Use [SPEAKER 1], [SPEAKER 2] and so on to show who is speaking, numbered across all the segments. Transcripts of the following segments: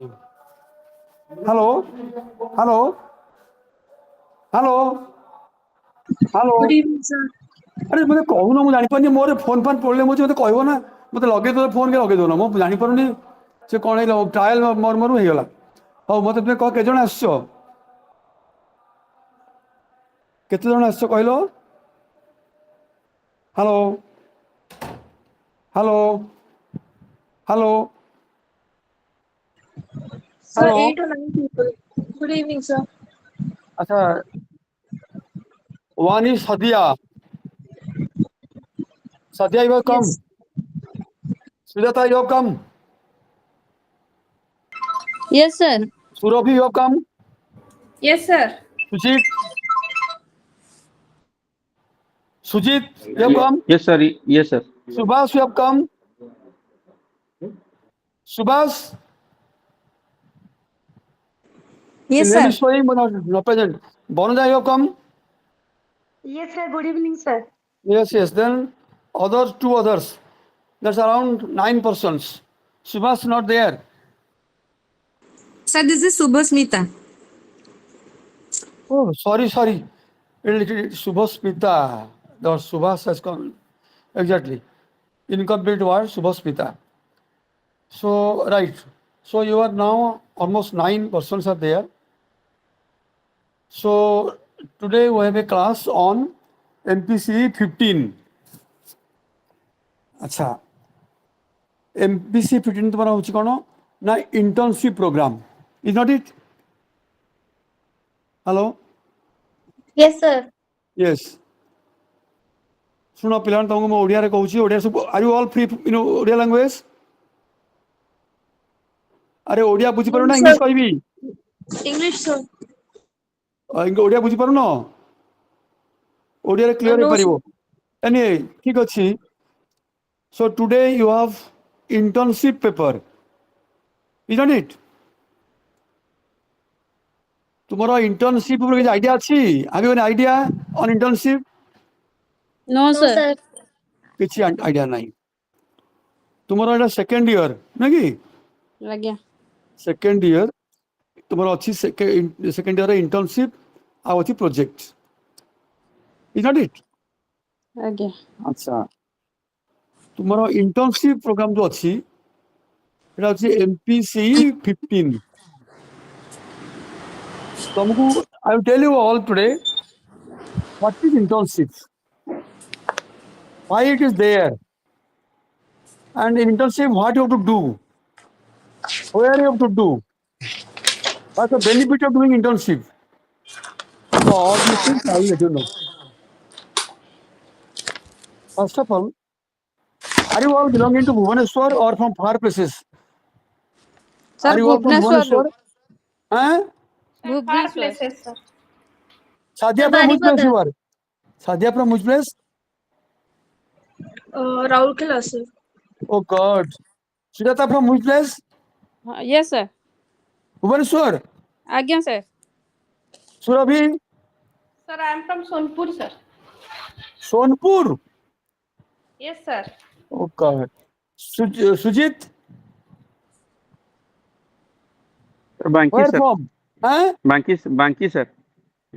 [SPEAKER 1] Hello hello hello hello
[SPEAKER 2] good evening sir.
[SPEAKER 1] अरे मत कहून मुझे जापार मोर फोन फान प्रोब्लेम हो मत कह ना मत लगे दो फोन के लगे दौन मुझे जापारे से कौन ट्रायल मोर मोर होगा हाँ मत तुम्हें कह के आस कहल hello hello hello
[SPEAKER 2] Sir,
[SPEAKER 1] hello
[SPEAKER 2] 8 or 9 people. Good evening, sir.
[SPEAKER 1] अच्छा one is Sadia Sadia you come
[SPEAKER 2] Yes.
[SPEAKER 1] Sujata you come
[SPEAKER 3] Yes, sir.
[SPEAKER 1] Surabhi you come
[SPEAKER 2] Yes, sir.
[SPEAKER 1] Sujit Sujit you come
[SPEAKER 4] Yes, sir. Yes, sir.
[SPEAKER 1] Subhash you come Subhash
[SPEAKER 5] Yes,
[SPEAKER 1] name is
[SPEAKER 5] sir.
[SPEAKER 1] showing but not present. Bonuja, you have come?
[SPEAKER 5] Yes, sir. Good evening, sir.
[SPEAKER 1] Yes, yes. Then others, two others. That's around 9 persons. Subhas not there.
[SPEAKER 5] Sir, this is Subhasmita.
[SPEAKER 1] Oh, sorry, sorry. Subhas Pita. The Subhas has come. Exactly. Incomplete word, Subhas Pita. So, right. So, you are now almost 9 persons are there. So, today we have a class on MPC 15. अच्छा MPC 15 तुम्हारा होची कौन ना internship programme is not it hello
[SPEAKER 6] Yes, sir.
[SPEAKER 1] Yes शुण पिला तुमको मैं ओडिया रे कहूची ओडिया सब are you all free in Odia language अरे ओडिया बुझी पारो
[SPEAKER 2] No,
[SPEAKER 1] ना
[SPEAKER 2] sir.
[SPEAKER 1] इंग्लिश कहबी
[SPEAKER 2] English, sir.
[SPEAKER 1] ओडिया बुझी पारो ना ओडिया रे क्लियर हे
[SPEAKER 2] No, sir.
[SPEAKER 1] परिबो एनी ठीक अछि so today you have internship paper is not it तुम्हारा इंटर्नशिप ऊपर किसी आइडिया अछि have you an idea on internship
[SPEAKER 3] No,
[SPEAKER 6] No,
[SPEAKER 3] sir.
[SPEAKER 6] sir.
[SPEAKER 1] किसी आइडिया नहीं तुम्हारा एटा सेकंड ईयर ना कि
[SPEAKER 3] Lagya.
[SPEAKER 1] सेकेंड इयर तुम अच्छी सेकेंड इयर इंटर्नशिप अच्छी project is not it
[SPEAKER 3] Lagya.
[SPEAKER 1] अच्छा तुम इंटर्नशिप प्रोग्राम जो अच्छी MPC 15 तुमको I will tell you all today what is internship why it is there and internship what you have to do where you have to do what's the benefit of doing internship so all this things I will let you know first of all are you all belonging to Bhubaneswar और from far places
[SPEAKER 3] Sir,
[SPEAKER 1] are you all from
[SPEAKER 3] Bhuvneshwar.
[SPEAKER 1] Bhubaneswar हैं
[SPEAKER 2] Far
[SPEAKER 3] Bhuvneshwar.
[SPEAKER 2] places, sir.
[SPEAKER 1] Sadia
[SPEAKER 6] Sir,
[SPEAKER 1] from which place
[SPEAKER 6] Baripada.
[SPEAKER 1] you are? Sadia from which place?
[SPEAKER 2] Raurkela, sir.
[SPEAKER 1] Oh God. Sujata from which place?
[SPEAKER 3] Yes, sir.
[SPEAKER 1] Bhubaneswar.
[SPEAKER 3] Agya, sir.
[SPEAKER 1] Surabhi.
[SPEAKER 2] Sir, I am from Sonpur, sir.
[SPEAKER 1] Sonpur.
[SPEAKER 2] Yes, sir.
[SPEAKER 1] Oh God. Sujit.
[SPEAKER 4] Banki,
[SPEAKER 1] Where
[SPEAKER 4] sir.
[SPEAKER 1] from? Huh?
[SPEAKER 4] Banki, sir.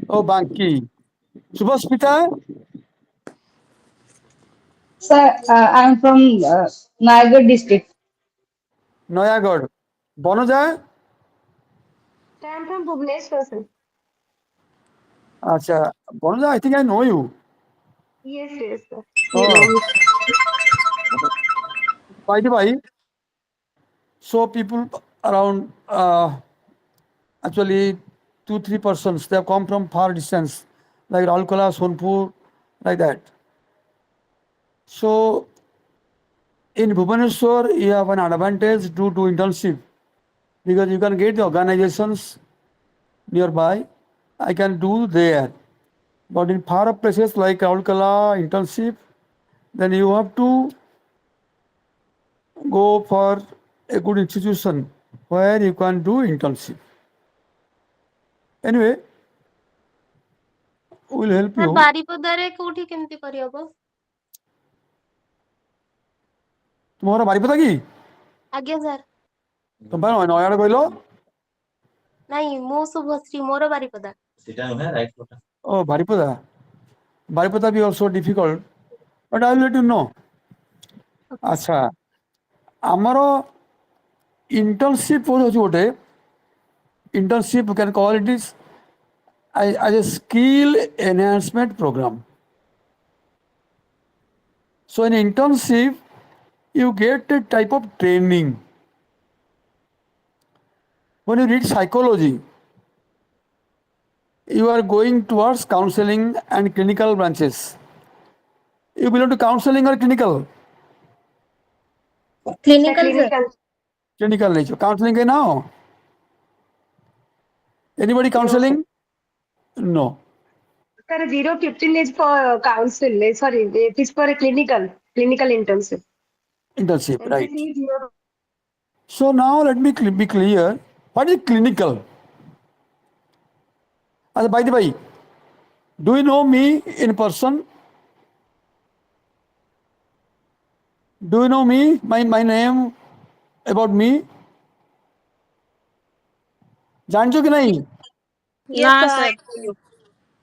[SPEAKER 1] Oh Banki. Subhaspita.
[SPEAKER 7] Sir, I am from Nayagarh district.
[SPEAKER 1] Noyagad. Bonoja.
[SPEAKER 5] I am from Bhubaneswar, sir.
[SPEAKER 1] Acha. Bonoja, I think I know you.
[SPEAKER 5] Yes, yes, sir. You
[SPEAKER 1] Oh.
[SPEAKER 5] know.
[SPEAKER 1] By the way, so people around actually 2-3 persons they have come from far distance like Ralkola, Sonpur, like that. So in Bhubaneswar, you have an advantage due to internship because you can get the organizations nearby. I can do there. But in far up places like Raulkala, internship, then you have to go for a good institution where you can do internship. Anyway, we'll help
[SPEAKER 6] Sir,
[SPEAKER 1] you.
[SPEAKER 6] ବାରିପଦାରେ କୋଉଠି କେମିତି କରିହବ?
[SPEAKER 1] तुम्हारा बारीपदा की
[SPEAKER 6] ଆଜ୍ଞା sir.
[SPEAKER 1] ତମ ପାଇଁ ନୟାଗଡ଼ କହିଲ?
[SPEAKER 6] ନାଇଁ ମୁଁ ଶୁଭଶ୍ରୀ ମୋର Baripada.
[SPEAKER 1] Oh, Baripada. Baripada be also difficult, but I will let you know.
[SPEAKER 6] Okay
[SPEAKER 1] ଆଚ୍ଛା, ଆମର internship ହେଉଛି ଗୋଟେ internship, you can call it is as a skill enhancement program. So in internship, you get a type of training. When you read psychology, you are going towards counseling and clinical branches. You belong to counseling or clinical?
[SPEAKER 5] Sir,
[SPEAKER 6] clinical sir
[SPEAKER 5] clinical.
[SPEAKER 1] Clinical nature. Counseling ke now? Anybody
[SPEAKER 5] No, sir.
[SPEAKER 1] counseling? No.
[SPEAKER 5] Sir, 015 is for council. Sorry, it is for a clinical internship.
[SPEAKER 1] Internship, right.
[SPEAKER 5] MCC is 0.
[SPEAKER 1] So now let me be clear. What is clinical? By the way, do you know me in person? Do you know me? My name, about me? जानते हो कि नहीं?
[SPEAKER 6] Yes
[SPEAKER 3] Nah,
[SPEAKER 6] sir
[SPEAKER 3] sir.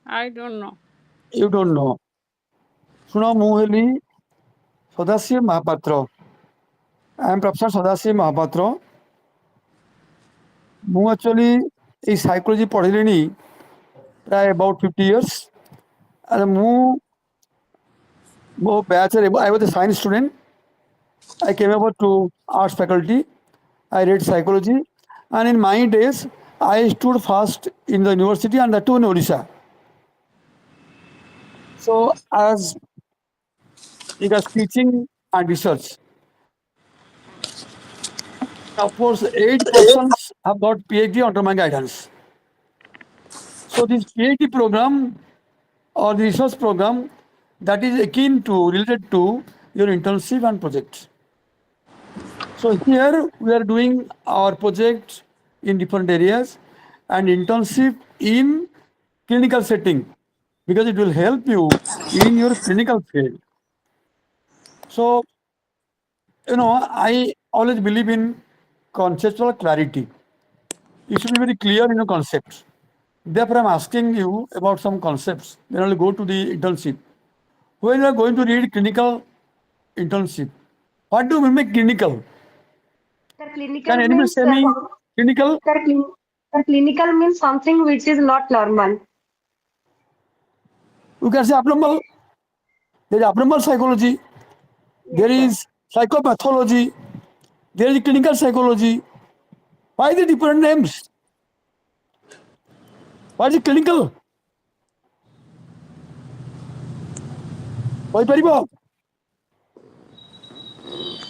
[SPEAKER 3] I don't know.
[SPEAKER 1] You don't know. ଶୁଣ ମୁଁ ହେଲି Sadashiv Mohapatra. I am Professor Sadashiv Mohapatra. ମୁଁ actually ଏଇ psychology ପଢ଼ିଲିଣି ପ୍ରାୟ about 50 years. ଆରେ ମୁଁ ମୋ ବ୍ୟାଚରେ I was a science student. I came over to arts faculty. I read psychology, and in my days, I stood first in the university and that too in Odisha. So, as regards teaching and research, of course, 8 persons have got PhD under my guidance. So, this PhD program or the research program that is akin to related to your internship and project. So here we are doing our project in different areas and internship in clinical setting because it will help you in your clinical field. So, I always believe in conceptual clarity. You should be very clear in your concepts. Therefore, I'm asking you about some concepts. Then I'll go to the internship. When you are going to read clinical internship, what do you mean by clinical?
[SPEAKER 5] Sir,
[SPEAKER 1] Can
[SPEAKER 5] clinical
[SPEAKER 1] anybody
[SPEAKER 5] means
[SPEAKER 1] say me clinical?
[SPEAKER 5] sir, clinical means something which is not normal.
[SPEAKER 1] You can say abnormal. There is abnormal psychology. There
[SPEAKER 5] Yes, sir.
[SPEAKER 1] is psychopathology. There is clinical psychology. Why the different names? What is clinical? କହିପାରିବ?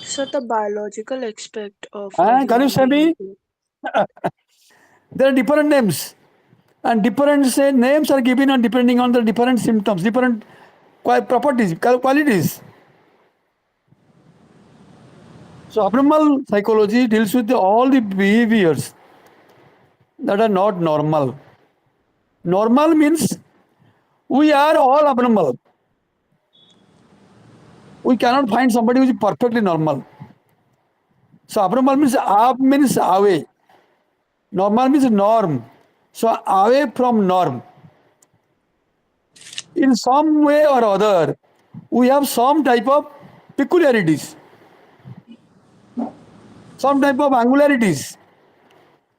[SPEAKER 8] So the biological aspect of a
[SPEAKER 1] Can you
[SPEAKER 8] human
[SPEAKER 1] say me?
[SPEAKER 8] being.
[SPEAKER 1] There are different names. And different names are given on depending on the different symptoms, different properties, qualities. So abnormal psychology deals with all the behaviors that are not normal. Normal means we are all abnormal. We cannot find somebody who is perfectly normal. So abnormal means ab means away. Normal means norm. So away from norm. In some way or other, we have some type of peculiarities, some type of angularities,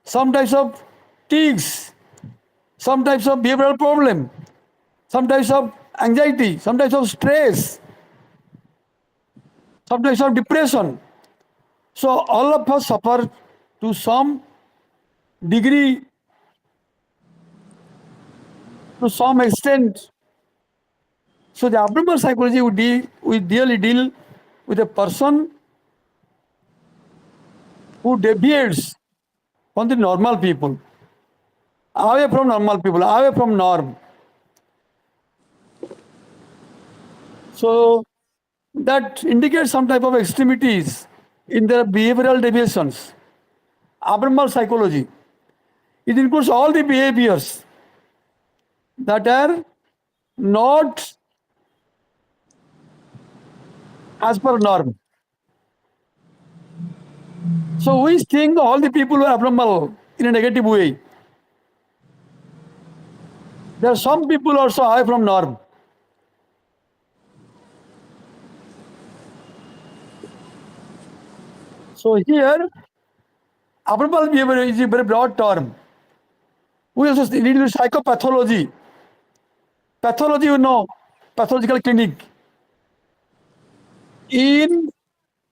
[SPEAKER 1] some types of tics, some types of behavioral problem, some types of anxiety, some types of stress, some types of depression. So all of us suffer to some degree, to some extent. So the abnormal psychology we really deal with a person who deviates from the normal people, away from normal people, away from norm. So that indicates some type of extremities in their behavioral deviations. Abnormal psychology. It includes all the behaviors that are not as per norm. So we think all the people are abnormal in a negative way. There are some people also high from norm. So here, abnormal behavior is a very broad term. We also need to psychopathology. Pathology, you know, pathological clinic. In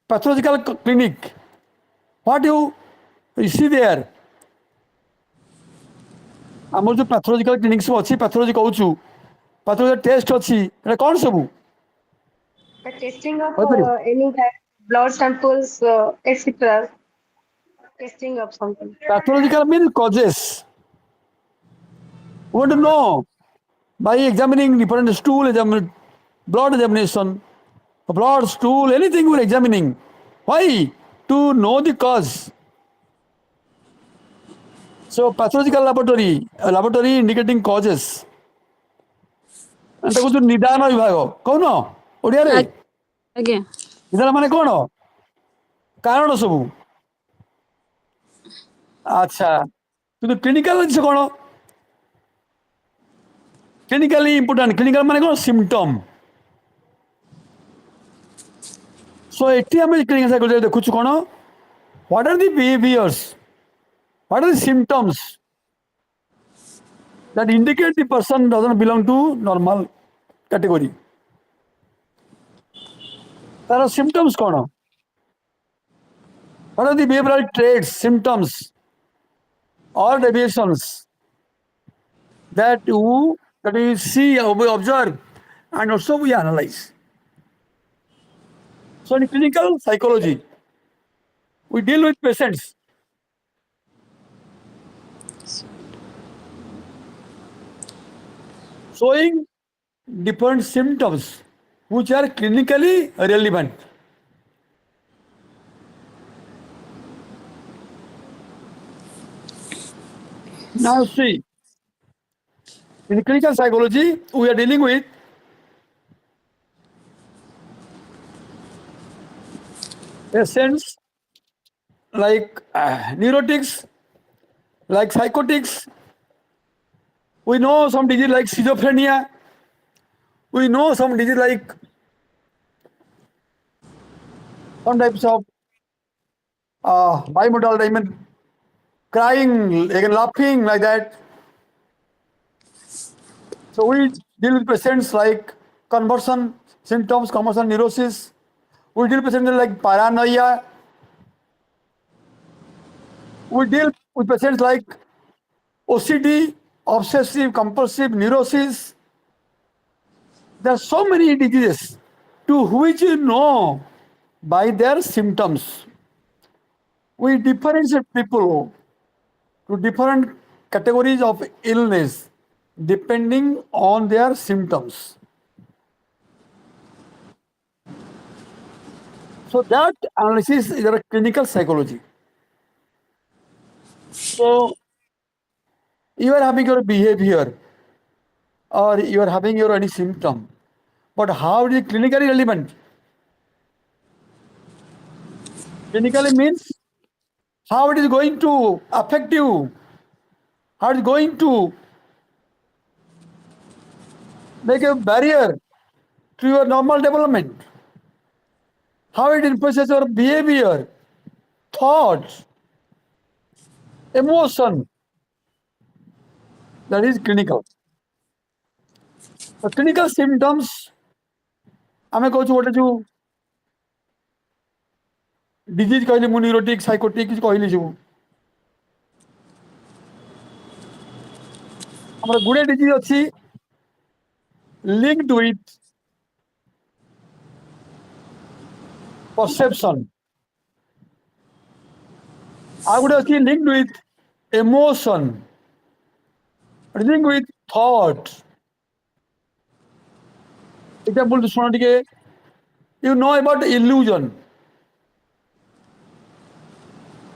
[SPEAKER 1] pathological clinic, what you see there? ଆମର ଯେଉଁ pathological clinic ସବୁ ଅଛି pathology କହୁଛୁ pathology test ଅଛି ଏଟା କ'ଣ ସବୁ?
[SPEAKER 5] The testing of
[SPEAKER 1] କହିପାରିବ?
[SPEAKER 5] any kind blood samples, etc. Testing of something.
[SPEAKER 1] Pathological means causes. We want to know by examining different stool, blood examination, blood, stool, anything we're examining. Why? To know the cause. So pathological laboratory indicating causes. and ତାକୁ ଯୋଉ ନିଦାନ ବିଭାଗ କହୁନ ଓଡ଼ିଆରେ
[SPEAKER 3] ଆଜ୍ଞା
[SPEAKER 1] ନିଦାନ ମାନେ କ'ଣ କାରଣ ସବୁ ଆଚ୍ଛା କିନ୍ତୁ କ୍ଲିନିକାଲ ଜିନିଷ କ'ଣ କ୍ଲିନିକାଲି ଇମ୍ପୋର୍ଟାଣ୍ଟ କ୍ଲିନିକାଲ ମାନେ କ'ଣ ସିମ୍ପଟମ୍ ସୋ ଏଠି ଆମେ କ୍ଲିନିକାଲ ସାଇକୋଲୋଜି ଦେଖୁଛୁ କ'ଣ what are the behaviours what are the symptoms that indicate the person doesn't belong to normal category. There are symptoms kono. What are the behavioral traits, symptoms, or deviations that we see, we observe, and also we analyze. So in clinical psychology, we deal with patients. Showing different symptoms which are clinically relevant. Now see, in clinical psychology, we are dealing with patients like neurotics, like psychotics. We know some disease like schizophrenia. We know some disease like some types of bimodal, I mean, crying, again laughing, like that. So we deal with patients like conversion symptoms, conversion neurosis. We deal with patients like paranoia. We deal with patients like OCD, obsessive compulsive neurosis. There are so many diseases to which you know by their symptoms. We differentiate people to different categories of illness depending on their symptoms. So that analysis is a clinical psychology. So you are having your behavior or you are having your any symptom, but how is it clinically relevant? Clinically means how it is going to affect you, how it is going to make a barrier to your normal development, how it influences your behavior, thoughts, emotion. That is clinical. The clinical symptoms, ଆମେ କହୁଛୁ ଗୋଟେ ଯୋଉ disease କହିଲି ମୁଁ ନ୍ୟୁରୋଟିକ୍ psychotic କିଛି କହିଲି ସବୁ ଆମର ଗୁଡ଼େ ଡିଜିଜ୍ ଅଛି linked with perception ଆଉ ଗୋଟେ ଅଛି linked with emotion linked with thought. Example ଶୁଣ ଟିକେ you know about illusion.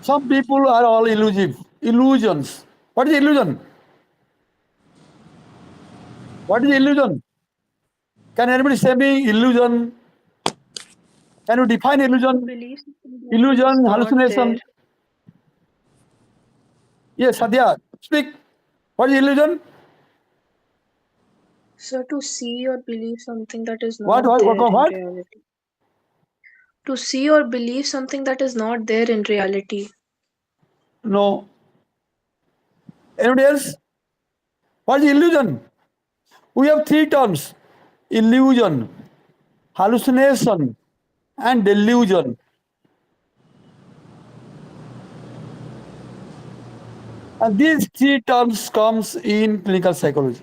[SPEAKER 1] Some people are all illusions. What is illusion? What is illusion? Can anybody say me illusion? Can you define illusion?
[SPEAKER 8] Belief
[SPEAKER 1] Illusion,
[SPEAKER 8] not
[SPEAKER 1] hallucination.
[SPEAKER 8] there.
[SPEAKER 1] Yes, Sadhya, speak. What is illusion?
[SPEAKER 8] Sir, to see or believe something that is
[SPEAKER 1] What,
[SPEAKER 8] not
[SPEAKER 1] what,
[SPEAKER 8] there
[SPEAKER 1] what,
[SPEAKER 8] in
[SPEAKER 1] what?
[SPEAKER 8] reality. To see or believe something that is not there in reality.
[SPEAKER 1] No. Anybody else? What is illusion? We have three terms: illusion, hallucination, and delusion. And these three terms comes in clinical psychology.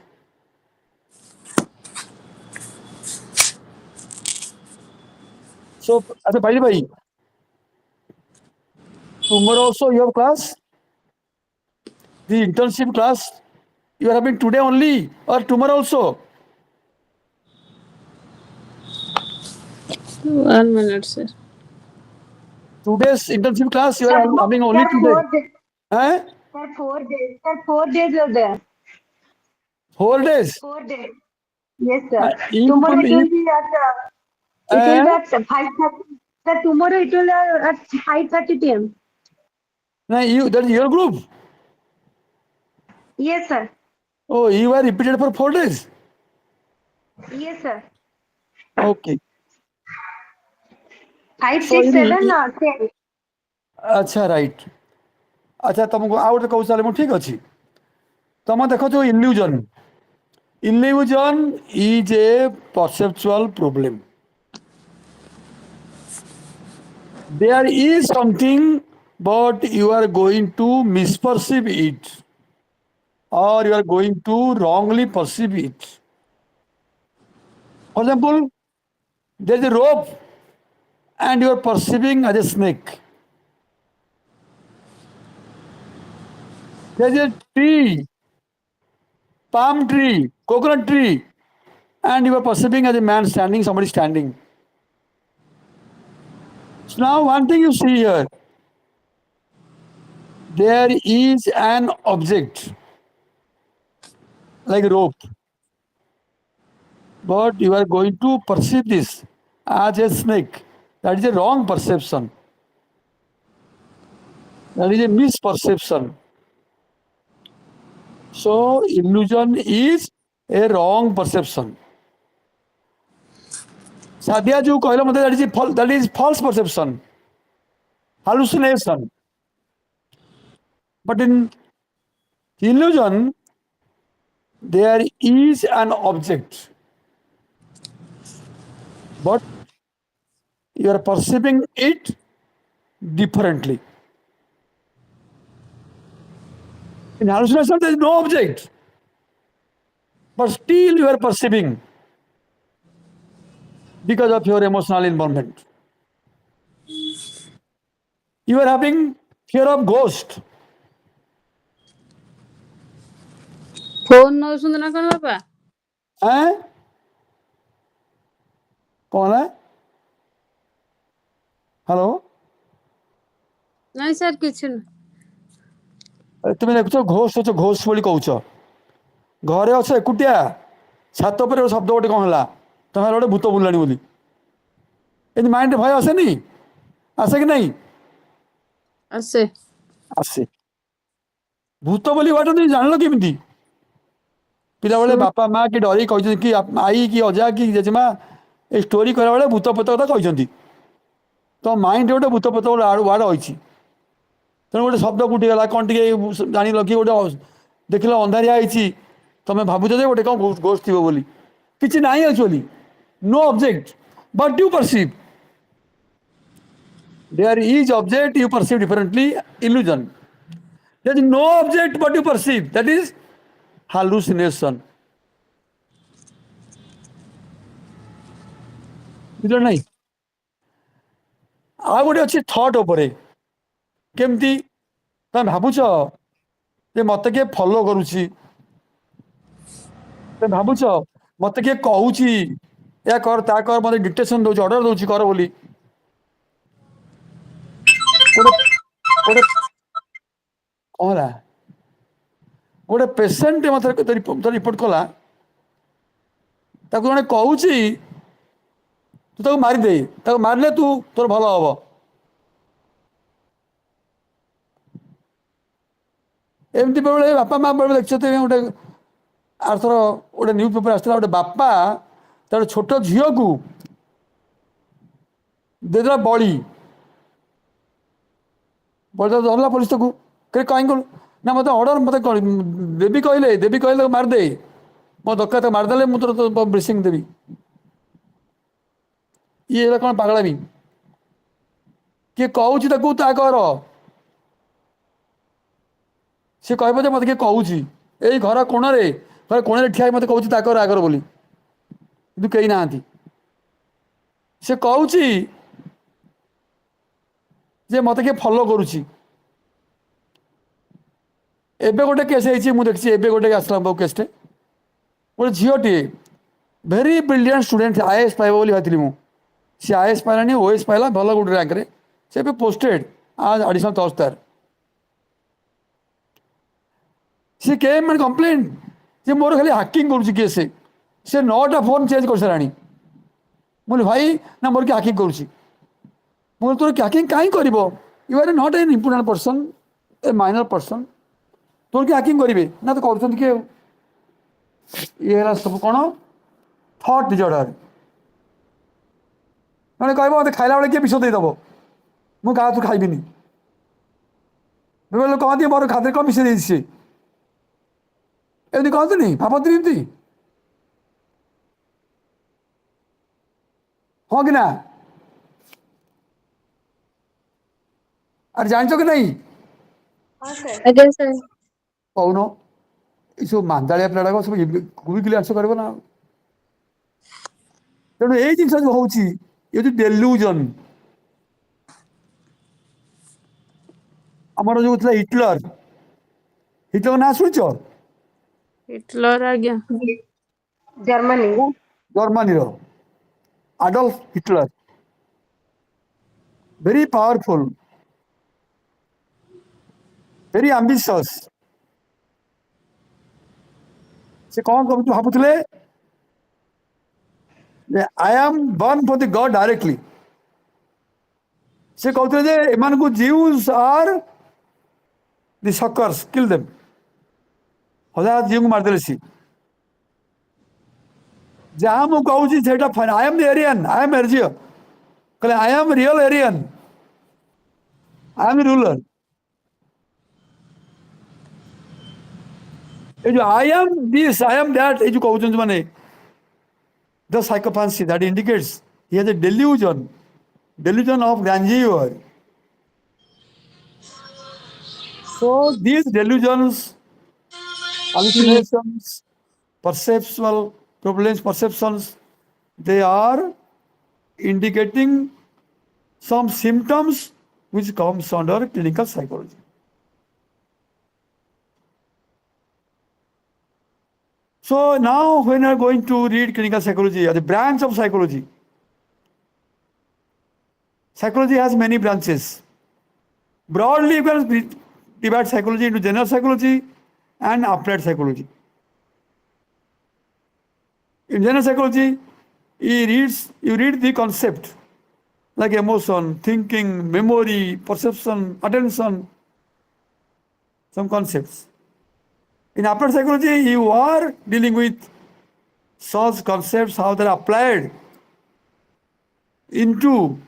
[SPEAKER 1] So, by the way, tomorrow also you have class, the internship class. You are having today only or tomorrow also?
[SPEAKER 3] 1 minute, sir.
[SPEAKER 1] Today's internship class you
[SPEAKER 5] Sir,
[SPEAKER 1] are having only
[SPEAKER 5] sir,
[SPEAKER 1] today.
[SPEAKER 5] 4 days.
[SPEAKER 1] Eh?
[SPEAKER 5] Sir, 4 days. Sir, 4 days are there.
[SPEAKER 1] 4 days.
[SPEAKER 5] 4 days. Yes, sir.
[SPEAKER 1] If,
[SPEAKER 5] Tomorrow it
[SPEAKER 1] if,
[SPEAKER 5] will be
[SPEAKER 1] eh?
[SPEAKER 5] 5:30. Sir, tomorrow it will at 5:30 p.m.
[SPEAKER 1] No, that is your group.
[SPEAKER 5] Yes, sir.
[SPEAKER 1] Oh, you are repeated for 4 days.
[SPEAKER 5] Yes, sir.
[SPEAKER 1] Okay.
[SPEAKER 5] 5,
[SPEAKER 1] So
[SPEAKER 5] 6, 7,
[SPEAKER 1] in,
[SPEAKER 5] 10.
[SPEAKER 1] अच्छा right अच्छा तुमको आउ गोटे कौश मुझे ठीक अच्छे तुम देख जो illusion is a perceptual problem there is something but you are going to misperceive it or you are going to wrongly perceive it. For example, there is a rope and you are perceiving as a snake. There is a tree, palm tree, coconut tree, and you are perceiving as a man standing, somebody standing. So now one thing you see here, there is an object like a rope, but you are going to perceive this as a snake. That is a wrong perception. That is a misperception. So illusion is a wrong perception. Sadhya जो कहला मतलब that is false perception, hallucination. But in illusion, there is an object, but you are perceiving it differently. In hallucination, there is no object, but still you are perceiving because of your emotional involvement. You are having fear of ghost.
[SPEAKER 3] Phone नौसुंद ना कौन बापा
[SPEAKER 1] हैं? कौन है? Hello?
[SPEAKER 3] नहीं sir किसी न
[SPEAKER 1] तुम देखुच घोष घोष बोली कहूच घरे अछ एकुटिया छात पर शब्द गोटे कौन है तुम्हें गोटे भूत बुलानी बोली ये माइंड भय आसेनी आसे कि नहीं
[SPEAKER 3] ऐसे
[SPEAKER 1] आसे भूत बोली वाट तुम जान केमी पिला बेले बापा माँ कि डर कि आई कि अजा कि जेजेमा ये स्टोरी कला बेले भूत पेत कथा कहते तो माइंड गोटे भूत पेत वार्ड अच्छी तेणु गोटे शब्द फुटीगला कौन टे जान कि गोटे देख अंधारिया तुम भावुच गोटे कौन घोष थी बोली कि ना actually no object but you perceive there is object you perceive differently illusion there is no object but you perceive that is hallucination बुझल नहीं आ गोटे अच्छी थट उपर केमती तुम भावुच जे मत किए फॉलो करुच्ची तुम भावुच मत किए कहूँ या कर ता कर मत डिक्टेशन दौर अर्डर दौर कर बोली गोटे गोटे कौन है गोटे पेसेंट मत रिपोर्ट कला जड़े कहूँ तू मारिदे मारे तू तोर भल हम एमती बेले बापा माँ बेले देखते गोटे आरथर गोटे न्यूज पेपर आसला गोटे बापा तार छोट झील को देदेला बड़ी बड़ी धरला पुलिस को कहीं कौन ना मत अर्डर मत देवी कहले मारदे मो दरकार मारदे मुझे तो ब्लेसिंग देवी ये कौन पागलामी किए कहूँ ता कर सी कह मत किए कहूँ यही घर कोण ठिया मत कहूँ कर आगर बोली कि कहीं ना से कहूँ जे मत किए फॉलो करुच्ची एबे गोटे केस मुझे देखी एबे गोटे आसला मो केसटे गोटे झीटे भेरी ब्रिलियंट स्टूडेंट आईएएस पाइब बोली भाई सी आईएएस पाइलानी ओएस पाइला भल गोटे रैंक रे से पोस्टेड आज एडिशनल तहसीलदार सी के मैंने कंप्लेन जे मोर खाली हाकिंग करुच्ची किए से 9टा फोन चेंज कर साराणी बोले भाई ना मोर किए हाकिंग करुच्ची बोले तोर हाकिंग कहीं कर you are not an important person a minor person तोर किए हाकिंग करेंगे ना तो कर किए ये सब कौन थट डिजर्डर मैंने कह मत खाला बेले किए विष देदेव मुझे क्या तू खाइबी बोले कहती मोर खाद्य कौन विष देसी एमती कहते भावती एमती हाँ कि ना अरे जान कि नहीं
[SPEAKER 5] हाँ सर
[SPEAKER 3] ଆଜ୍ଞା ସାର୍
[SPEAKER 1] कौन ये सब मांदाड़िया पिलाड़ा सब गुबिकली आंसर कर ना तेणु यही जिन जो हूँ ये जो डेल्यूजन आमर जो हिटलर हिटलर ना शुच
[SPEAKER 3] ହିଟଲର ଆଜ୍ଞା
[SPEAKER 5] Germany
[SPEAKER 1] Germany Adolf Hitler very powerful very ambitious से कौन भावुले I am born for the God directly से कहते एमान को Jews are the suckers kill them हजार जीव को मारदे सी जहाँ मुझे कहूँ से I am the Aryan I am एरिजियो कहले I am real Aryan I am ruler ये जो I am this I am that ये जो कहते माने the psychopathy that indicates he has a delusion of grandeur. So these delusions, hallucinations, perceptual problems, perceptions, they are indicating some symptoms which comes under clinical psychology. So now when we are going to read clinical psychology as a branch of psychology, psychology has many branches. Broadly, you can divide psychology into general psychology and applied psychology. In general psychology, you read the concept like emotion, thinking, memory, perception, attention, some concepts. In applied psychology, you are dealing with such concepts, how they are applied into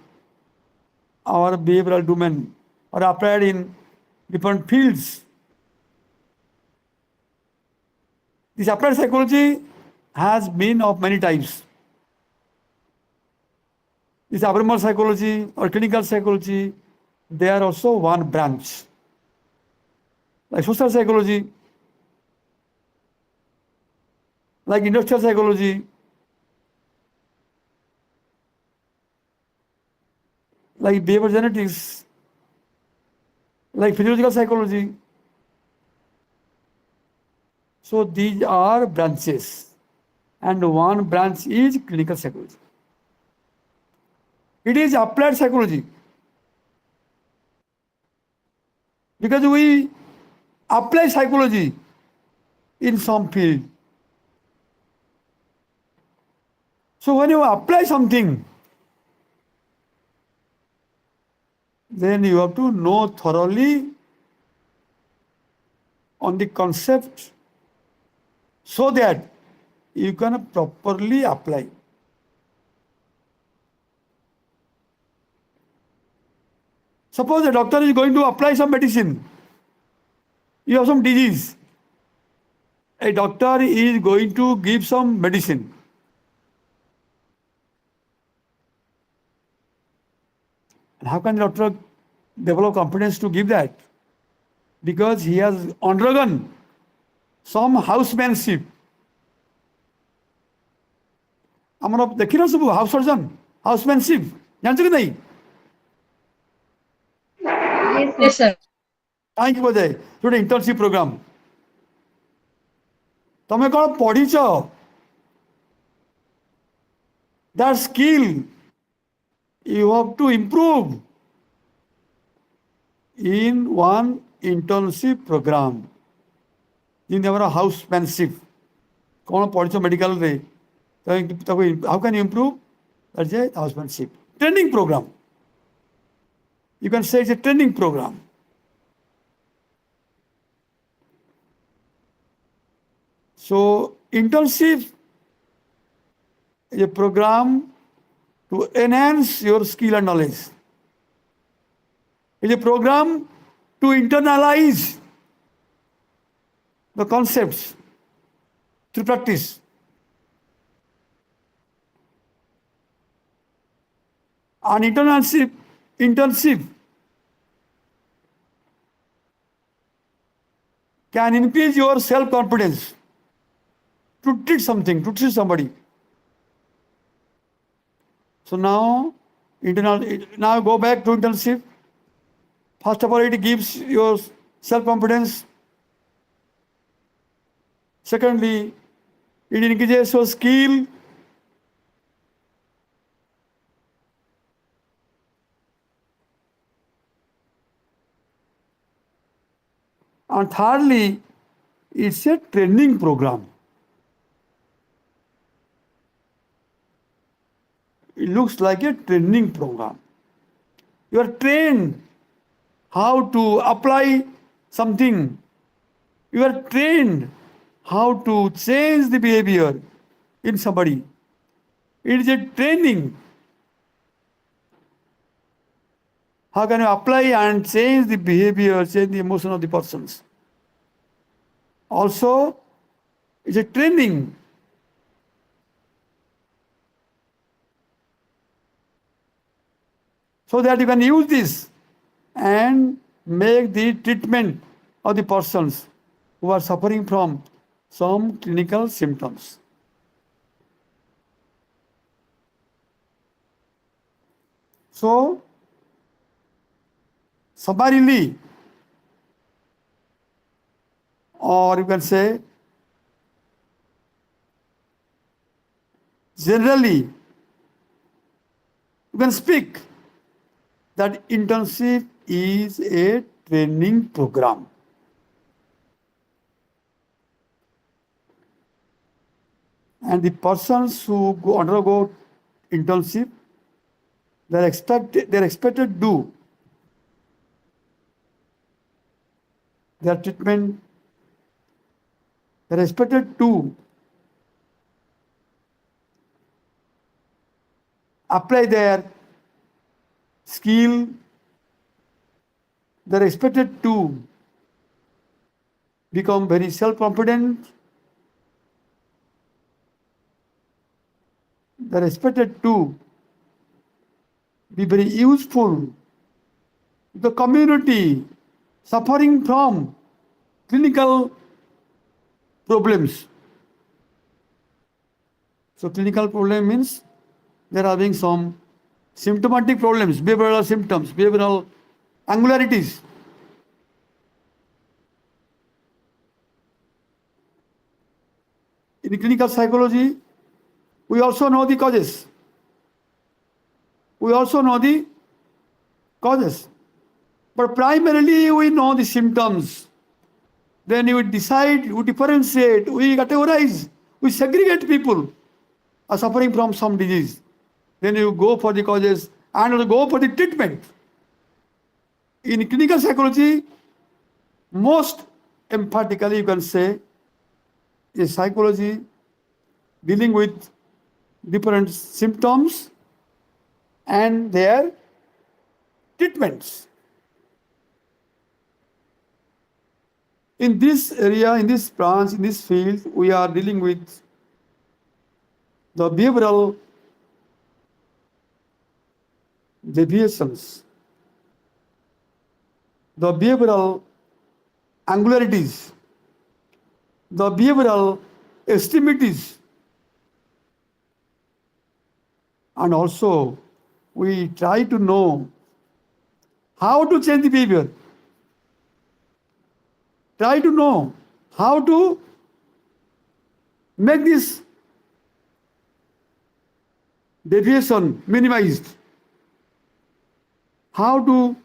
[SPEAKER 1] our behavioral domain or applied in different fields. This applied psychology has been of many types. This abnormal psychology or clinical psychology, they are also one branch. Like social psychology, like industrial psychology, like behavioral genetics, like physiological psychology. So these are branches, and one branch is clinical psychology. It is applied psychology because we apply psychology in some field. So when you apply something, then you have to know thoroughly on the concept so that you can properly apply. Suppose a doctor is going to apply some medicine. You have some disease. A doctor is going to give some medicine. And how can the doctor develop confidence to give that? Because he has undergone some housemanship. ଆମର ଦେଖିନ ସବୁ house surgeon ହାଉସମ୍ୟାନସିପ୍ ଜାଣିଛ କି ନାହିଁ?
[SPEAKER 7] Yes, sir.
[SPEAKER 1] କାହିଁକି ବୋଧେ ଗୋଟେ internship programme ତମେ କ'ଣ ପଢିଛ? That skill you have to improve in one internship program. ଯେମିତି ଆମର ହାଉସମ୍ୟାନସିପ୍ କ'ଣ ପଢିଛ ମେଡିକାଲରେ how can you improve? That's a housemanship. Training program. You can say it's a training program. So internship is a program to enhance your skill and knowledge. It's a program to internalize the concepts through practice. An internship can increase your self-confidence to teach something, to teach somebody. So now go back to internship. First of all, it gives your self-confidence. Secondly, it increases your skill. And thirdly, it's a training program. It looks like a training program. You are trained how to apply something. You are trained how to change the behavior in somebody. It is a training. How can you apply and change the behavior, change the emotion of the persons? Also, it's a training. So that you can use this and make the treatment of the persons who are suffering from some clinical symptoms. So, summarily, or you can say generally, you can speak that internship is a training program. And the persons who undergo internship, they're expected to do their treatment, they're expected to apply their skill, they're expected to become very self-confident, they're expected to be very useful to the community suffering from clinical problems. So clinical problem means they're having some symptomatic problems, behavioral symptoms, behavioral angularities. In clinical psychology, we also know the causes. But primarily we know the symptoms. Then we decide, we differentiate, we categorize, we segregate people are suffering from some disease. Then you go for the causes and go for the treatment. In clinical psychology, most emphatically you can say is psychology dealing with different symptoms and their treatments. In this area, in this branch, in this field, we are dealing with the behavioral deviations, the behavioral angularities, the behavioral extremities, and also we try to know how to change the behavior. Try to know how to make this deviation minimized. How to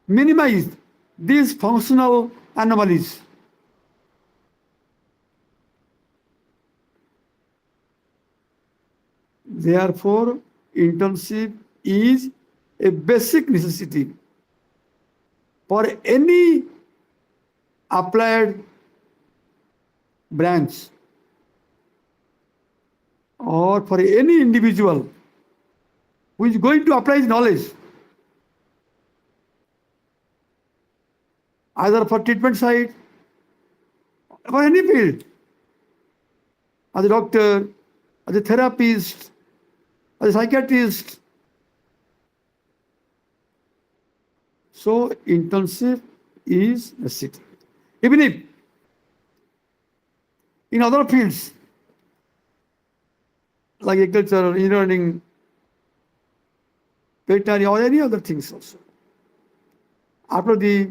[SPEAKER 1] minimize these functional anomalies. Therefore, internship is a basic necessity for any applied branch or for any individual who is going to apply his knowledge either for treatment side or any field, as a doctor, as a therapist, as a psychiatrist. So internship is necessary. Even if in other fields like agriculture, engineering, veterinary, or any other things also, after the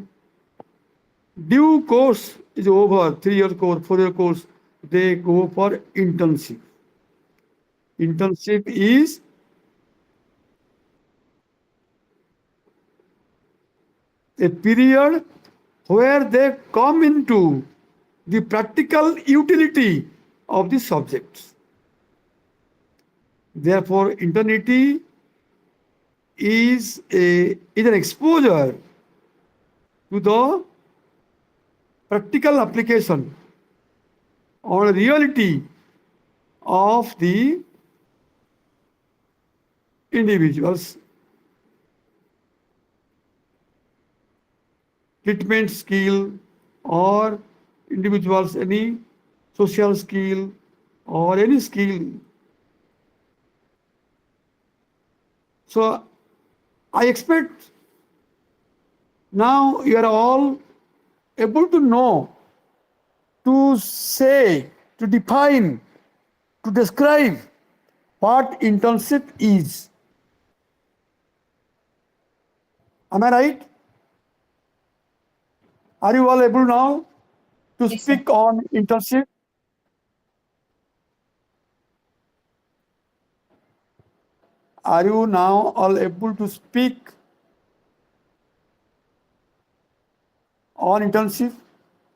[SPEAKER 1] due course is over, 3-year course, 4-year course, they go for internship. Internship is a period where they come into the practical utility of the subjects. Therefore, internity is an exposure to the practical application or reality of the individuals' treatment skill or individuals' any social skill or any skill. So I expect now you are all able to know, to say, to define, to describe what internship is. Am I right? Are you all able now to
[SPEAKER 7] Yes, sir.
[SPEAKER 1] speak on internship? Are you now all able to speak on internship?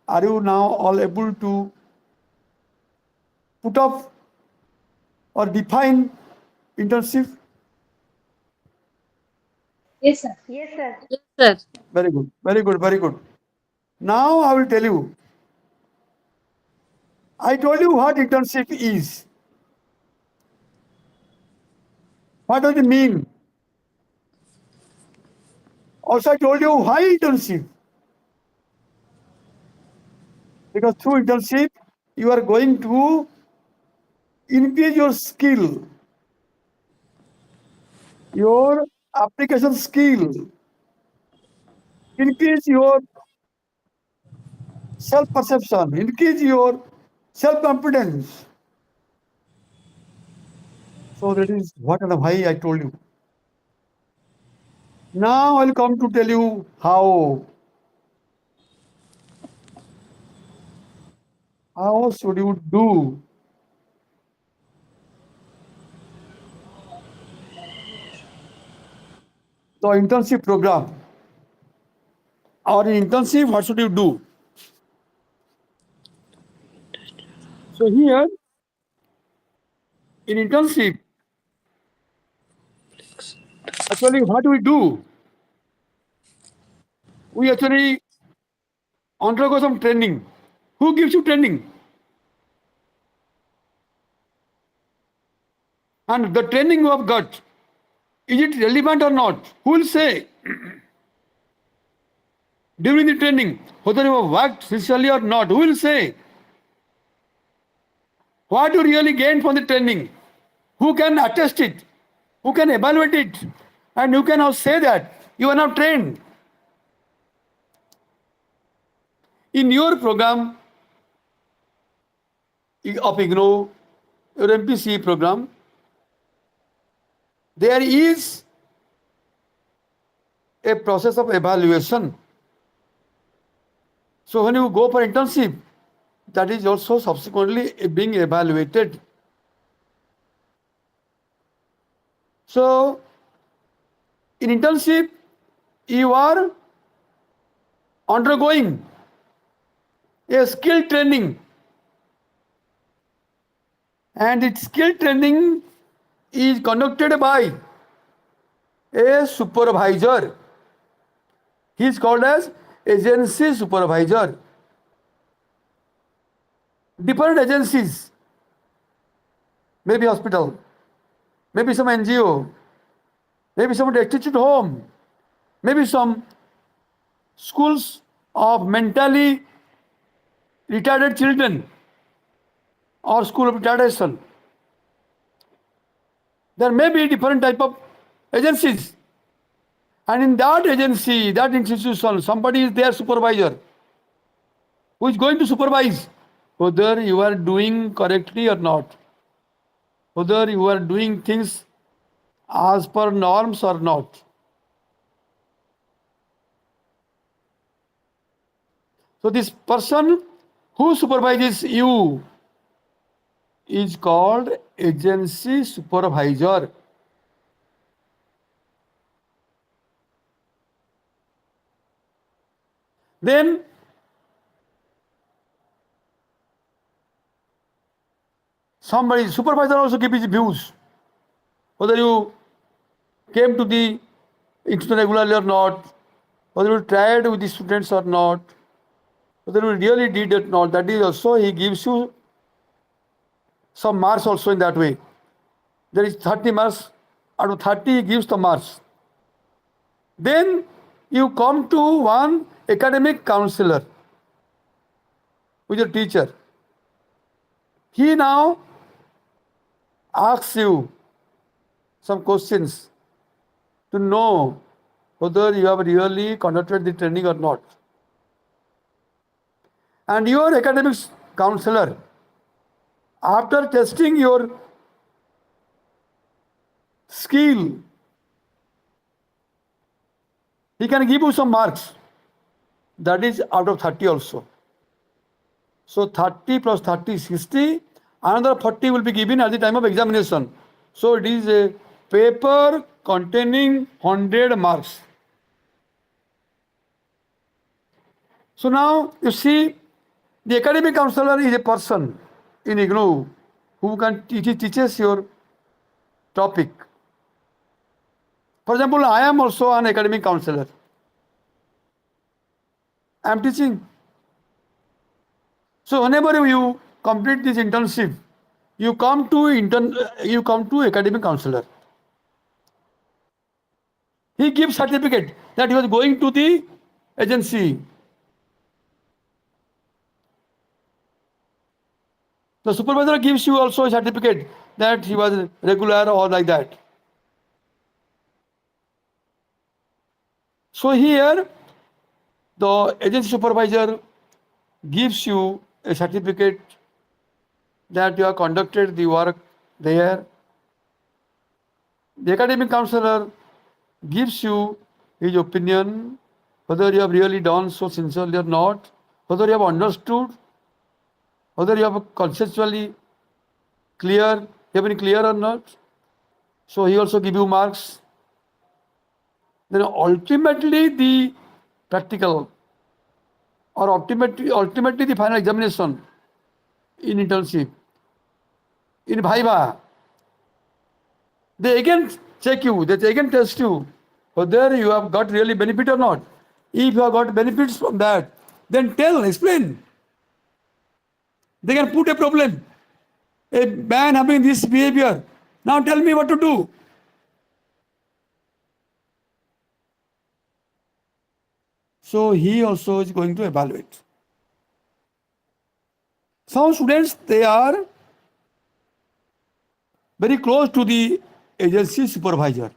[SPEAKER 1] Are you now all able to put up or define internship?
[SPEAKER 7] Yes, sir.
[SPEAKER 5] Yes, sir.
[SPEAKER 3] Yes, sir.
[SPEAKER 1] Very good, very good, very good. Now I will tell you. I told you what internship is. What does it mean? Also, I told you why internship. Because through internship, you are going to increase your skill, your application skill, increase your self-perception, increase your self-confidence. So that is what and why I told you. Now I'll come to tell you how. How should you do? The internship program. Or in internship, what should you do? So here, in internship, actually what do? We actually undergo some training. Who gives you training? And the training you have got, is it relevant or not? Who will say during the training whether you have worked sincerely or not? Who will say what you really gained from the training? Who can attest it? Who can evaluate it? And who can now say that you are now trained? In your program of IGNOU, your MPC program, there is a process of evaluation. So when you go for internship, that is also subsequently being evaluated. So in internship, you are undergoing a skill training, and its skill training is conducted by a supervisor. He is called as agency supervisor. Different agencies, maybe hospital, maybe some NGO, maybe some destitute home, maybe some schools of mentally retarded children or school of retardation. There may be different type of agencies, and in that agency, that institution, somebody is their supervisor who is going to supervise whether you are doing correctly or not, whether you are doing things as per norms or not. So this person who supervises you is called agency supervisor. Then somebody, supervisor also gives his views, whether you came to the institute regularly or not, whether you tried with the students or not, whether you really did it or not. That is also, he gives you some marks also in that way. There is 30 marks, out of 30 he gives the marks. Then you come to one academic counselor, who is a teacher. He now asks you some questions to know whether you have really conducted the training or not. And your academic counselor, after testing your skill, he can give you some marks. That is out of 30 also. So 30 plus 30 is 60. Another 40 will be given at the time of examination. So it is a paper containing 100 marks. So now you see, the academic counselor is a person in IGNOU who can teaches your topic. For example, I am also an academic counselor. I am teaching. So whenever you complete this internship, you come to academic counselor. He gives certificate that he was going to the agency. The supervisor gives you also a certificate that he was regular or like that. So here, the agency supervisor gives you a certificate that you have conducted the work there. The academic counselor gives you his opinion, whether you have really done so sincerely or not, whether you have understood, whether you have conceptually clear, you have been clear or not. So he also gives you marks. Then ultimately the practical or ultimately the final examination in internship, in Viva, they again check you, they again test you whether you have got really benefit or not. If you have got benefits from that, Then tell, explain. They can put a problem. A man having this behavior. Now tell me what to do. So he also is going to evaluate. Some students, they are very close to the agency supervisor.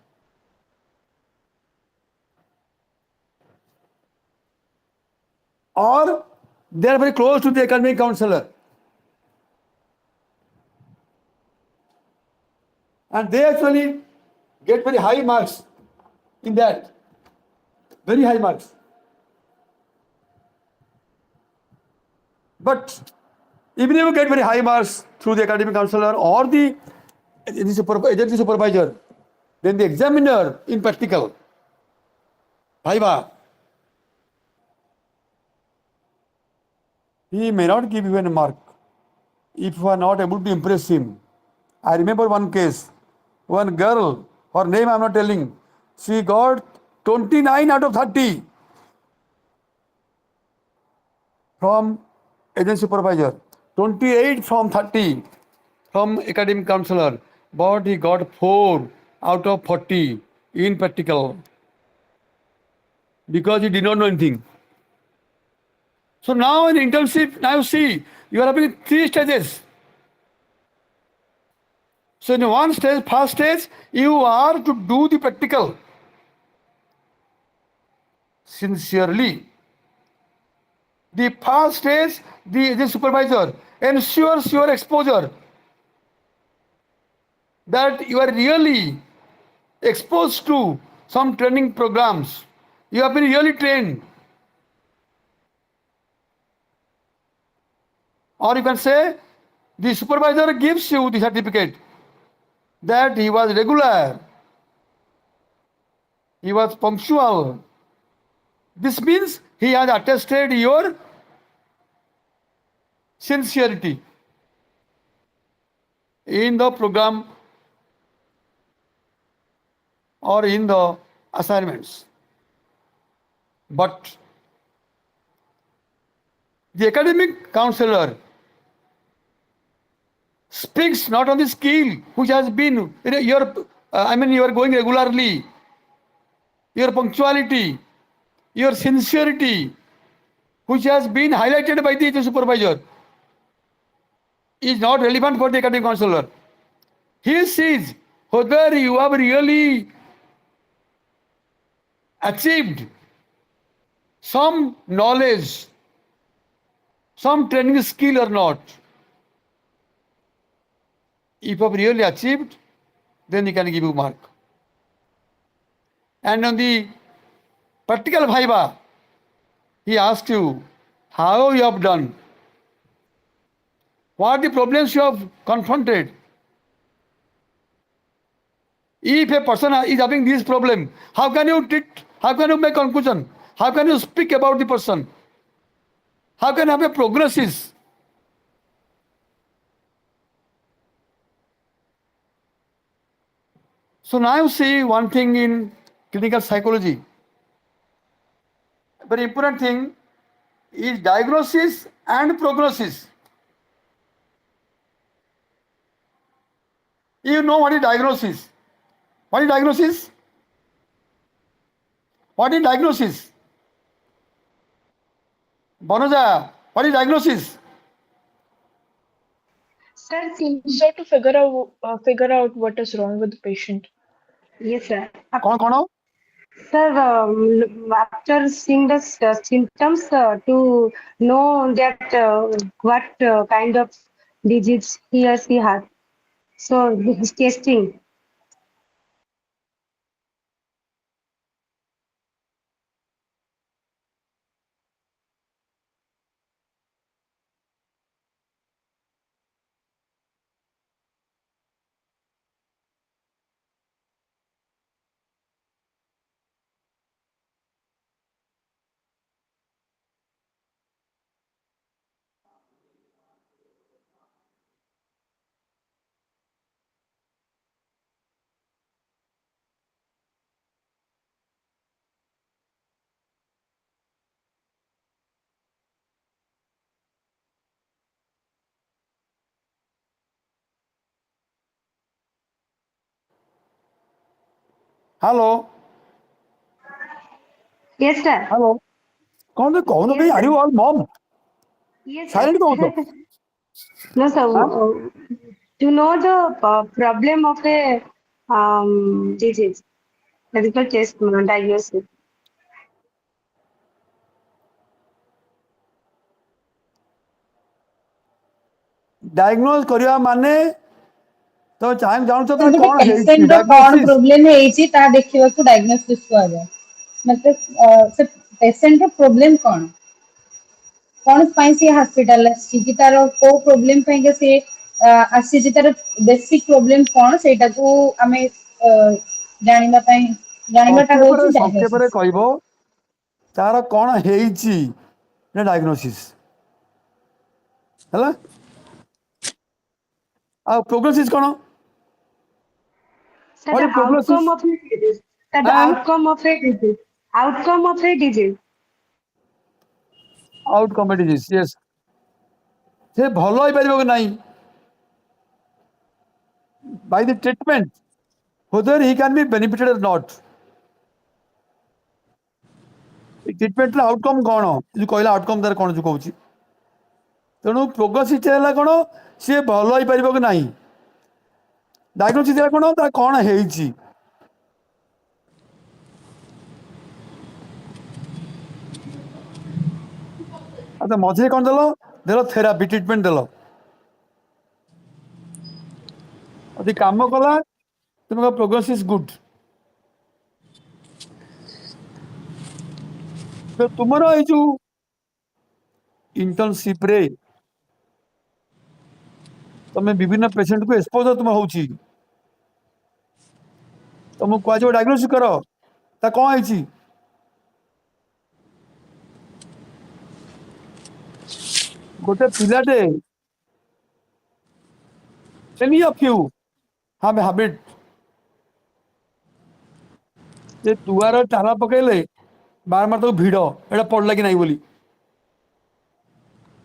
[SPEAKER 1] Or they are very close to the academic counselor. And they actually get very high marks in that. Very high marks. But even if you get very high marks through the academic counselor or the agency supervisor, then the examiner in practical, Viva, he may not give you a mark if you are not able to impress him. I remember one case, one girl, her name I am not telling, she got 29 out of 30 from agency supervisor, 28 from 30 from academic counselor, but he got 4 out of 40 in practical because he did not know anything. So now in internship, now you see, you are having 3 stages. So in one stage, first stage, you are to do the practical sincerely. The first stage, the supervisor ensures your exposure, that you are really exposed to some training programs. You have been really trained. Or you can say, the supervisor gives you the certificate that he was regular, he was punctual. This means he has attested your sincerity in the program or in the assignments. But the academic counselor speaks not on the skill which has been you are going regularly, your punctuality, your sincerity, which has been highlighted by the supervisor, is not relevant for the academic counselor. He sees whether you have really achieved some knowledge, some training skill or not. If you have really achieved, then he can give you mark. And on the practical viva, he asks you how you have done, what are the problems you have confronted. If a person is having this problem, how can you treat, how can you make conclusion? How can you speak about the person? How can you have a prognosis? So now you see one thing in clinical psychology. Very important thing is diagnosis and prognosis. You know what is diagnosis? What is diagnosis? What is diagnosis? Banoja, what is diagnosis?
[SPEAKER 5] Sir,
[SPEAKER 8] So to figure out what is wrong with the patient.
[SPEAKER 5] yes, sir.
[SPEAKER 1] कौन कौन हो?
[SPEAKER 5] Sir, after seeing the symptoms to know that what kind of disease he or she has. So this is testing.
[SPEAKER 1] Hello
[SPEAKER 5] Yes, sir.
[SPEAKER 1] Hello कौन तो कौन
[SPEAKER 5] Yes,
[SPEAKER 1] भाई
[SPEAKER 5] sir.
[SPEAKER 1] Are you all mom
[SPEAKER 5] Yes,
[SPEAKER 1] silent कौन तो
[SPEAKER 5] sir. No, sir.
[SPEAKER 1] हाँ
[SPEAKER 5] To know the problem of a disease, medical test diagnosis.
[SPEAKER 1] Diagnose करिया माने तो चाहे जानो तो
[SPEAKER 7] ଗୋଟେ
[SPEAKER 1] कौन है
[SPEAKER 7] ପେସେଣ୍ଟ ର କଣ
[SPEAKER 1] डायग्नोसिस
[SPEAKER 7] ପ୍ରୋବ୍ଲେମ ହେଇଛି ତାହା ଦେଖିବାକୁ ଡାଇଗ୍ନୋସିସ୍ କୁହାଯାଏ। मतलब ସେ ପେସେଣ୍ଟ ର ପ୍ରୋବ୍ଲେମ କଣ ପାଇଁ ସେ ହସ୍ପିଟାଲ ଆସିଛି କି ତାର କୋଉ ପ୍ରୋବ୍ଲେମ ପାଇଁ ସେ ଆସିଛି ତାର ବେସିକ ପ୍ରୋବ୍ଲେମ କଣ ସେଇଟାକୁ ଆମେ ଜାଣିବା ପାଇଁ ଜାଣିବାଟା ହଉଛି
[SPEAKER 1] ସଂକ୍ଷେପରେ
[SPEAKER 7] ଡାଇଗ୍ନୋସିସ୍।
[SPEAKER 1] କହିବ ତାର କଣ ହେଇଛି ନା डायग्नोसिस ହେଲା ଆଉ ପ୍ରୋଗ୍ନୋସିସ୍ କଣ
[SPEAKER 5] Sir,
[SPEAKER 1] what
[SPEAKER 5] the
[SPEAKER 1] is prognosis
[SPEAKER 5] outcome of a disease. Sir, the
[SPEAKER 1] and
[SPEAKER 5] outcome of a disease. Outcome of a disease.
[SPEAKER 1] outcome disease yes ସେ ଭଲ ହେଇପାରିବ କି ନାହିଁ by the treatment whether he can be benefited or not treatment ର outcome कौन जो कहला outcome तार कौन जो कहूँ तेणु प्रोग्नोसिस है कौन सी भल हो पार कि नहीं डायग्नोसिस है कौन तार कौन है अच्छा मझे कौन देल देल थेरापी ट्रिटमेंट देल यदि काम कला तुम प्रोग्नोसिस गुड तुमर ये इंटर्नशिप रे तुम विभिन्न पेशेंट को एक्सपोजर तुम हो तुमको कह डायग्नोसिस कर ता कौन है गोटे पिलाटे any of you have habit जे दुआर ताला पकड़े बारंबार तो भिड़ एटा पड़ला कि नहीं बोली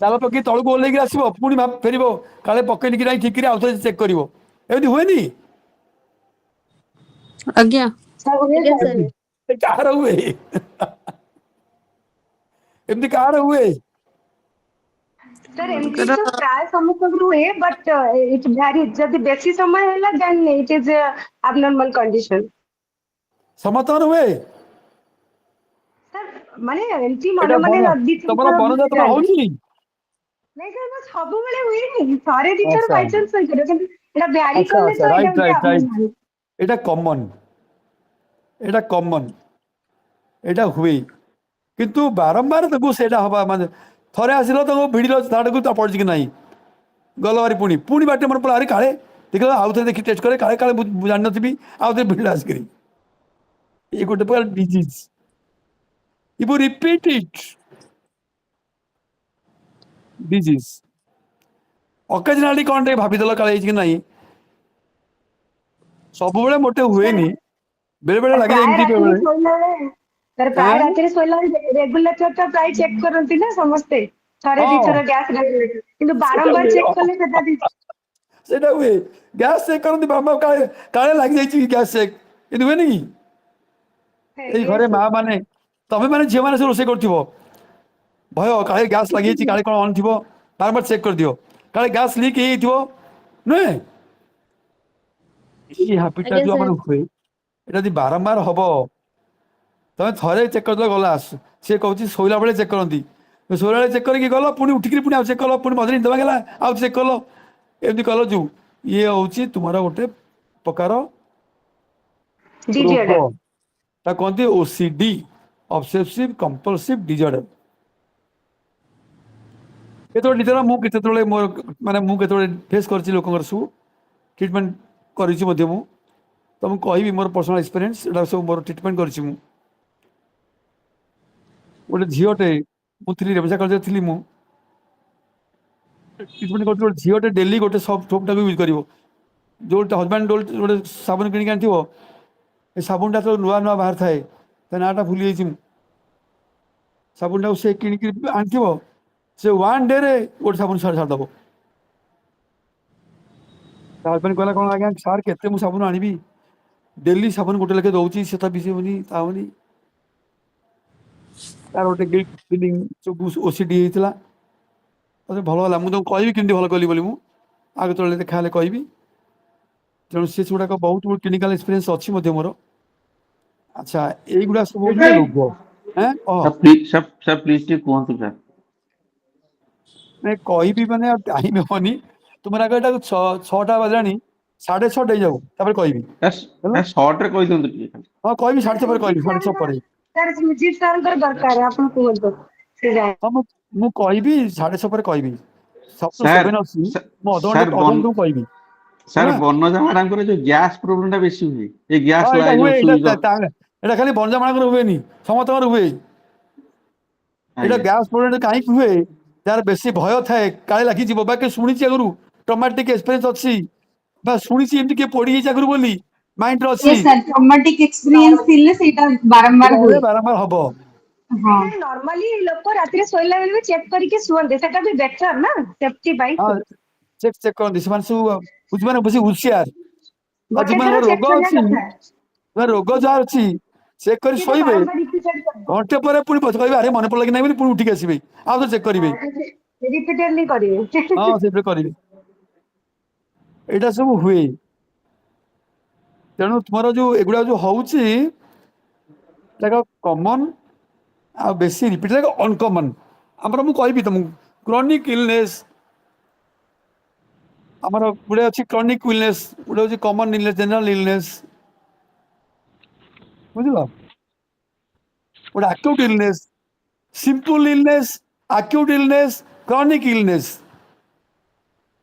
[SPEAKER 1] ताला पकड़ तलू ओल्ल आसो पुणी फेर काले पकड़नी कि नहीं ठीक आउ थे चेक कर हुए
[SPEAKER 3] आज्ञा
[SPEAKER 5] Sir, yes,
[SPEAKER 6] ଆଜ୍ଞା
[SPEAKER 5] sir.
[SPEAKER 6] ସାର୍
[SPEAKER 1] कार हुए एमती कार हुए
[SPEAKER 5] Sir, एमती तो प्राय समस्या हुए but it varies. जब बेसी समय है then it is a abnormal condition.
[SPEAKER 1] समर्थन हुए
[SPEAKER 5] Sir, माने एमती
[SPEAKER 1] एटा
[SPEAKER 5] मन माने
[SPEAKER 1] बन
[SPEAKER 5] दी तीन
[SPEAKER 1] तुम
[SPEAKER 5] थर
[SPEAKER 1] बन
[SPEAKER 5] हुए
[SPEAKER 1] जात्रा
[SPEAKER 5] जाने
[SPEAKER 1] होची
[SPEAKER 5] नहीं सर बस सबुबले हुएनी थरे दी थर
[SPEAKER 1] अच्छा
[SPEAKER 5] बाय चांस होई करे किंतु एटा ब्यारी
[SPEAKER 1] अच्छा
[SPEAKER 5] करले
[SPEAKER 1] अच्छा
[SPEAKER 5] तो एटा
[SPEAKER 1] राइट
[SPEAKER 5] गुटे
[SPEAKER 1] राइट राइट
[SPEAKER 5] abnormal.
[SPEAKER 1] एटा कॉमन एटा हुए किंतु बारंबार देखो सेटा हवा माने थरे आसिलो तो भिड़िलो ताडकू ता पड़छ कि नहीं गलवारी पुणी पुणी बाटे मन पड़ा अरे काले देख आउ थे देखी टेस्ट करे काले काले जान नथिबी आउ थे भिड़ आस करी ये गोटे प्रकार disease if you repeat it disease occasionally कौन टे भाभी काले कि नहीं सब बेले मोटे हुए
[SPEAKER 5] Sir,
[SPEAKER 1] नहीं बेले बेले लगे
[SPEAKER 5] प्राय
[SPEAKER 1] एमती
[SPEAKER 5] रात्रि
[SPEAKER 1] बेले
[SPEAKER 5] सोइला सर प्राय
[SPEAKER 1] हाँ
[SPEAKER 5] रात्रि सोइला रेगुलेटर तो प्राय चेक करंती ना समस्ते थरे दी थर गैस रेगुलेटर किंतु
[SPEAKER 1] सेटा
[SPEAKER 5] बारंबार चेक
[SPEAKER 1] हुए
[SPEAKER 5] करले सेटा दी
[SPEAKER 1] सेटा हुए गैस चेक करती बाबा काले काले लग जाइए गैस चेक ये हुए नहीं ये घरे
[SPEAKER 5] yes sir.
[SPEAKER 1] माँ माने तमें माने झील मैंने रोसे कर भय काले गैस लगे काले कौन अन थी बार बार चेक कर दियो काले गैस लीक हो नुहे ये हाबिटा
[SPEAKER 6] ଆଜ୍ଞା
[SPEAKER 1] जो आम
[SPEAKER 6] ସାର୍
[SPEAKER 1] हुए ये बारंबार हम तुम थे चेक कर गला सी कहूँ शोला बेले चेक करती शोला बेले चेक करके गल पुणी उठिक पुणी आउ चेक कल पुणी मधुरी निद भागला आउ चेक कल एमती कल जो ये हूँ तुम गोटे प्रकार रोग
[SPEAKER 5] Disorder.
[SPEAKER 1] कहते ओसीडी ऑब्सेसिव कंपल्सिव डिजॉर्डर केतोळे निजरा मु केतोळे मोर माने मु केतोळे फेस करछि लोकंगर सब ट्रीटमेंट करिछि मध्ये मु तुम कहबी मोर पर्सनल एक्सपीरियंस एटा सब मोर ट्रीटमेंट करिछि मु गोटे झीओटे मु थ्री रेवसा कॉलेज थिली मु ट्रीटमेंट करछि गोटे झीओटे डेली गोटे सब सोपटा यूज करिवो जोटा हस्बैंड गोटे साबुन किनि आनथिवो ए साबुनटा तो नुआ नुआ बाहर थाए ता नाटा भूली जाइछि मु साबुनटा से किनि आनथिवो से वन डे रे गोटे साबुन छाड़ दबो हस्बैंड कहला कौन आज्ञा सार केते मु साबुन आनिबी डेली साबुन गोटे लेखे दौची से मिसेबनी तावनी तार गोटे गिल्ट फिलिंग सब ओसीडी होता मत भल है मुझे कहि केमती भल कली मु आगे तले देखा कहि तेणु सी गुड़ाक बहुत क्लिनिकल एक्सपीरियंस अच्छी मोर अच्छा युवा सब हूँ रोग हैं
[SPEAKER 4] सर प्लीज सर प्लीज टी कहतु सर
[SPEAKER 1] मैं कहि मैंने टाइम हेनी तुम आगे यहाँ 6टा बजाणी 6:30 जाऊ कहि
[SPEAKER 4] सर शॉर्ट रे कहि दंतु टी
[SPEAKER 1] हाँ कहि 6:30 कहि 6:30 पर
[SPEAKER 5] सर सुजीत सर दरकार आपण कहतो से जाए
[SPEAKER 1] हाँ मु कहि 6:30 पर कहि सब तो
[SPEAKER 4] सर
[SPEAKER 1] 7 अच्छी मु
[SPEAKER 4] सर
[SPEAKER 1] अधघंटे तुमको कहि
[SPEAKER 4] सर
[SPEAKER 1] है
[SPEAKER 4] बनजा मैडम जो गैस प्रॉब्लम टा बेसी हुए ये गैस
[SPEAKER 1] हाँ
[SPEAKER 4] ला
[SPEAKER 1] यहाँ
[SPEAKER 4] जो
[SPEAKER 1] हुए
[SPEAKER 4] सुई
[SPEAKER 1] यहाँ खाली बंजा मानक हुए समस्त हुए यहाँ गैस प्रोब्लेम कहीं हुए यार बेसी भय थाए काले लगी बाकी शुणी आगु ट्रॉमेटिक एक्सपीरियंस अच्छी शुणी एमती किए पड़ी जाइए आगु बोली माइंड अच्छी
[SPEAKER 7] yes sir traumatic experience थिले सेटा बारंबार हुए
[SPEAKER 1] बारंबार हम
[SPEAKER 7] हां
[SPEAKER 5] नॉर्मली लोक रात्रि सोइला बेले भी चेक करके सुवंते सेटा भी बेटर ना सेफ्टी बाई
[SPEAKER 1] हाँ चेक चेक कर सब बुझे बस हुशियार और
[SPEAKER 5] गोटे
[SPEAKER 1] जो
[SPEAKER 5] थर चेक
[SPEAKER 1] रोग
[SPEAKER 5] करना
[SPEAKER 1] अच्छी
[SPEAKER 5] କଥା
[SPEAKER 1] रोग जहाँ अच्छी चेक कर
[SPEAKER 5] କିନ୍ତୁ
[SPEAKER 1] शोबे
[SPEAKER 5] ବାରମ୍ବାର repeated କରିବେ
[SPEAKER 1] घंटे पर पुणी पच कह अरे मन पड़ा कि नहीं पुणी उठिक आसबे आउ तो चेक करेंगे
[SPEAKER 5] रिपीटेडली କରିବେ
[SPEAKER 1] हाँ से करेंगे यहाँ सब हुए तेणु तुम जो एगुड़ा जो हूँ कमन आ बेसी रिपीट लाइक अनकमन आमर मुझे तुमको क्रॉनिक इलनेस आमर गुड़े अच्छी क्रॉनिक इलनेस गुड़े हूँ कमन इलनेस जनरल इलनेस बुझल गोटे acute illness simple illness acute illness chronic illness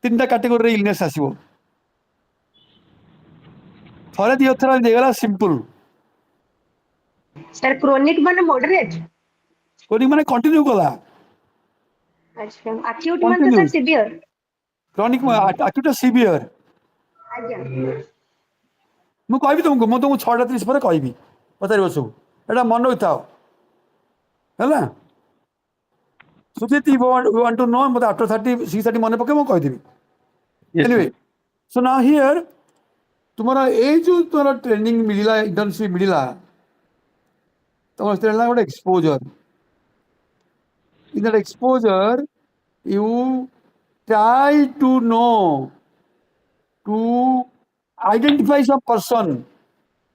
[SPEAKER 1] 3टा कैटेगरी इलनेस आसो थरे दी थर देगला सिंपल
[SPEAKER 5] सर क्रोनिक माने मॉडरेट
[SPEAKER 1] क्रॉनिक माने कंटिन्यू कला
[SPEAKER 5] अच्छा अक्यूट माने sir severe
[SPEAKER 1] chronic acute severe
[SPEAKER 5] आज्ञा
[SPEAKER 1] मुझे कहि तुमको मुझे तुमको 6:30 पर कहि पचार सब यहाँ मन रही है सुजीत वांट टू नो मत आफ्टर 6:30 मन पके मुझे कहीदेवी एनीवे सो नाउ हियर तुम्हारा ये जो तुम्हारा ट्रेनिंग मिलला इंटर्नशिप मिलला तुम गोटे exposure in that exposure you try to know to identify some person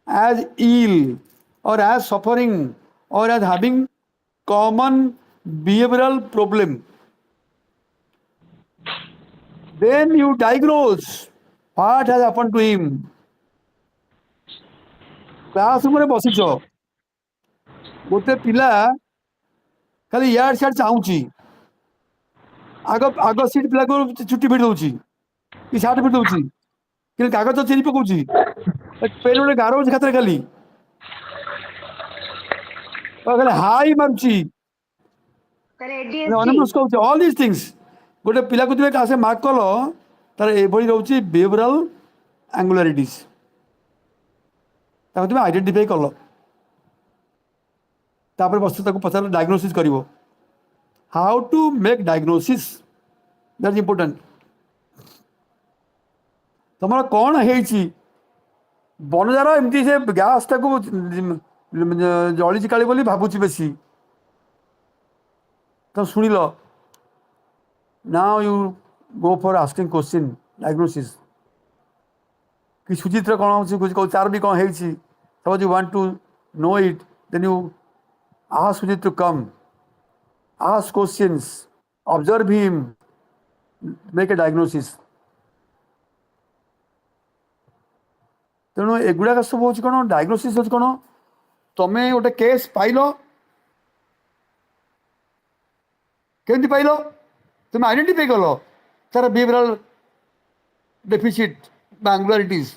[SPEAKER 1] as ill or as suffering or as having common behavioral problem. Then you diagnose what has happened to him. Classroom रे बसिच गोटे पिला खाली यार सियार चाहूची आग आग seat पिला को चुट्टी फिट दउची कि सार्ट फिट दउची कि कागज चिरी पकाउची पेन गोटे गार होची खातिर खाली खाली हाई मारुची
[SPEAKER 5] सर एडीएसडी
[SPEAKER 1] अनमस्क होची ऑल दिस थिंग्स गोटे पिला को तुमे कासे मार्क कलो तार एभली रहउची बिहेवियरल एंगुलारिटीज ताको तुमे आइडेंटिफाई कलो तापर बस्तु ताको पचार डायग्नोसिस करिवो how to make diagnosis that is important तुम कौन है बनजार एमती से गैस टाक जली चिकाली बोली भावुची बेसी तो शुण लो now you go for asking question diagnosis कि सुजित कौन हो चार भी कौन है suppose you want to know it then you ask Sujit to come ask questions observe him make a diagnosis तेणु एगुड़ाक सब हूँ कौन डायग्नोसिस हूँ कौन तुम्हें गोटे केस पाइल केमती पाइल तुम आइडेंटिफाई कल तार बिहेवियरल डेफिसिट एंगुलारिटीज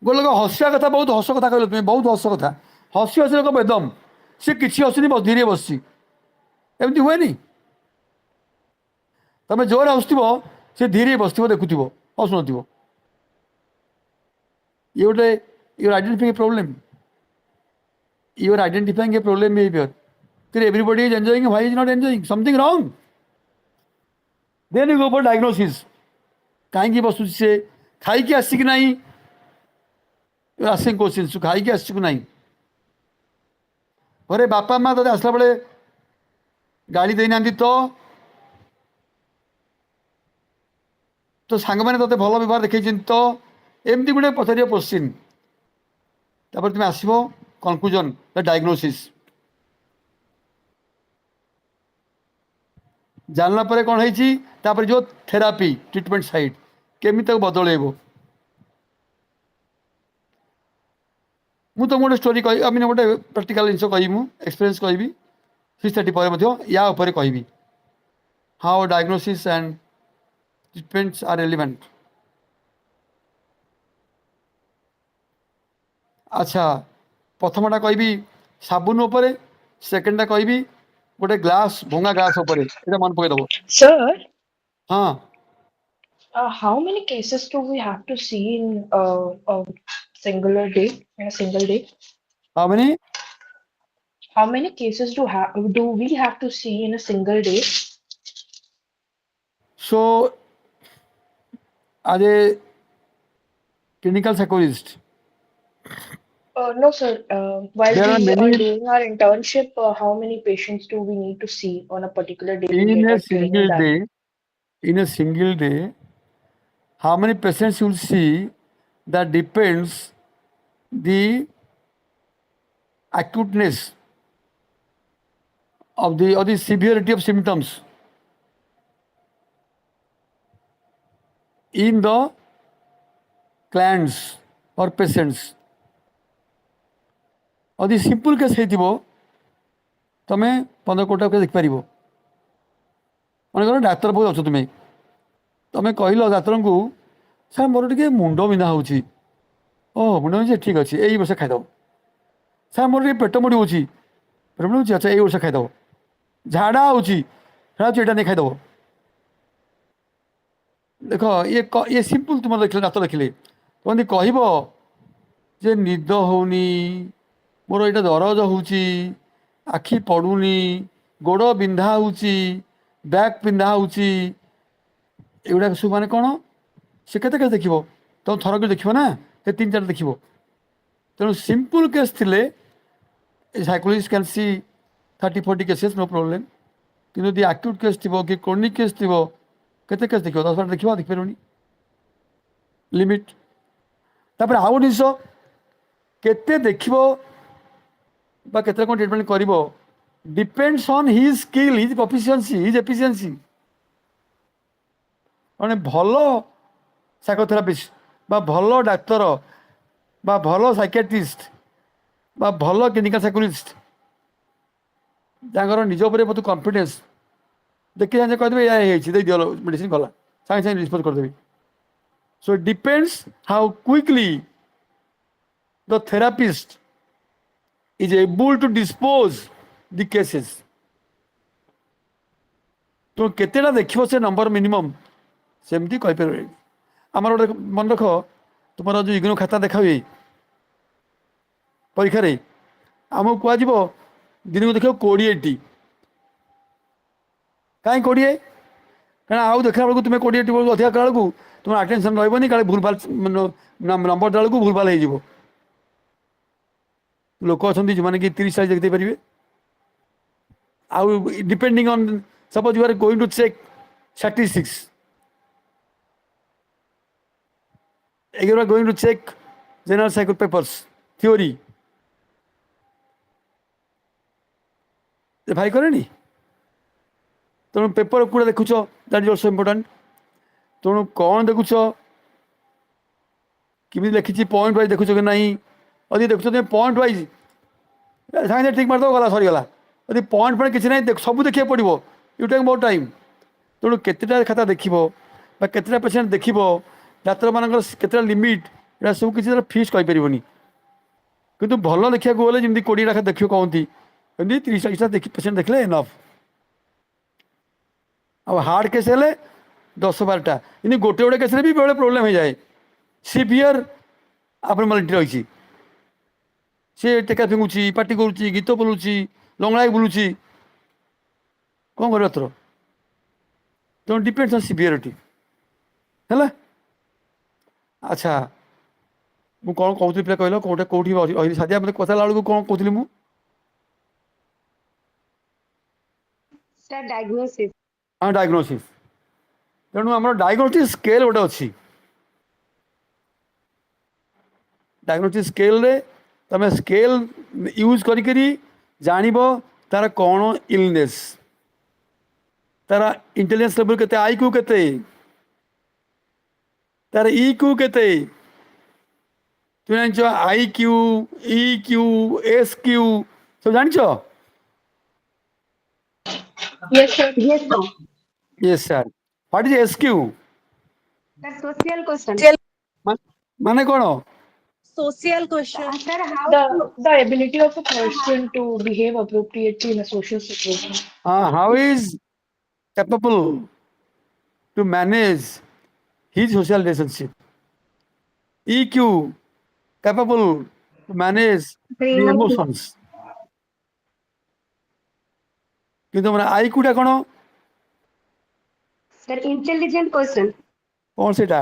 [SPEAKER 1] गोटे लोक हसिया कथा बहुत हस कथा कहल तुम्हें बहुत हस कथा हसी हसी लोक बेदम सी किसी हसुनी धीरे बस एमती हुए नी तुम जोर हसुव सी धीरे बस देखुव हसुन ये गोटे you are identifying a problem you are identifying a problem behavior. Then everybody is enjoying, why is not enjoying? Something wrong. Then you go for diagnosis. कहीं बसुची से ଖାଇକି ଆସିଛି କି ନାହିଁ ଆସିଂ କୋଶ୍ଚିନ୍ ତୁ ଖାଇକି ଆସିଛୁ କି ନାହିଁ ଘରେ ବାପା ମା ତୋତେ ଆସିଲା ବେଳେ ଗାଳି ଦେଇନାହାନ୍ତି ତ ସାଙ୍ଗମାନେ ତୋତେ ଭଲ ବ୍ୟବହାର ଦେଖେଇଛନ୍ତି ତ ଏମିତି ଗୋଟେ ପଚାରିବ କୋଶ୍ଚିନ୍ ତାପରେ ତୁମେ ଆସିବ କନକ୍ଲୁଜନ୍ ବା ଡାଇଗ୍ନୋସିସ୍ ଜାଣିଲା ପରେ କ'ଣ ହେଇଛି ତାପରେ ଯେଉଁ ଥେରାପି ଟ୍ରିଟମେଣ୍ଟ ସାଇଡ୍ କେମିତି ତାକୁ ବଦଳେଇବ ମୁଁ ତୁମକୁ ଗୋଟେ ଷ୍ଟୋରି କହିବି ମାନେ ଗୋଟେ ପ୍ରାକ୍ଟିକାଲ ଜିନିଷ କହିବି ମୁଁ ଏକ୍ସପିରିଏନ୍ସ କହିବି 6:30 ପରେ ମଧ୍ୟ ୟା ଉପରେ କହିବି ହାଉ ଡାଇଗ୍ନୋସିସ୍ ଆଣ୍ଡ ଟ୍ରିଟମେଣ୍ଟସ୍ ଆର୍ ରେଲିଭେଣ୍ଟ ଆଚ୍ଛା ପ୍ରଥମଟା କହିବି ସାବୁନ ଉପରେ ସେକେଣ୍ଡଟା କହିବି ଗୋଟେ ଗ୍ଲାସ୍ ଭଙ୍ଗା ଗ୍ଲାସ୍ ଉପରେ ଏଇଟା ମନେ ପକେଇଦେବ
[SPEAKER 8] Sir,
[SPEAKER 1] ହଁ
[SPEAKER 8] how many cases do we have to see in a singular day, in a single day?
[SPEAKER 1] how many
[SPEAKER 8] How many cases do we have to see in a single day?
[SPEAKER 1] so as a clinical psychologist
[SPEAKER 8] No, sir. While
[SPEAKER 1] there are
[SPEAKER 8] we are
[SPEAKER 1] many
[SPEAKER 8] doing our internship, how many patients do we need to see on a particular day to
[SPEAKER 1] in
[SPEAKER 8] get
[SPEAKER 1] a
[SPEAKER 8] our training done?
[SPEAKER 1] single day how many patients you will see that depends the acuteness of the severity of symptoms in the clients or patients ଯଦି simple case ହେଇଥିବ ତୁମେ 15 case ଦେଖିପାରିବ ମନେକର ଡାକ୍ତର ପାଖକୁ ଯାଉଛ ତୁମେ କହିଲ ଡାକ୍ତରଙ୍କୁ ସାର୍ ମୋର ଟିକେ ମୁଣ୍ଡ ବିନ୍ଧା ହେଉଛି ମୁଣ୍ଡ ବିନ୍ଧୁଛି ଠିକ୍ ଅଛି ଏଇ ବର୍ଷ ଖାଇଦେବ ସାର୍ ମୋର ଟିକେ ପେଟ ମୋଡ଼ି ହେଉଛି ପେଟ ମୋଡ଼ି ହେଉଛି ଆଚ୍ଛା ଏଇ ବର୍ଷ ଖାଇଦେବ ଝାଡ଼ା ହେଉଛି ଏଇଟା ନେଇ ଖାଇଦେବ ଦେଖ ଇଏ ସିମ୍ପଲ୍ ତୁମର ଦେଖିଲେ ଡାକ୍ତର ଦେଖିଲେ ତୁମେ ଯଦି କହିବ ଯେ ନିଦ ହେଉନି ମୋର ଏଇଟା ଦରଜ ହେଉଛି ଆଖି ପଡ଼ୁନି ଗୋଡ଼ ବିନ୍ଧା ହେଉଛି ବ୍ୟାକ୍ ବିନ୍ଧା ହେଉଛି ଏଗୁଡ଼ାକ ସବୁ ମାନେ କ'ଣ ସେ କେତେ କେସ୍ ଦେଖିବ ତୁମେ ଥରକୁ ଦେଖିବ ନା ସେ 3-4 ଦେଖିବ ତେଣୁ ସିମ୍ପଲ୍ କେସ୍ ଥିଲେ psychologist can C 30-40 cases no problem କିନ୍ତୁ ଯଦି ଆକ୍ୟୁଟ୍ କେସ୍ ଥିବ କି କ୍ରୋନିକ୍ କେସ୍ ଥିବ କେତେ କେସ୍ ଦେଖିବ 10-12 ଦେଖିବ ଦେଖିପାରିବନି ଲିମିଟ୍ ତାପରେ ଆଉ ଜିନିଷ କେତେ ଦେଖିବ ବା କେତେ କ'ଣ ଟ୍ରିଟମେଣ୍ଟ କରିବ depends on his skill his proficiency his efficiency ମାନେ ଭଲ ସାଇକୋଥେରାପିଷ୍ଟ ବା ଭଲ ଡାକ୍ତର ବା ଭଲ ସାଇକିଆଟ୍ରିଷ୍ଟ ବା ଭଲ କ୍ଲିନିକାଲ ସାଇକୋଲୋଜିଷ୍ଟ ତାଙ୍କର ନିଜ ଉପରେ ବହୁତ କନଫିଡେନ୍ସ ଦେଖି ସାଙ୍ଗେ କହିଦେବେ ଏଇଆ ହେଇଛି ଦେଇଦିଅ ମେଡ଼ିସିନ ଗଲା ସାଙ୍ଗେ ସାଙ୍ଗେ ଡିସ୍ପୋଜ୍ କରିଦେବି so it depends how quickly the therapist is able to dispose the cases ତ କେତେଟା ଦେଖିବ ସେ ନମ୍ବର ମିନିମମ୍ ସେମିତି କହିପାରିବେ ଆମର ଗୋଟେ ମନେ ରଖ ତୁମର ଯେଉଁ ଇଗ୍ନୋ ଖାତା ଦେଖା ହୁଏ ପରୀକ୍ଷାରେ ଆମକୁ କୁହାଯିବ ଦିନକୁ ଦେଖିବ 20ଟି କାହିଁ 20 କାରଣ ଆଉ ଦେଖିଲା ବେଳକୁ ତୁମେ 20ଟି ବେଳକୁ ଅଧିକା କଲା ବେଳକୁ ତୁମର ଆଟେନସନ୍ ରହିବନି କାଳେ ଭୁଲଭାଲ ନମ୍ବର ଦେଲା ବେଳକୁ ଭୁଲଭାଲ ହେଇଯିବ ଲୋକ ଅଛନ୍ତି ଯେଉଁମାନେ କି 30 ଦେଖିଦେଇପାରିବେ ଆଉ depending on suppose you are going to check statistics you are going to check general cycle papers theory ଭାଇ କରେନି ତେଣୁ ପେପର କୋଉଟା ଦେଖୁଛ ଦ୍ୟାଟ୍ ଇଜ୍ ଅଲସୋ ଇମ୍ପୋର୍ଟାଣ୍ଟ ତେଣୁ କ'ଣ ଦେଖୁଛ କେମିତି ଲେଖିଛି ପଏଣ୍ଟ ୱାଇଜ୍ ଦେଖୁଛ କି ନାହିଁ ଯଦି ଦେଖୁଛ ତୁମେ ପଏଣ୍ଟ ୱାଇଜ୍ ସାଙ୍ଗେ ସାଙ୍ଗେ ଠିକ୍ ମାରିଦେବ ଗଲା ସରିଗଲା ଯଦି ପଏଣ୍ଟ ଫଏଣ୍ଟ କିଛି ନାହିଁ ସବୁ ଦେଖିବାକୁ ପଡ଼ିବ ୟୁ ଟେକ୍ ମୋର୍ ଟାଇମ୍ ତେଣୁ କେତେଟା ଖାତା ଦେଖିବ ବା କେତେଟା ପେସେଣ୍ଟ ଦେଖିବ ଡାକ୍ତରମାନଙ୍କର କେତେଟା ଲିମିଟ୍ ଏଇଟା ସବୁ କିଛି ଫିକ୍ସ କହିପାରିବନି କିନ୍ତୁ ଭଲ ଦେଖିବାକୁ ଗଲେ ଯେମିତି 20ଟା ଖାତା ଦେଖିବ କହନ୍ତି ଏମିତି 30-40ଟା ପେସେଣ୍ଟ ଦେଖିଲେ ଏନଫ୍ ଆଉ ହାର୍ଡ଼ କେସ୍ ହେଲେ 10-12ଟା ଏମିତି ଗୋଟେ ଗୋଟେ କେସ୍ରେ ବି ବେଳେ ପ୍ରୋବ୍ଲେମ୍ ହେଇଯାଏ ସିଭିୟର ଆବନର୍ମାଲିଟି ରହିଛି ସେ ଟେକା ଫିଙ୍ଗୁଛି ପାଟି କରୁଛି ଗୀତ ବୋଲୁଛି ଲଙ୍ଗଳାଇ ବୁଲୁଛି କ'ଣ କରିବ ଏଥର ତେଣୁ ଡିପେଣ୍ଡସ୍ ଅନ୍ ସିଭିୟରିଟି ହେଲା ଆଚ୍ଛା ମୁଁ କ'ଣ କହୁଥିଲି ପିଲା କହିଲ କୋଉଟା କୋଉଠି ସାଦିଆ ମୋତେ କଥା ହେଲା ବେଳକୁ କ'ଣ କହୁଥିଲି ମୁଁ?
[SPEAKER 5] Sir, diagnosis.
[SPEAKER 1] ହଁ ଡାଇଗ୍ନୋସିସ୍। ତେଣୁ ଆମର ଡାଇଗ୍ନୋଷ୍ଟିକ୍ ସ୍କେଲ୍ ଗୋଟେ ଅଛି। ଡାଇଗ୍ନୋଷ୍ଟିକ୍ ସ୍କେଲ୍ରେ ତମେ ସ୍କେଲ୍ ୟୁଜ୍ କରିକିରି ଜାଣିବ ତାର କ'ଣ ଇଲନେସ୍, ତାର ଇଣ୍ଟେଲିଜେନ୍ସ ଲେଭେଲ୍ କେତେ, IQ କେତେ, ତାର EQ କେତେ। তুমি জানিছ IQ, EQ, SQ ସବୁ ଜାଣିଛ?
[SPEAKER 8] Yes, sir.
[SPEAKER 5] Yes, sir.
[SPEAKER 1] Yes sir. What is SQ?
[SPEAKER 5] Sir, social question.
[SPEAKER 1] ମାନେ କ'ଣ?
[SPEAKER 6] Social question.
[SPEAKER 5] Sir, how
[SPEAKER 8] The ability of a person to behave appropriately in a social situation.
[SPEAKER 1] How is capable to manage his social relationship? EQ, capable to manage
[SPEAKER 5] the
[SPEAKER 1] the emotions. কিন্তু মানে IQ টা କ'ଣ?
[SPEAKER 5] Sir, intelligent person.
[SPEAKER 1] କ'ଣ ସେଟା?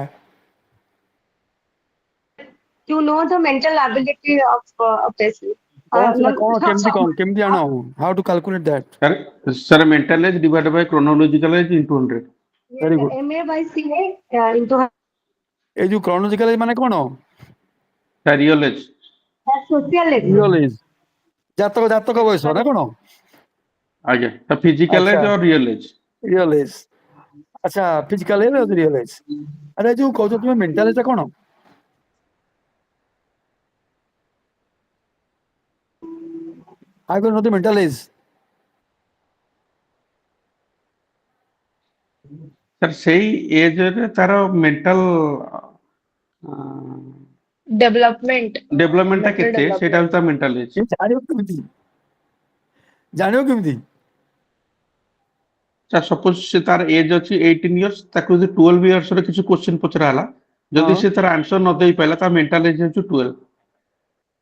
[SPEAKER 5] You know the mental ability of a person.
[SPEAKER 1] କ'ଣ ସେଟା
[SPEAKER 5] no,
[SPEAKER 1] କ'ଣ କେମିତି ଜାଣ? How to calculate that?
[SPEAKER 4] sir mental age divided by chronological age into 100.
[SPEAKER 5] Yes,
[SPEAKER 1] Very
[SPEAKER 5] sir,
[SPEAKER 1] good.
[SPEAKER 5] MA by CA into
[SPEAKER 1] এই ଯୋଉ chronological age ମାନେ କ'ଣ?
[SPEAKER 4] sir real age.
[SPEAKER 5] social age.
[SPEAKER 1] Real age. ଜାତକ ବୟସ ନା କ'ଣ?
[SPEAKER 4] ଆଜ୍ଞା ତ physical age
[SPEAKER 1] ଆଚ୍ଛା।
[SPEAKER 4] or real age.
[SPEAKER 1] Real age. ଆଚ୍ଛା ଫିଜିକାଲ ଏଜ୍ ଆଉ ରିଅଲ ଏଜ୍। ଆରେ ଯୋଉ କହୁଛ ତୁମେ ମେଣ୍ଟାଲ ଏଜ୍ କ'ଣ? How can you know the mental age?
[SPEAKER 4] sir ସେଇ ଏଜ୍ ରେ ତାର mental
[SPEAKER 8] Development.
[SPEAKER 4] development ଟା
[SPEAKER 8] Mental
[SPEAKER 4] କେତେ
[SPEAKER 8] development.
[SPEAKER 4] ସେଇଟା ହଉଛି ତା mental age.
[SPEAKER 1] ଜାଣିବ କେମିତି? ଜାଣିବ କେମିତି?
[SPEAKER 4] sir suppose ସେ ତାର ଏଜ୍ ଅଛି 18 years ତାକୁ ଯଦି 12 years ର କିଛି କ୍ୱେଶ୍ଚନ ପଚରା ହେଲା ଯଦି
[SPEAKER 1] ହଁ।
[SPEAKER 4] ସେ ତାର ଆନ୍ସର ନ ଦେଇ ପାଇଲା ତା mental age ହେଉଛି 12।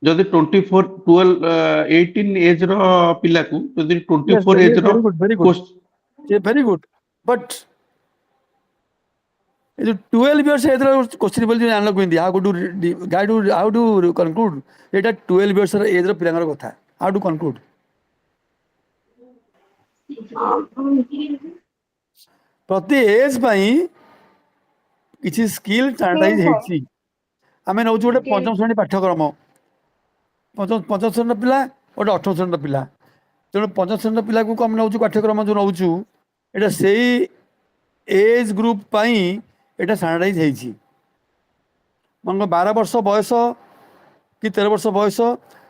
[SPEAKER 4] ଯଦି 24 12 18 ଏଜ୍ ର ପିଲାକୁ ଯଦି 24 ଏଜ୍ ର
[SPEAKER 1] very good but ଏ ଯୋଉ 12 years ଏଜ୍ ର କ୍ୱେଶ୍ଚନ ବୋଲି ଜାଣିଲ କେମିତି? how to conclude ଏଇଟା 12 years ର ଏଜ୍ ର ପିଲାଙ୍କର କଥା? how to conclude? ପ୍ରତି ଏଜ୍ ପାଇଁ କିଛି ସ୍କିଲ୍ ଷ୍ଟାଣ୍ଡାର୍ଡାଇଜ୍ ହେଇଛି। ଆମେ ନେଉଛୁ ଗୋଟେ ପଞ୍ଚମ ଶ୍ରେଣୀ ପାଠ୍ୟକ୍ରମ, ପଞ୍ଚମ ଶ୍ରେଣୀର ପିଲା ଗୋଟେ ଅଷ୍ଟମ ଶ୍ରେଣୀର ପିଲା। ତେଣୁ ପଞ୍ଚମ ଶ୍ରେଣୀର ପିଲାକୁ ଆମେ ନେଉଛୁ ପାଠ୍ୟକ୍ରମ ଯେଉଁ ନେଉଛୁ ଏଇଟା ସେଇ ଏଜ୍ ଗ୍ରୁପ୍ ପାଇଁ ଏଇଟା ଷ୍ଟାଣ୍ଡାର୍ଡାଇଜ୍ ହେଇଛି। ମନେ 12 ବର୍ଷ ବୟସ କି 13 ବର୍ଷ ବୟସ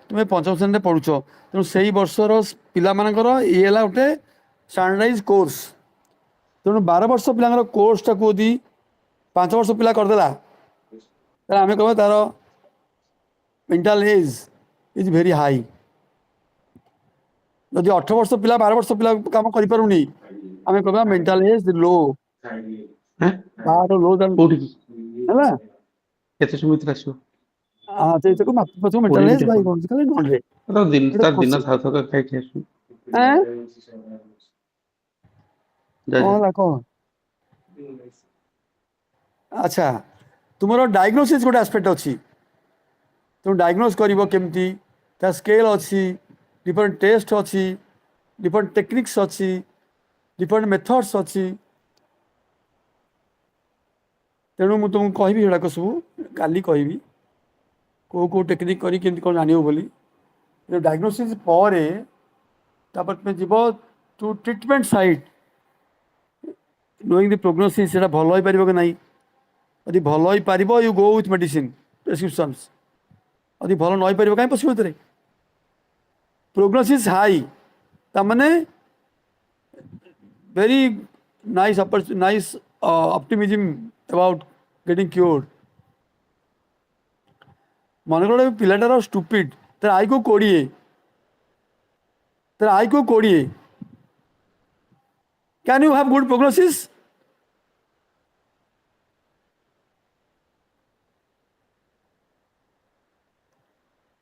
[SPEAKER 1] ତୁମେ ପଞ୍ଚମ ଶ୍ରେଣୀରେ ପଢ଼ୁଛ, ତେଣୁ ସେଇ ବର୍ଷର ପିଲାମାନଙ୍କର ଇଏ ହେଲା ଗୋଟେ ଷ୍ଟାଣ୍ଡାର୍ଡାଇଜ୍ କୋର୍ସ। ତେଣୁ 12 ବର୍ଷ ପିଲାଙ୍କର କୋର୍ସଟାକୁ ଯଦି 5 ବର୍ଷ ପିଲା କରିଦେଲା ତାହେଲେ ଆମେ କହିବା ତାର mental age is very high. ଯଦି 18 ବର୍ଷ ପିଲା 12 ବର୍ଷ ପିଲା କାମ କରିପାରୁନି ଆମେ କହିବା ମେଣ୍ଟାଲ ଏଜ୍ ଲୋ। ଲୋ
[SPEAKER 4] କୋଉଠି
[SPEAKER 1] ହେଲା।
[SPEAKER 4] କେତେ ସମୟ ଭିତରେ ଆସିବ?
[SPEAKER 1] ସେଇଟାକୁ ମେଣ୍ଟାଲ ଏଜ୍ ବାଇ ନନ୍ରେ
[SPEAKER 4] ତାର ଦିନ ଥାଉ ଥାଉ ଖାଇକି ଆସିବୁ।
[SPEAKER 1] କ'ଣ ହେଲା କ'ଣ? ଆଚ୍ଛା ତୁମର ଡାଇଗ୍ନୋସିସ୍ ଗୋଟେ ଆସ୍ପେକ୍ଟ ଅଛି। ତେଣୁ ଡାଇଗ୍ନୋସ୍ କରିବ କେମିତି, ତା ସ୍କେଲ୍ ଅଛି, ଡିଫରେଣ୍ଟ ଟେଷ୍ଟ ଅଛି, ଡିଫରେଣ୍ଟ ଟେକ୍ନିକ୍ସ ଅଛି, ଡିଫରେଣ୍ଟ ମେଥଡ୍ସ ଅଛି। ତେଣୁ ମୁଁ ତୁମକୁ କହିବି ସେଗୁଡ଼ାକ ସବୁ କାଲି କହିବି କେଉଁ ଟେକ୍ନିକ୍ କରି କେମିତି କ'ଣ ଜାଣିବ ବୋଲି। ଡାଇଗ୍ନୋସିସ୍ ପରେ ତାପରେ ତୁମେ ଯିବ ଟୁ ଟ୍ରିଟମେଣ୍ଟ ସାଇଟ୍, ନୋଇଂ ଦି ପ୍ରୋଗ୍ନୋସିସ୍ ସେଇଟା ଭଲ ହେଇପାରିବ କି ନାହିଁ। ଯଦି ଭଲ ହେଇପାରିବ ୟୁ ଗୋ ୱିଥ୍ ମେଡିସିନ୍ ପ୍ରେସ୍କ୍ରିପସନ୍ସ, ଯଦି ଭଲ ନ ହେଇପାରିବ କାହିଁ ପଶିବ ଏଥିରେ। ପ୍ରୋଗ୍ନୋସିସ୍ ହାଇ ତାମାନେ very nice optimism about getting cured. ମନେକର ପିଲାଟାର ଷ୍ଟୁପିଡ୍, ତାର IQ 20, can you have good prognosis?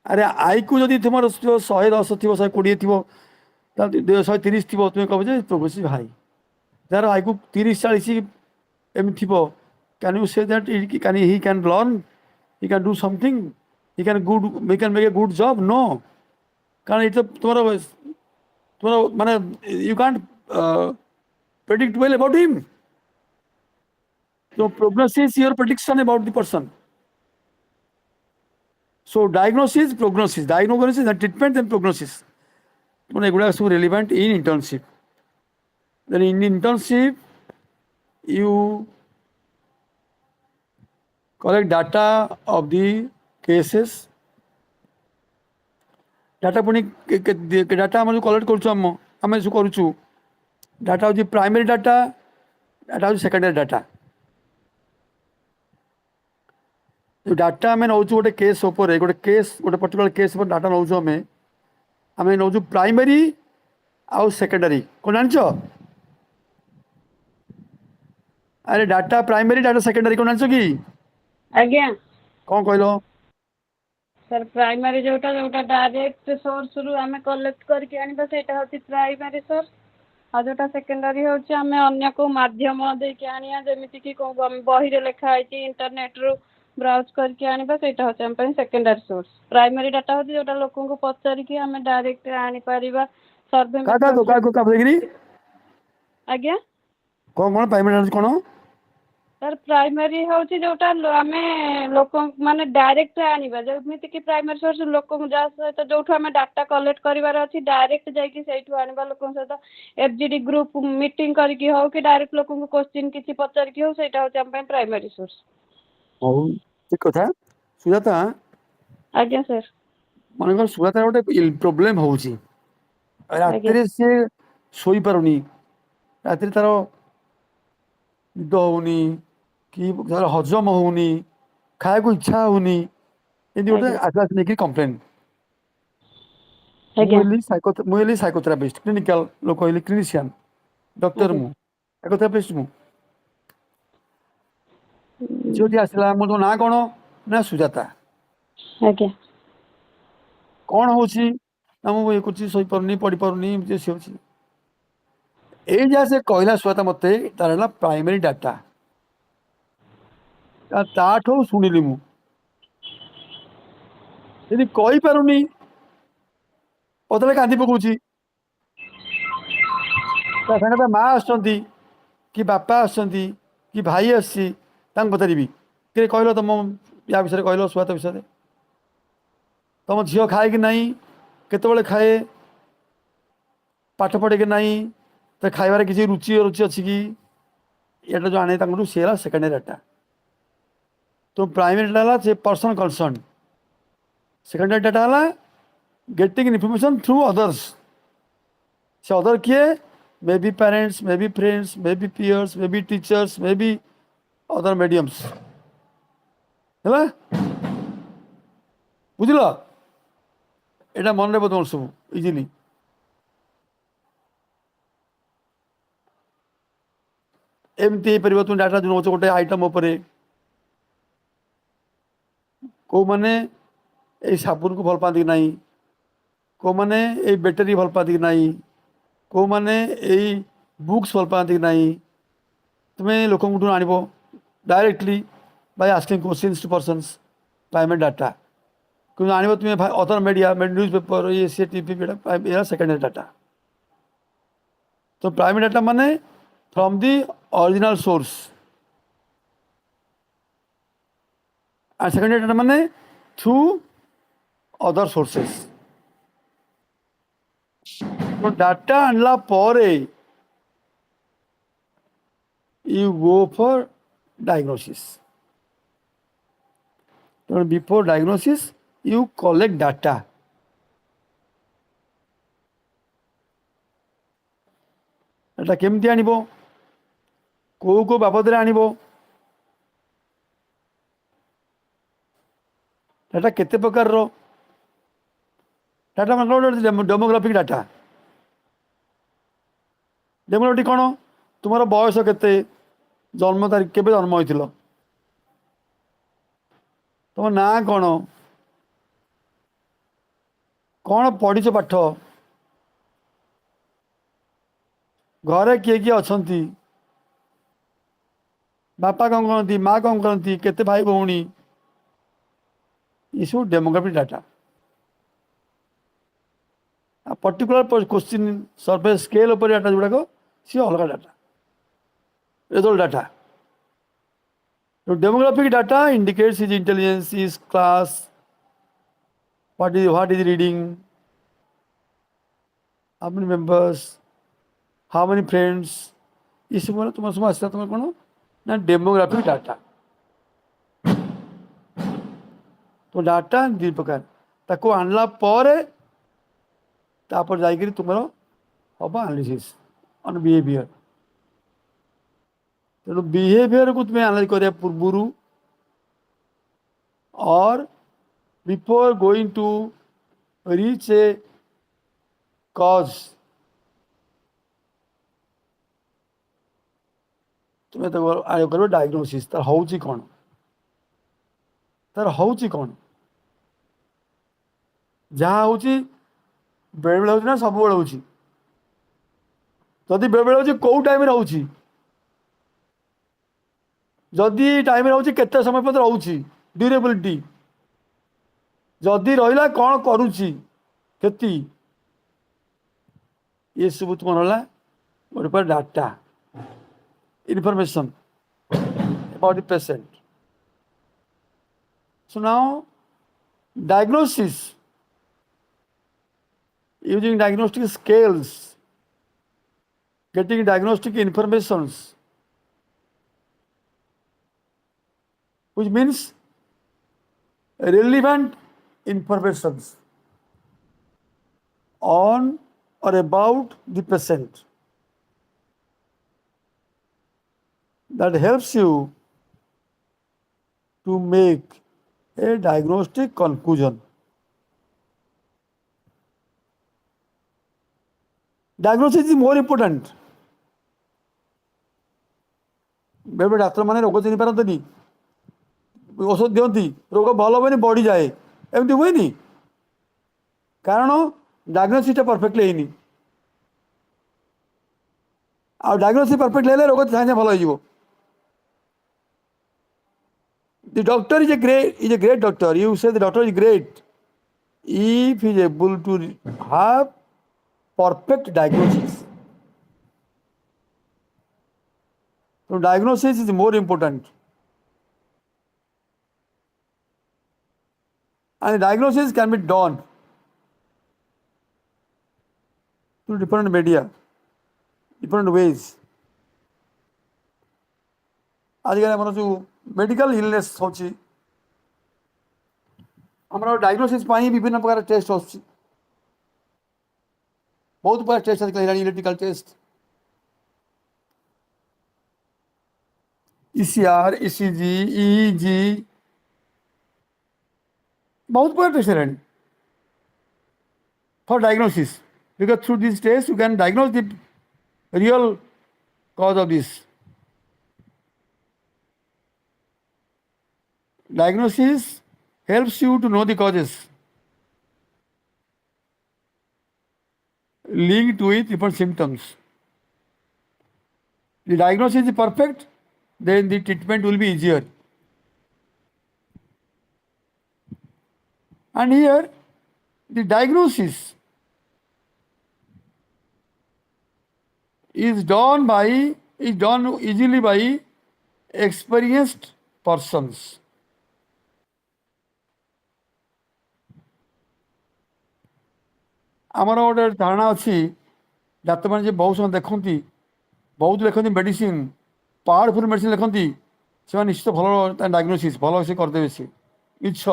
[SPEAKER 1] ଆରେ IQ ଯଦି ତୁମର 110 ଥିବ 120 ଥିବ 130 ଥିବ ତୁମେ କହିବ ଯେ ପ୍ରୋଗ୍ରେସିଭ୍ ହାଇ। ଯାହାର IQ 30 40 ଏମିତି ଥିବ Can you say that he can learn? He can do something? He can make a good job? No. Can it tomorrow you can't predict well about him. So prognosis is your prediction about the person. So diagnosis, prognosis, diagnosis and treatment and prognosis. Eguda so relevant in internship. Then in internship, you collect data of the cases. Data puni data आम जो collect करूँ आम जो करूँ data हूँ primary data data हूँ secondary data जो data आम नौ गोटे केस गोटे केस गोटे पर्टिकुलर केस डाटा नौ आम नौ प्राइमरी आउ सेकेंडरी कौन जान अरे डाटा प्राइमरी डाटा सेकेंडरी कौन जान कि
[SPEAKER 3] आज्ञा
[SPEAKER 1] कौन कहल
[SPEAKER 3] सर प्राइमरी जोटा जोटा डायरेक्ट सोर्स रु आमे कलेक्ट करके आनिबा सेटा होती प्राइमरी सोर्स आ जोटा सेकेंडरी होची आमे अन्य को माध्यम दे के आनिया जेमिति कि को बही रे लिखा है इंटरनेट रु ब्राउज करके आनिबा सेटा होची हम पे सेकेंडरी सोर्स प्राइमरी डाटा होती जोटा लोकन को पचारि कि आमे डायरेक्ट आनी परिबा सर्वे
[SPEAKER 1] का
[SPEAKER 3] आज्ञा
[SPEAKER 1] कौन कौन प्राइमरी डाटा कौन
[SPEAKER 3] सर प्राइमरी होची जोटा आमे लोक माने डायरेक्ट आनिबा जेमिति कि प्राइमरी सोर्स लोक जा सहित जोठु आमे डाटा कलेक्ट करिवार अछि डायरेक्ट जाई कि सेठु आनिबा लोक सहित एफजीडी ग्रुप मीटिंग करके हो कि डायरेक्ट लोक को क्वेश्चन किछि पचार कि हो सेटा होची हम पे प्राइमरी सोर्स
[SPEAKER 1] हौ ठीक कथा सुजाता
[SPEAKER 3] आज्ञा सर
[SPEAKER 1] मन सुजाता गोटे प्रोब्लेम होची रात्रि से सोई पारुनी रात्रि तार निद होनी कि हजम होनी खाया को इच्छा होनी एमती गोटे आसपास नहीं कम्प्लेन मुझे साइकोथेरापिस्ट क्लिनिकल लोक कहले क्लिनिशियन डॉक्टर मु साइकोथेरापिस्ट मु झीटी आसला मो ना कौन ना सुजाता
[SPEAKER 3] आज्ञा
[SPEAKER 1] कौन होची ना मु ये कुछ सोई पारुनी पढ़ी पारुनी एमती से होची ए जा से कहला सुजाता मते तार है प्राइमरी डाटा ताठू शुणिली मु यदि कही पारुनी पतले कांदी पकाउची सागे माँ आसुँच कि बापा आसुँच कि भाई आसी पचारि कि कहल तुम या विषय कहल सुजाता विषय तुम झील खाए कि नहीं केतबेले खाए पाठ पढ़े कि नहीं तो खाइबार किसी रुचि रुचि अच्छी कि ये जो आने सी है सेकेंडरी डाटा तो प्राइमरी डाटा है पर्सन कंसर्न सेकेंडरी डाटा है गेटिंग इनफॉरमेशन थ्रू अदर्स से अदर किए maybe parents maybe friends maybe peers maybe teachers maybe other mediums है बुझल यहाँ मन रख तुम सब इजिली एमती हो पार तुम डाटा जो नौ गोटे आइटम उपरे को मैंने ये साबुन को भल पाती ना को मैंने ये बैटेरी भल पाती ना को मैंने ये बुक्स भल पाती ना तुम्हें लोक आण directly by asking questions to persons primary data क्योंकि आण तुम्हें अदर मीडिया न्यूज पेपर ये सी टीवी ये सेकेंडरी डाटा तो प्राइमरी डाटा माने from the original source and secondary data माने through other sources तो डाटा आणला परे you go for diagnosis so before diagnosis you collect data data केमती आनिबो को बाबद आनिबो डाटा केते प्रकार डाटा मतलब डेमोग्राफिक डाटा डेमोग्राफी कौन तुम बयस केते जन्म तारीख केबे जन्म होइथिलो तुम ना कौन कौन पढ़ीच पाठ घरे किए किए अच्छा बापा कौन करती माँ कौन करती केते भाई भौणी ये सब demographic data particular question सर्फे scale उपर डाटा जोड़ाक सी अलग data result data demographic data indicates his intelligence is class what is reading, how many members, how many friends, ये सब बोला तुम्हारा समझ आता तुम्हारा कौन ना डेमोग्राफिक डाटा तो डाटा दी प्रकार ताको आणला पर तापर जाइकरी तुम्हारा हबा एनालिसिस ऑन बिहेवियर तेणु बिहेवियर को तुम्हें एनालाइज करिया पूर्वरु और before going to reach a cause तुम्हें तो आयो करो डायग्नोसिस तार होउची कोन जहाँ होउची बेल बेल होउची ना सब बेल होउची जदि बेल बेल होउची को टाइम रे होउची जदि टाइम रे होउची केते समय पत्र होउची ड्यूरेबिलिटी जदि रहा कौन करुच्ची क्षति ये सब तुम रहा गोटे data information about the patient so now diagnosis using diagnostic scales getting diagnostic informations which means relevant informations on or about the patient that helps you to make a diagnostic conclusion. Diagnosis is more important. बेबे doctor माने रोग चिन्ह पारती औषध दिखती रोग भल हे बढ़ी जाए एमती हुए कारण डायग्नोसिस परफेक्टली है आ डायग्नोसिस परफेक्ट ले रोग सागे भल हो the doctor is a great doctor you say the doctor is great if he is able to have perfect diagnosis. So diagnosis is more important. And diagnosis can be done through different media, different ways. आजकल आम जो medical illness होची आम diagnosis विभिन्न प्रकार test हो बहुत प्रकार टेस्ट आजकल electrical test ECR, ECG, EEG बहुत प्रकार टेस्ट है for diagnosis because through this test you can diagnose the real cause of this. Diagnosis helps you to know the causes linked with different symptoms. The diagnosis is perfect, then the treatment will be easier. And here, the diagnosis is done easily by experienced persons. आमर गोटे धारणा अच्छी doctor मैंने बहुत समय देखती बहुत लिखती मेडिसिन पावरफुल मेडिसिन लिखती से निश्चित भल डायग्नोसिस भल से करदे सी मिछ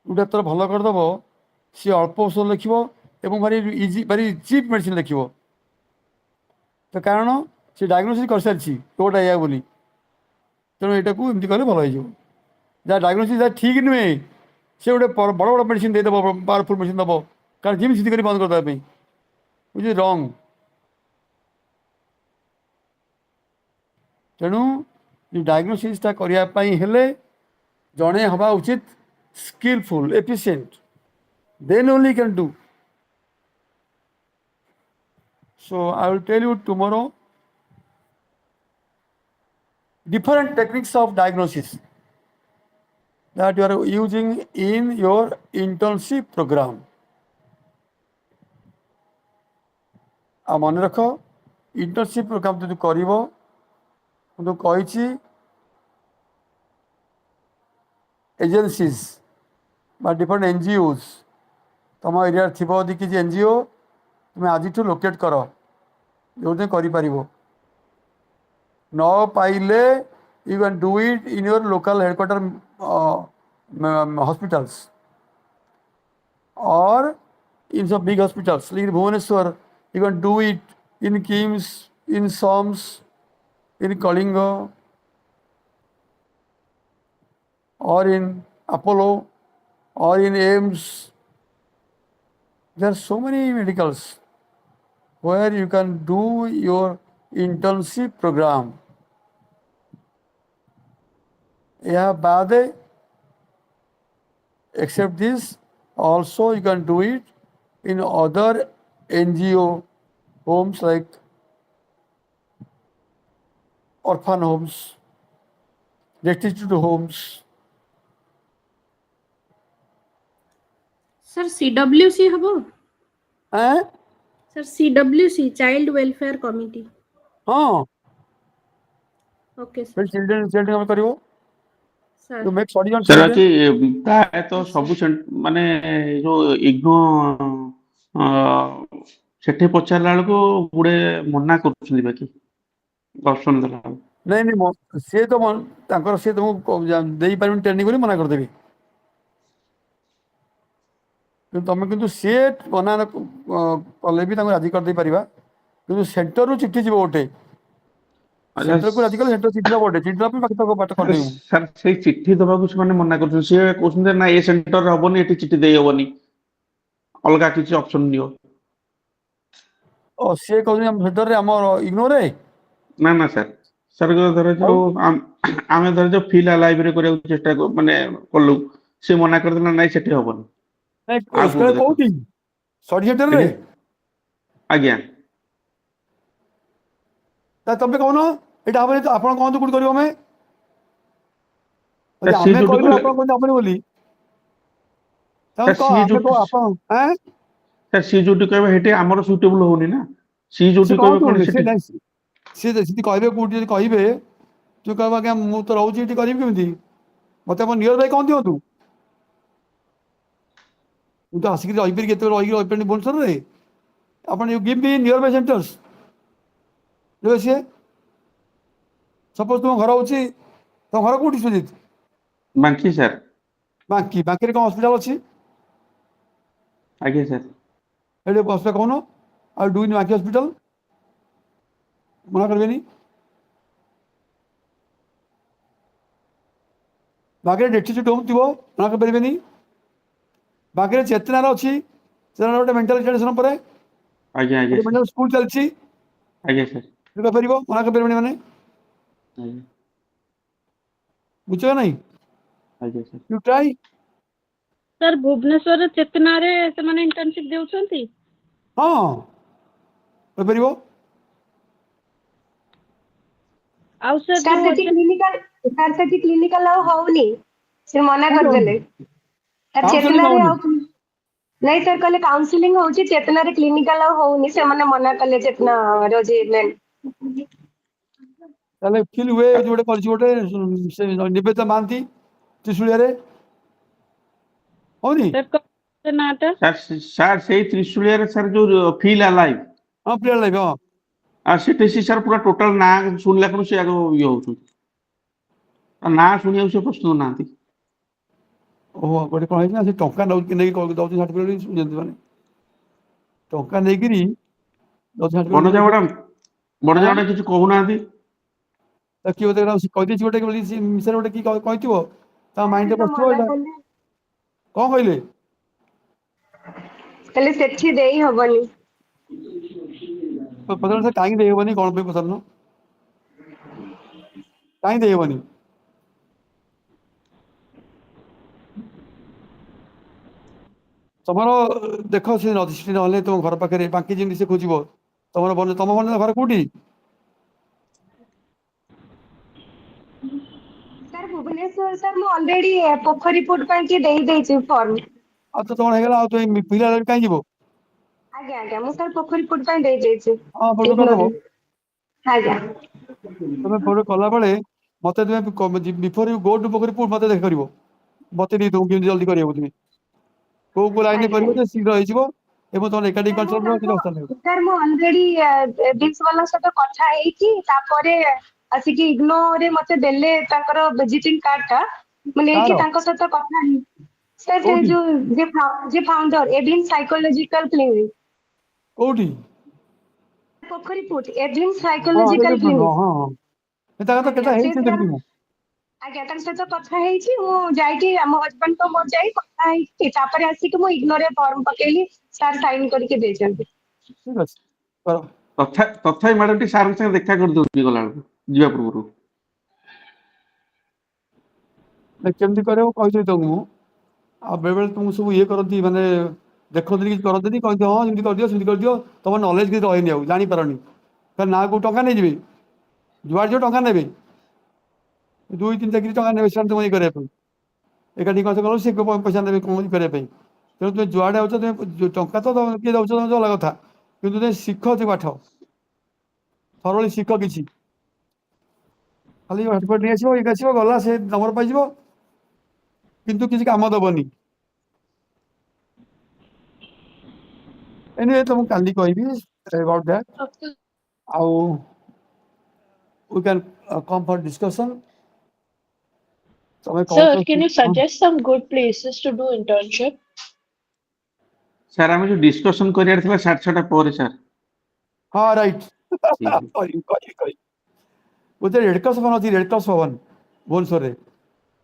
[SPEAKER 1] डाक्तर भल करदेव सी अल्प औषध लिख भारी इजी भारी चिप मेडिसिन लिख तो कारण से डायग्नोसिस कर सारी रोगटा या बोली तेणु यहाँ को एमती कले भल हो जहाँ डायग्नोसिस ठीक नुहे से गोटे बड़ बड़ मेडिसिन देदेव पावरफुल मेडिसिन दब कारण जिम सीधी कर बंद करदेवाई विच इज रंग. तेणु डायग्नोसिसटा करने जड़े हवा उचित skillful efficient then only can do. So I will tell you tomorrow different techniques of diagnosis that you are using in your internship program. आ मन रख इंटर्नशिप प्रोग्राम जो कही एजेंसीज बा डिफरेंट एनजीओज तुम एरिया थी किसी एनजीओ तुम आज लोकेट कर जो कर न पाइले you can do it in your local headquarter hospitals or in some big hospitals like in Bhubaneswar, you can do it in KIMS, in SOMS, in Kalinga, or in Apollo, or in AIMS. There are so many medicals where you can do your internship program. Yeah, bade, except this, also you can do it in other NGO homes like orphan homes, destitute homes.
[SPEAKER 2] Sir CWC हबो
[SPEAKER 1] Eh?
[SPEAKER 2] Sir CWC child welfare committee
[SPEAKER 1] हाँ,
[SPEAKER 2] okay
[SPEAKER 1] फिर
[SPEAKER 2] sir
[SPEAKER 1] children हम करियो
[SPEAKER 2] sir
[SPEAKER 1] to make study on
[SPEAKER 4] sir
[SPEAKER 1] children.
[SPEAKER 4] ଅଛି ପ୍ରାୟତଃ ସବୁ ମାନେ ଯୋଉ ଇଗ୍ନୋ ସେଠି ପଚାରିଲା ବେଳକୁ ଗୁଡେ ମନା କରୁଛନ୍ତି ବାକି ଦର୍ଶନ ଦେଲା ବେଳକୁ।
[SPEAKER 1] नहीं नहीं सी तो तांकर सी तुमको दे पारे ट्रेनिंग बोली मना करदेवी तुम किंतु सी मना कले भी राजी करदे पारिबा किंतु सेंटर रु चिट्ठी जीव गोटे सेंटर को राजी कले सेंटर चिट्ठी दब गोटे चिट्ठी दब बाकी तक बाट करदेबू
[SPEAKER 4] ସାର୍ ସେଇ ଚିଠି ଦବାକୁ ସେମାନେ ମନା କରୁଛନ୍ତି ସିଏ କହୁଛନ୍ତି ନା ଏ ସେଣ୍ଟରରେ ହବନି ଏଠି ଚିଠି ଦେଇ ହବନି ଅଲଗା କିଛି ଅପସନ ନିଅ।
[SPEAKER 1] और सी कहते सेंटर रे हमर इग्नोर रे
[SPEAKER 4] ନା ନା ସାର୍ ସାର୍ ଧର ଯୋଉ ଆମେ ଧର ଯୋଉ ଫିଲ୍ ଲାଇବ୍ରେରୀ କରିବାକୁ ଚେଷ୍ଟା ମାନେ କଲୁ ସେ ମନା କରିଦେଲା ନାଇଁ ସେଠି ହବନି।
[SPEAKER 1] नहीं
[SPEAKER 4] ଆଉ
[SPEAKER 1] उसके
[SPEAKER 4] କୋଉଠି ଦେଖ।
[SPEAKER 1] कोठी स्टडी सेंटर रे
[SPEAKER 4] ଆଜ୍ଞା
[SPEAKER 1] तबे कहून एटा हम आपण कहतु कोठी करियो हमें
[SPEAKER 4] ସାର୍ ସିଏ
[SPEAKER 1] हमें
[SPEAKER 4] ଯୋଉଠି
[SPEAKER 1] कहलु
[SPEAKER 4] କଲେ
[SPEAKER 1] आपण कहते हमें बोली तब
[SPEAKER 4] ସାର୍
[SPEAKER 1] कह
[SPEAKER 4] ସିଏ
[SPEAKER 1] हमें
[SPEAKER 4] ଯୋଉଠି
[SPEAKER 1] कह आपण हैं
[SPEAKER 4] ସାର୍ ସିଏ ଯୋଉଠି କହିବେ ସେଠି ଆମର ସୁଇଟେବୁଲ ହଉନି ना ସିଏ
[SPEAKER 1] से
[SPEAKER 4] ଯୋଉଠି କହିବେ
[SPEAKER 1] कहतु
[SPEAKER 4] କଣ
[SPEAKER 1] से
[SPEAKER 4] ସେଠି
[SPEAKER 1] नहीं सी जी कहबे कोठी जदि कहबे तू कहबा कि मु तो रहउची एटी करिबि केमिति मते अपन नियर बाय कहन दियो तू तू तो आसिक रहिबिर केते रहि रहिपेंड बोलसर रे अपन you give me nearby centres जो से सपोज तुम घर होची तो घर कोठी सुजित
[SPEAKER 4] ବାଙ୍କି ସାର୍
[SPEAKER 1] बाकी बाकी रे कोन हॉस्पिटल अछि
[SPEAKER 4] ଆଜ୍ଞା ସାର୍
[SPEAKER 1] एडे बसले कहनो आई डू इन बाकी हॉस्पिटल मना करबेनी बाकी डेस्टिट्यूट होम थिबो मना कर परिबेनी बाकी चेतना रे अछि चेतना गोटे मेंटल रिटार्डेशन पर
[SPEAKER 4] ଆଜ୍ଞା ଆଜ୍ଞା ସାର୍
[SPEAKER 1] मेंटल स्कूल चलछि
[SPEAKER 4] ଆଜ୍ଞା ସାର୍
[SPEAKER 1] तू कर परिबो मना कर परिबेनी माने
[SPEAKER 4] ଆଜ୍ଞା
[SPEAKER 1] बुझो नहीं
[SPEAKER 4] ଆଜ୍ଞା ସାର୍
[SPEAKER 1] यू ट्राई
[SPEAKER 3] ସାର୍ ଭୁବନେଶ୍ୱରରେ ଚେତନାରେ ସେମାନେ ଇଣ୍ଟର୍ନସିପ୍ ଦେଉଛନ୍ତି?
[SPEAKER 1] हाँ कर परिबो
[SPEAKER 3] ଆଉ ସାର୍
[SPEAKER 5] Sir,
[SPEAKER 3] ଯୋଉ
[SPEAKER 5] ସେଠି clinical ଆଉ ହଉନି ସେ ମନା କରିଦେଲେ ତାର
[SPEAKER 1] Counseling
[SPEAKER 5] ଚେତନାରେ
[SPEAKER 1] ହଉନି?
[SPEAKER 5] ଆଉ ନାଇଁ ସାର୍ କହିଲେ କାଉନସିଲିଂ ହଉଛି ଚେତନାରେ କ୍ଲିନିକାଲ ଆଉ ହଉନି ସେମାନେ ମନା କଲେ ଚେତନାର ଯେ main
[SPEAKER 1] ତାହେଲେ ଫିଲ୍ ହୁଏ ଯୋଉଟେ କରିଛି ଗୋଟେ ସେ ନିବେଦିତା ମହାନ୍ତି ତ୍ରିଶୂଳିଆରେ ହଉନି
[SPEAKER 3] ସାର୍ ନାଁଟା
[SPEAKER 4] ସାର୍ ସାର୍ ସେଇ ତ୍ରିଶୂଳିଆରେ ସାର୍ ଯୋଉ ଫିଲ୍ ଆଲାଇଭ୍
[SPEAKER 1] ହଁ ପ୍ରିୟ ଲାଇଫ୍ ହଁ
[SPEAKER 4] ଆଉ ସେଠି ସେ ସାର୍ ପୁରା ଟୋଟାଲ ନାଁ ଶୁଣିଲା ଖୁଣୁ ସେ ଆଗ ଇଏ ହଉଛନ୍ତି ନାଁ ଶୁଣିବାକୁ ସେ ପ୍ରସ୍ତୁତ ନାହାନ୍ତି।
[SPEAKER 1] ଓହୋ ଗୋଟେ କ'ଣ ହେଇଛି ନା ସେ ଟଙ୍କା ନେଇକି ଦଉଛି ସାର୍ଟିଫିକେଟ୍ ଯେମିତି ମାନେ ଟଙ୍କା ନେଇକିରି ଦଉଛି
[SPEAKER 4] Banaja
[SPEAKER 1] certificate
[SPEAKER 4] madam Banaja madam କିଛି କହୁନାହାନ୍ତି
[SPEAKER 1] କିଏ ବୋଧେ କହିଦେଇଛି ଗୋଟେ ମିଶରେ ଗୋଟେ କିଏ କହିଥିବ ତା ମାଇଣ୍ଡରେ
[SPEAKER 5] ତ
[SPEAKER 1] ପଶିଥିବ
[SPEAKER 5] ମନା
[SPEAKER 1] ଏଇଟା
[SPEAKER 5] କଲେ
[SPEAKER 1] କ'ଣ କହିଲେ
[SPEAKER 5] କହିଲେ ସେଠି ଦେଇ ହବନି
[SPEAKER 1] ପଚାରୁନ ସେ କାହିଁକି ଦେଇହେବନି କ'ଣ ପାଇଁ ପଚାରୁନ କାହିଁକି ଦେଇହେବନି ତମର ଦେଖ ସେ ରଜିଷ୍ଟ୍ରି ନହେଲେ ତମ ଘର ପାଖରେ ବାକି ଯେମିତି ସେ ଖୋଜିବ ତମ ଘର କୋଉଠି
[SPEAKER 5] भुवनेश्वर सर मु ऑलरेडी पोखरी पुट ପାଇଁ କି ଦେଇ ଦେଇଛି फॉर्म।
[SPEAKER 1] ଆଉ ତ ତମର ହେଇଗଲା ଆଉ ତୁମେ ପିଲା କାହିଁ ଯିବ?
[SPEAKER 5] ଆଜ୍ଞା ଆଜ୍ଞା ମୁଁ ସାର୍ पोखरी पुट ପାଇଁ ଦେଇ ଦେଇଛି।
[SPEAKER 1] ହଁ ପଇସା
[SPEAKER 5] ଇଗ୍ନୋର
[SPEAKER 1] କରିଦେବ।
[SPEAKER 5] ରେ। ଆଜ୍ଞା
[SPEAKER 1] ତମେ ପଇସା କଲା ବେଳେ ମତେ ତୁମେ ବିଫୋର ୟୁ ଗो ଟୁ ପୋଖରୀ ପୁଟ ମତେ ଦେଖ କରିବ। ମତେ ଦେଇଦବ କେମିତି ଜଲ୍ଦି କରିବାକୁ ତୁମେ କୋଉ କୋଉ ଲାଇନରେ
[SPEAKER 5] ଆଜ୍ଞା।
[SPEAKER 1] କରିବ ଯେ ଶୀଘ୍ର ହେଇଯିବ ଏବଂ ତମର ଏକାଡିକ
[SPEAKER 5] ସାର୍ ମୁଁ
[SPEAKER 1] କନସଲ୍ଟ କିଛି
[SPEAKER 5] ତାଙ୍କୁ
[SPEAKER 1] ଅବସ୍ଥା ନାହିଁ।
[SPEAKER 5] ସାର୍ ମୁଁ ଅଲରେଡି ବିମ୍ସ ବାଲା ସହିତ କଥା ହେଇକି ତାପରେ ଆସିକି ଇଗ୍ନୋରେ ମତେ ଦେଲେ ତାଙ୍କର ଭିଜିଟିଂ କାର୍ଡ ଟା ମୁଁ ନେଇକି
[SPEAKER 1] କାହାର
[SPEAKER 5] ତାଙ୍କ ସହିତ କଥା ହେଇ ସାର୍ ସେ
[SPEAKER 1] କୋଉଠି
[SPEAKER 5] ଯୋଉ ଯେ ଫାଉଣ୍ଡର ଏଭିନ୍ ସାଇକୋଲୋଜିକାଲ କ୍ଲିନିକ
[SPEAKER 1] କୋଉଠି?
[SPEAKER 5] पोखरी पुट एभिन
[SPEAKER 1] ହଁ
[SPEAKER 5] ସାଇକୋଲୋଜିକାଲ
[SPEAKER 1] ହଁ
[SPEAKER 5] କ୍ଲିନିକ।
[SPEAKER 1] ହଁ ହଁ ତାଙ୍କର ତ
[SPEAKER 5] ଆଜ୍ଞା
[SPEAKER 1] କେତେ ହେଇଛି
[SPEAKER 5] ସେଇଥିରେ
[SPEAKER 1] ଦେଖିଛି ମୁଁ।
[SPEAKER 5] ଆଜ୍ଞା ତାଙ୍କ ସହିତ କଥା ହେଇଛି ମୁଁ ଯାଇକି ଆମ ହଜବେଣ୍ଡ ତ ମୋର ଯାଇ କଥା ହେଇକି ତାପରେ ଆସିକି ମୁଁ ଇଗ୍ନୋରେ ଫର୍ମ ପକେଇଲି ସାର୍ ସାଇନ୍ କରିକି ଦେଇଛନ୍ତି।
[SPEAKER 1] ଠିକ ଅଛି କର।
[SPEAKER 4] ତଥାପି ମ୍ୟାଡାମ ଟିକେ ସାରଙ୍କ ସାଙ୍ଗେ ଦେଖା କରିଦଉଛି ଗଲାବେଳକୁ ଯିବା ପୂର୍ବରୁ।
[SPEAKER 1] କେମିତି କରିବ କହିଦେବି ତମକୁ ମୁଁ। ଆଉ ବେଳେ ବେଳେ ତୁମକୁ ସବୁ ଇଏ କରନ୍ତି ମାନେ ଦେଖନ୍ତିନି କିଛି କରନ୍ତିନି କହନ୍ତି ହଁ ଏମିତି କରିଦିଅ ସେମିତି କରିଦିଅ ତମ ନଲେଜ କିଛି ରହେନି ଆଉ ଜାଣିପାରନି ନା କୋଉ ଟଙ୍କା ନେଇଯିବେ ଯୁଆଡେ ଯିବ ଟଙ୍କା ନେବେ 2-3 ଚାକିରି ଟଙ୍କା ନେବେ ସେମାନେ ତୁମ ଇଏ କରିବା ପାଇଁ ଏକାଠି ଖର୍ଚ୍ଚ କଲ ସେ ପଇସା ନେବେ କଣ କରିବା ପାଇଁ ତେଣୁ ତୁମେ ଯୁଆଡେ ଯାଉଛ ତୁମେ ଟଙ୍କା ତ କିଏ ଯାଉଛ ଅଲଗା କଥା କିନ୍ତୁ ତୁମେ ଶିଖ ସେ ପାଠ ଥରଳି ଶିଖ କିଛି ଖାଲି ହଟପଟ ନେଇ ଆସିବ ଇଏ ଆସିବ ଗଲା ସେ ନମ୍ବର ପାଇଯିବ କିନ୍ତୁ କିଛି କାମ ଦବନି। ଏନିୱେ ତ ମୁଁ କାଲି କହିବି about that
[SPEAKER 8] Okay.
[SPEAKER 1] ଆଉ we can come for discussion ତମେ
[SPEAKER 8] Sir,
[SPEAKER 1] କହୁଛ
[SPEAKER 8] can you suggest some good places to do internship?
[SPEAKER 4] Sir ଆମେ ଯୋଉ ଡିସ୍କସନ କରିବାର ଥିଲା 6:30 ପରେ ସାର୍।
[SPEAKER 1] ହଁ ରାଇଟ୍
[SPEAKER 4] ଠିକ
[SPEAKER 1] କହିବି ଗୋଟେ ରେଡକ୍ରସ ଭବନ ଅଛି ରେଡକ୍ରସ ଭବନ ଭୁବନେଶ୍ୱରରେ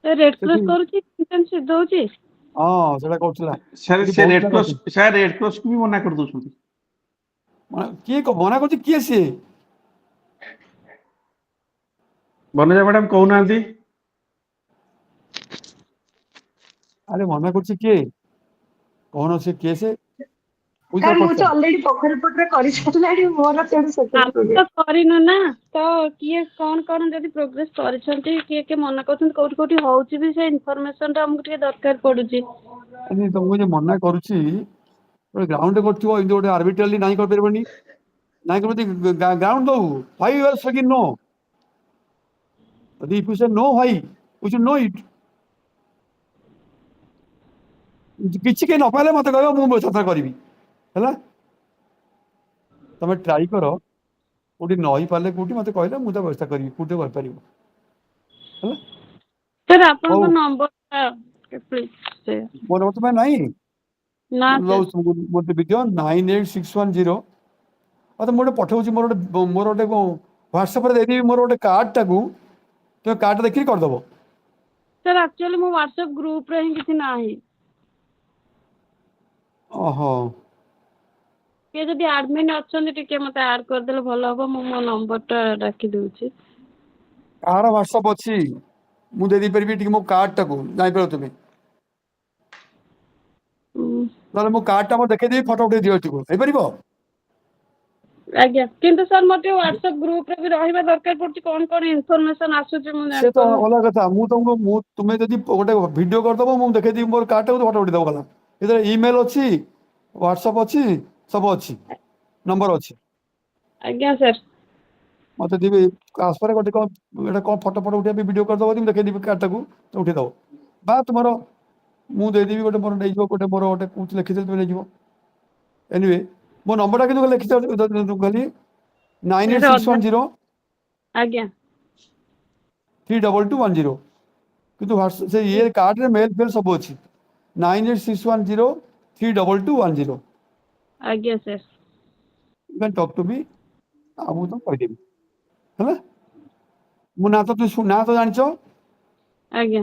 [SPEAKER 3] ରେଡ୍
[SPEAKER 1] ସେଠି
[SPEAKER 3] କ୍ରସ୍ କରୁଛି ଇଣ୍ଟର୍ନସିପ ଦଉଛି।
[SPEAKER 1] ହଁ ସେଟା କହୁଥିଲା
[SPEAKER 4] ସାର୍
[SPEAKER 1] ସେଠି
[SPEAKER 4] ସେ
[SPEAKER 1] ବହୁତ
[SPEAKER 4] ରେଡ୍
[SPEAKER 1] ପିଲା
[SPEAKER 4] କ୍ରସ୍
[SPEAKER 1] କରୁଛନ୍ତି
[SPEAKER 4] ସାର୍ ରେଡ୍ କ୍ରସ୍ କୁ ବି ମନା କରିଦଉଛନ୍ତି।
[SPEAKER 1] କିଏ ମନା କରୁଛି କିଏ ସିଏ
[SPEAKER 4] ବନଜା ମ୍ୟାଡାମ କହୁନାହାନ୍ତି।
[SPEAKER 1] ଆରେ ମନା କରୁଛି କିଏ କଣ ସେ କିଏ ସେ
[SPEAKER 5] ସାର୍ ମୁଁ ତ
[SPEAKER 1] ପଚାର
[SPEAKER 5] ଅଲରେଡି पोखरी पुट ରେ କରିସାରିଲାଣି ମୋର ତେଣୁ
[SPEAKER 3] ଆମେ
[SPEAKER 5] ସେକେଣ୍ଡ
[SPEAKER 3] ତ କରିନୁ ନା ତ କିଏ କଣ ଯଦି ପ୍ରୋଗ୍ରେସ କରିଛନ୍ତି କିଏ କିଏ ମନା କରୁଛନ୍ତି କୋଉଠି କୋଉଠି ହଉଛି ବି ସେ ଇନଫରମେସନ ଟା ଆମକୁ ଟିକେ ଦରକାର ପଡୁଛି।
[SPEAKER 1] ତମକୁ ଯେ ମନା କରୁଛି ଗ୍ରାଉଣ୍ଡ କରୁଥିବ ଏମିତି ଗୋଟେ ଆର୍ବିଟ୍ରାଲି ନାହିଁ କରିପାରିବନି ନାହିଁ କେମିତି ଗ୍ରାଉଣ୍ଡ ଦଉ why you are seeking no if you say no why you should know it କିଛି କେହି ନ ପାଇଲେ ମତେ କହିବ ମୁଁ ସଫା କରିବି ହେଲା ତମେ ଟ୍ରାଇ କର କୋଉଠି ନ ହେଇପାରିଲେ କୋଉଠି ମତେ କହିଲେ ମୁଁ ତା ବ୍ୟବସ୍ଥା କରିବି କୋଉଠି କରିପାରିବ ହେଲା
[SPEAKER 3] ସାର୍
[SPEAKER 1] ହଉ
[SPEAKER 3] ଆପଣଙ୍କ ନମ୍ବର ପ୍ଲିଜ
[SPEAKER 1] ମୋ ନମ୍ବର ତ ପାଇଁ ନାହିଁ
[SPEAKER 3] ନା
[SPEAKER 1] ମୁଁ
[SPEAKER 3] ସାର୍
[SPEAKER 1] ଦଉଛି ମୋତେ ବିଦିଅ 98610 ତ ମୁଁ ଗୋଟେ ପଠଉଛି ମୋର ଗୋଟେ ହ୍ୱାଟ୍ସଆପରେ ଦେଇଦେବି ମୋର ଗୋଟେ କାର୍ଡଟାକୁ ତୁମେ କାର୍ଡଟା ଦେଖିକି କରିଦେବ
[SPEAKER 3] ସାର୍ ଆକ୍ଚୁଆଲି ମୋ ହ୍ୱାଟ୍ସଆପ ଗ୍ରୁପରେ ହିଁ କିଛି ନାହିଁ।
[SPEAKER 1] ଓହୋ
[SPEAKER 3] କିଏ ଯଦି ଆଡମିନ୍ ଅଛନ୍ତି ଟିକେ ମତେ ଆଡ୍ କରିଦେଲେ ଭଲ ହବ ମୁଁ ମୋ ନମ୍ବରଟା ଡାକି ଦଉଛି।
[SPEAKER 1] କାହାର ହ୍ୱାଟ୍ସଆପ ଅଛି ମୁଁ ଦେଇପାରିବି ଟିକେ ମୋ କାର୍ଡଟାକୁ ଜାଣିପାରିବ ତୁମେ
[SPEAKER 3] ଉଁ,
[SPEAKER 1] ନହେଲେ ମୁଁ କାର୍ଡଟା ମୋର ଦେଖେଇଦେବି ଫଟୋ ଉଠେଇ ଦିଅ ଏଠିକୁ ହେଇପାରିବ
[SPEAKER 3] ଆଜ୍ଞା କିନ୍ତୁ ସାର୍ ମୋର ଟିକେ ହ୍ୱାଟ୍ସଆପ ଗ୍ରୁପରେ ବି ରହିବା ଦରକାର ପଡୁଛି କଣ ଇନଫରମେସନ ଆସୁଛି ମୁଁ
[SPEAKER 1] ସେ ତ
[SPEAKER 3] ଜାଣିପାରୁନି।
[SPEAKER 1] ଅଲଗା କଥା ତୁମେ ଯଦି ଗୋଟେ ଭିଡିଓ କରିଦେବ ମୁଁ ଦେଖେଇଦେବି ମୋର କାର୍ଡଟାକୁ ଫଟୋ ଉଠେଇ ଦେବ ଗଲା ଏଥିରେ ଇମେଲ ଅଛି ହ୍ୱାଟ୍ସଆପ ଅଛି ସବୁ ଅଛି ନମ୍ବର ଅଛି
[SPEAKER 3] ଆଜ୍ଞା ସାର୍
[SPEAKER 1] ମତେ ଦେବି ଆସପାରେ ଗୋଟେ କଣ ଫଟୋ ଉଠେଇବା ପାଇଁ ଭିଡିଓ କରିଦେବ ମୁଁ ଦେଖେଇଦେବି କାର୍ଡଟାକୁ ଉଠେଇଦେବ ବା ତୁମର ମୁଁ ଦେଇଦେବି ଗୋଟେ ମୋର ନେଇଯିବ ଗୋଟେ ମୋର ଗୋଟେ ଲେଖିଦେବି ତୁମେ ନେଇଯିବ ଏନିୱେ ମୋ ନମ୍ବରଟା କିନ୍ତୁ ଲେଖିଦେବ ଖାଲି
[SPEAKER 3] ସାର୍ ଅଧା
[SPEAKER 1] 98610
[SPEAKER 3] ଆଜ୍ଞା
[SPEAKER 1] 32210 କିନ୍ତୁ ସେ ଇଏ କାର୍ଡରେ ମେଲ୍ ଫେଲ୍ ସବୁ ଅଛି 98610 32210
[SPEAKER 3] ଆଜ୍ଞା sir
[SPEAKER 1] you can talk to me ଆଉ ମୁଁ ତମକୁ କହିଦେବି ହେଲା ମୋ ନାଁ ତ ନାଁ ତ ଜାଣିଛ
[SPEAKER 3] ଆଜ୍ଞା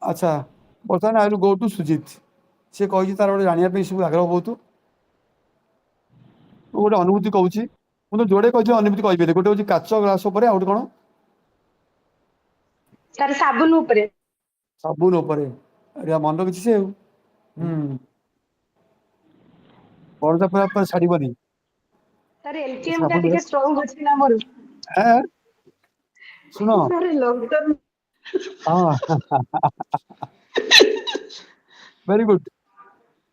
[SPEAKER 1] ଆଚ୍ଛା ବର୍ତ୍ତମାନ ଆଇ ୱିଲ୍ ଗो ଟୁ ସୁଜିତ ସେ କହିଛି ତାର ଗୋଟେ ଜାଣିବା ପାଇଁ ସବୁ ଆଗ୍ରହ ବହୁତ ମୁଁ ଗୋଟେ ଅନୁଭୂତି କହୁଛି ମୁଁ ତ ଯୋଡ଼େ କହିଛି ଅନୁଭୂତି କହିପାରିବି ଗୋଟେ ହଉଛି କାଚ ଗ୍ଲାସ ଉପରେ ଆଉ ଗୋଟେ କଣ
[SPEAKER 5] ସାର୍ ସାବୁନ ଉପରେ
[SPEAKER 1] ସାବୁନ ଉପରେ ଆରେ ମନେ ରଖିଛି ସେ ଆଉ ପରଦା ପୁରା ଛାଡ଼ିବନି
[SPEAKER 5] ସାର୍ ଏଲଟିଏମ ଟା
[SPEAKER 1] ସାବୁନ
[SPEAKER 5] ଟିକେ ଷ୍ଟ୍ରଙ୍ଗ ଅଛି ନା ମୋର
[SPEAKER 1] ହଁ सुनो
[SPEAKER 5] Sir, lockdown.
[SPEAKER 1] हाँ वेरी गुड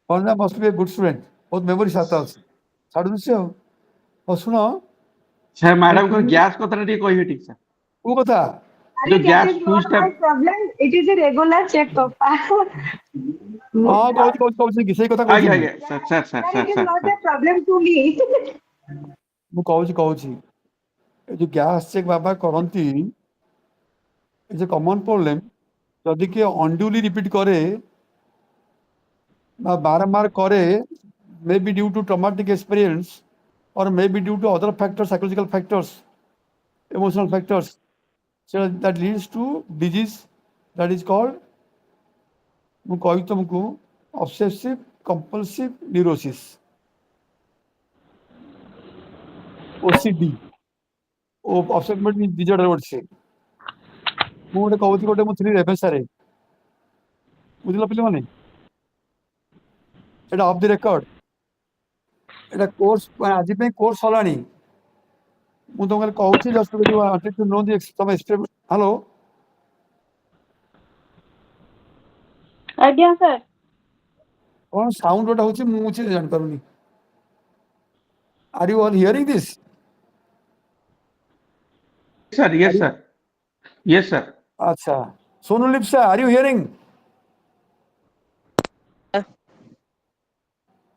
[SPEAKER 1] पौना must be a good student बहुत मेमोरी साथ ଅଛି ଛାଡୁନି ସେ ଆଉ ଶୁଣ
[SPEAKER 4] ସାର୍
[SPEAKER 1] ମୁଁ
[SPEAKER 4] ମ୍ୟାଡାମଙ୍କର
[SPEAKER 1] ତିନି
[SPEAKER 4] ଗ୍ୟାସ୍ କଥାଟା ଟିକେ କହିବେ ଟିକେ ସାର୍
[SPEAKER 1] କୋଉ କଥା
[SPEAKER 4] ଯୋଉ
[SPEAKER 5] That
[SPEAKER 4] gas
[SPEAKER 5] is
[SPEAKER 4] fuse
[SPEAKER 5] not
[SPEAKER 4] ଟା
[SPEAKER 5] my problem. It is a regular checkup.
[SPEAKER 1] ହଁ କହୁଛି ସେଇ କଥା କହୁଛି
[SPEAKER 4] ଆଜ୍ଞା
[SPEAKER 1] ମୁଁ
[SPEAKER 4] ଆଜ୍ଞା sir sir sir
[SPEAKER 5] Sir,
[SPEAKER 4] sir
[SPEAKER 5] it is
[SPEAKER 4] sir
[SPEAKER 5] not
[SPEAKER 4] sir
[SPEAKER 5] a problem to me.
[SPEAKER 1] ମୁଁ କହୁଛି ଏ ଯୋଉ ଗ୍ୟାସ୍ ଚେକ୍ ବାବା କରନ୍ତି ଇଜ ଏ କମନ୍ ପ୍ରୋବ୍ଲେମ୍ ଯଦି କିଏ ଅନଡ୍ୟୁଲି ରିପିଟ୍ करे বা ବାରମ୍ବାର करे may be due to traumatic experience or may be due to other factors psychological factors emotional factors so that leads to disease that is called ମୁଁ କହିବି ତୁମକୁ obsessive compulsive neurosis OCD ଓ obsessive disorder ଗୋଟେ ସେ ମୁଁ ଗୋଟେ କହୁଛି ଗୋଟେ ମୁଁ ଥିଲି ରେଭେନ୍ସାରେ ବୁଝିଲ ପିଲାମାନେ এটা ଅଫ୍ ଦି ରେକର୍ଡ এটা କୋର୍ସ ଆଜି ପାଇଁ କୋର୍ସ ସରିଲାଣି ମୁଁ ତମକୁ କହୁଛି ଜଷ୍ଟ ଟୁ नो ଦି ତମ ହ୍ୟାଲୋ
[SPEAKER 3] ଆଜ୍ଞା ସାର୍
[SPEAKER 1] କଣ ସାଉଣ୍ଡ ଗୋଟେ ହଉଛି ମୁଁ କିଛି ଜାଣିପାରୁନି are you all hearing this
[SPEAKER 4] sir yes sir yes sir
[SPEAKER 1] ଆଚ୍ଛା Sonu Lipsa are you hearing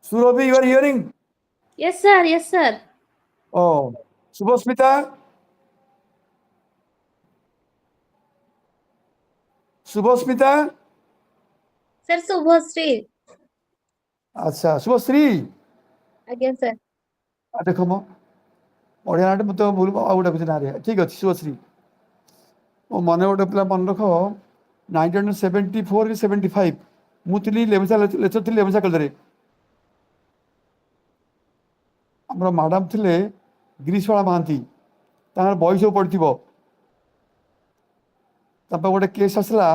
[SPEAKER 1] Surabhi you are hearing
[SPEAKER 2] Yes, sir. Yes, sir.
[SPEAKER 1] ओ शुभस्मिता शुभस्मिता
[SPEAKER 2] Sir, Subhasri.
[SPEAKER 1] अच्छा शुभश्री
[SPEAKER 2] Again, sir.
[SPEAKER 1] ଦେଖ ମୋ ବଢ଼ିଆ ନାଁଟେ ମୁଁ ତ ଭୁଲ ଆଉ ଗୋଟେ କିଛି ନାଁରେ ଠିକ୍ ଅଛି ଶୁଭଶ୍ରୀ ମୋ ମନେ ଗୋଟେ ପିଲା ମନେ ରଖ 1974 କି 75 ମୁଁ ଥିଲି ଲେମସା ଲେକ୍ଚର ଥିଲି ଲେମସା କଲେଜରେ ଆମର ମ୍ୟାଡ଼ାମ୍ ଥିଲେ ଗିରିଶଳା ମହାନ୍ତି ତାଙ୍କର ବହି ସବୁ ପଡ଼ିଥିବ ତାପରେ ଗୋଟେ କେସ୍ ଆସିଲା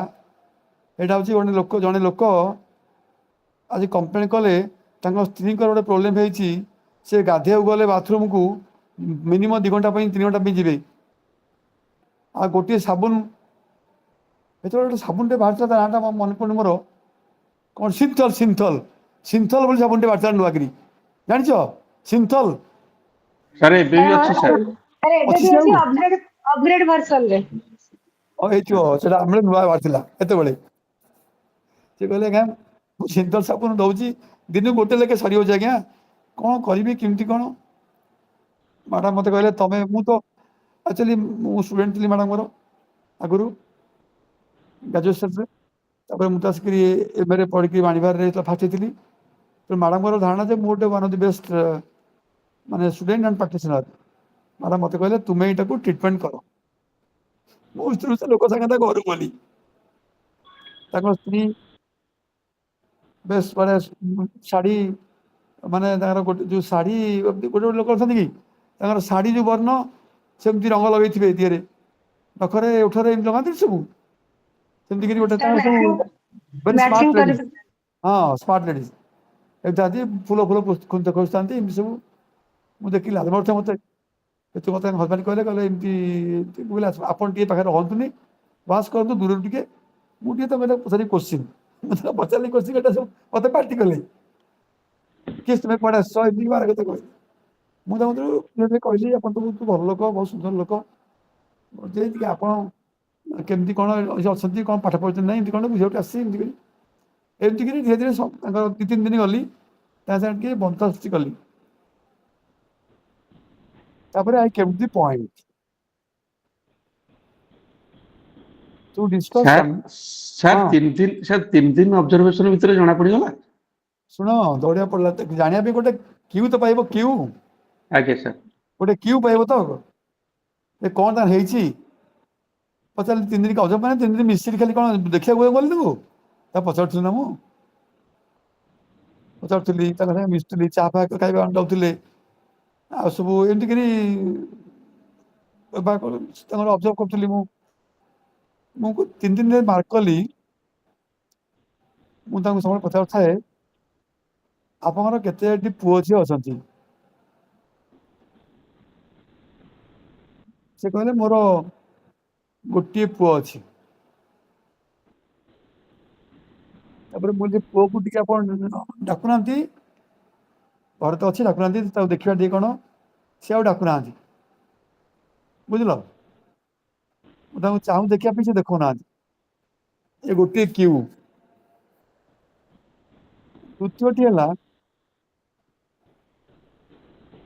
[SPEAKER 1] ଏଇଟା ହେଉଛି ଜଣେ ଲୋକ ଆଜି କମ୍ପ୍ଲେନ୍ କଲେ ତାଙ୍କ ସ୍ତ୍ରୀଙ୍କର ଗୋଟେ ପ୍ରୋବ୍ଲେମ୍ ହେଇଛି ସେ ଗାଧେଇବାକୁ ଗଲେ ବାଥରୁମ୍କୁ ମିନିମମ୍ 2 ଘଣ୍ଟା ପାଇଁ 3 ଘଣ୍ଟା ପାଇଁ ଯିବେ ଆଉ ଗୋଟିଏ ସାବୁନ ଯେତେବେଳେ ଗୋଟେ ସାବୁନଟେ ବାହାରିଥିଲା ତା ନାଁଟା ମନେ ପଡ଼ୁନି ମୋର କ'ଣ ସିନ୍ଥଲ ବୋଲି ସାବୁନଟେ ବାହାରିଥିଲା ନୂଆକିରି ଜାଣିଛ ସିନ୍ଥଲ
[SPEAKER 4] ସାର୍ ଏବେ ବି ଅଛି ସାର୍
[SPEAKER 5] Sir, ଏବେ
[SPEAKER 1] ଅଛି
[SPEAKER 5] ବି
[SPEAKER 1] ସେ
[SPEAKER 5] ଅଛି
[SPEAKER 1] ଆଉ
[SPEAKER 5] upgrade version ରେ.
[SPEAKER 1] ହେଇଥିବ ସେଟା ଆମର ନୂଆ ବାହାରିଥିଲା ଏତେବେଳେ ସେ କହିଲେ ଆଜ୍ଞା ମୁଁ ସିନ୍ଥଲ ସାବୁନ ଦେଉଛି ଦିନକୁ ଗୋଟେ ଲେଖେ ସରିଯାଉଛି ଆଜ୍ଞା କ'ଣ କରିବି କେମିତି କ'ଣ ମ୍ୟାଡ଼ାମ୍ ମୋତେ କହିଲେ ତମେ ମୁଁ ତ ଆକ୍ଚୁଆଲି ମୁଁ ଷ୍ଟୁଡେଣ୍ଟ ଥିଲି ମ୍ୟାଡ଼ାମ୍ଙ୍କର ଆଗରୁ ଗ୍ରାଜୁଏସନ୍ରେ ତାପରେ ମୁଁ ତ ଆସିକି ଏମ୍ଏରେ ପଢ଼ିକି ବାଣିବାରରେ ଫାଷ୍ଟ ହେଇଥିଲି ତେଣୁ ମ୍ୟାଡ଼ାମ୍ଙ୍କର ଧାରଣା ଯେ ମୁଁ ଗୋଟେ ୱାନ୍ ଅଫ୍ ଦି ବେଷ୍ଟ ମାନେ ଷ୍ଟୁଡେଣ୍ଟ ଆଣ୍ଡ ପ୍ରାକ୍ଟିସନର ମ୍ୟାଡ଼ାମ୍ ମୋତେ କହିଲେ ତୁମେ ଏଇଟାକୁ ଟ୍ରିଟମେଣ୍ଟ କର ମୁଁ ଭିତରୁ ସେ ଲୋକ ସାଙ୍ଗେ ତା ଘରକୁ ଗଲି ତାଙ୍କ ସ୍ତ୍ରୀ ବେଶ ମାନେ ଶାଢ଼ୀ ମାନେ ତାଙ୍କର ଗୋଟେ ଯେଉଁ ଶାଢ଼ୀ ଗୋଟେ ଗୋଟେ ଲୋକ ଅଛନ୍ତି କି ତାଙ୍କର ଶାଢ଼ୀ ଯେଉଁ ବର୍ଣ୍ଣ ସେମିତି ରଙ୍ଗ ଲଗେଇଥିବେ ଦିହରେ ନଖରେ ଓଠରେ ଏମିତି ଲଗାନ୍ତି ସବୁ ସେମିତି କରି ଗୋଟେ
[SPEAKER 5] Sir,
[SPEAKER 1] ତାଙ୍କର ସବୁ ଭେରି ସ୍ମାର୍ଟ
[SPEAKER 5] matching
[SPEAKER 1] ଲେଡିଜ୍
[SPEAKER 5] କରିକି.
[SPEAKER 1] ହଁ ସ୍ମାର୍ଟ ଲେଡିଜ୍ ଏମିତି ଫୁଲ ଖୋଜୁଥାନ୍ତି ଏମିତି ସବୁ ମୁଁ ଦେଖିଲି ଆଲମର୍ଥ ମୋତେ ତୁ ମୋତେ ହଜବେଣ୍ଡ କହିଲେ ଏମିତି ମୁଁ କହିଲି ଆପଣ ଟିକେ ପାଖରେ ରହନ୍ତୁନି ବାସ୍ କରନ୍ତୁ ଦୂରରୁ ଟିକେ ମୁଁ ଟିକେ ତମେ ପଚାରି କୋଶ୍ଚିନ୍ ମୁଁ ତାକୁ ପଚାରିଲି କୋଶ୍ଚିନ୍ ଏଟା ସବୁ ମୋତେ ପାର୍ଟି କଲେ କିଏ ତୁମେ କୁଆଡ଼େ ଆସିଛ ଏମିତି ବାର କଥା କହିଲି ମୁଁ ତାଙ୍କୁ କହିଲି ଆପଣ ତ ବହୁତ ଭଲ ଲୋକ ବହୁତ ସୁନ୍ଦର ଲୋକ ଯେ ଟିକେ ଆପଣ କେମିତି କ'ଣ ଅଛନ୍ତି କ'ଣ ପାଠ ପଢ଼ୁଛନ୍ତି ନାହିଁ ଏମିତି କ'ଣ ବୁଝିବାକୁ ଆସିଛି ଏମିତି କରି ଧୀରେ ଧୀରେ ତାଙ୍କର 2-3 ଦିନ ଗଲି ତା ସାଙ୍ଗେ ଟିକେ ବନ୍ଧୁତା ସୃଷ୍ଟି କଲି ତାପରେ I came the point to
[SPEAKER 4] sir
[SPEAKER 1] discussion
[SPEAKER 4] sir
[SPEAKER 1] ହଁ
[SPEAKER 4] 3 ଦିନ ଅବଜରଭେସନ ଭିତରେ ଜଣା ପଡ଼ିଗଲା
[SPEAKER 1] ଶୁଣ ଦୌଡ଼ିବାକୁ ପଡ଼ିଲା ଜାଣିବା ପାଇଁ ଗୋଟେ କ୍ୟୁ ତ ପାଇବ କ୍ୟୁ
[SPEAKER 4] ଆଜ୍ଞା ସାର୍
[SPEAKER 1] ଗୋଟେ କ୍ୟୁ ପାଇବ ତ ଏ କ'ଣ ତାର ହେଇଛି ପଚାରିଲି 3 ଦିନ ଅଜବ ମାନେ 3 ଦିନ ମିସ୍ତ୍ରୀ ଖାଲି କ'ଣ ଦେଖିବାକୁ ଗଲି ତାକୁ ତା ପଚାରୁଥିଲି ନା ମୁଁ ପଚାରୁଥିଲି ତାଙ୍କ ସାଙ୍ଗେ ମିଶୁଥିଲି ଚା ଫା ଖାଇବା ଯାଉଥିଲେ ଆଉ ସବୁ ଏମିତି କରି ତାଙ୍କର ଅବଜର୍ଭ କରୁଥିଲି ମୁଁ 3 ଦିନରେ ମାର୍କ କଲି ମୁଁ ତାଙ୍କୁ ସବୁବେଳେ ପଚାରୁଥାଏ ଆପଣଙ୍କର କେତେଟି ପୁଅ ଝିଅ ଅଛନ୍ତି ସେ କହିଲେ ମୋର गोटे पुओ अच्छी मुझे पुओ को टे डाकुना घर तो अच्छी डाकुना देखा टे कौन सी डाकुना बुझल मुझे चाहूँ देखा से देखना ये गोटे क्यू द्वितीयटी है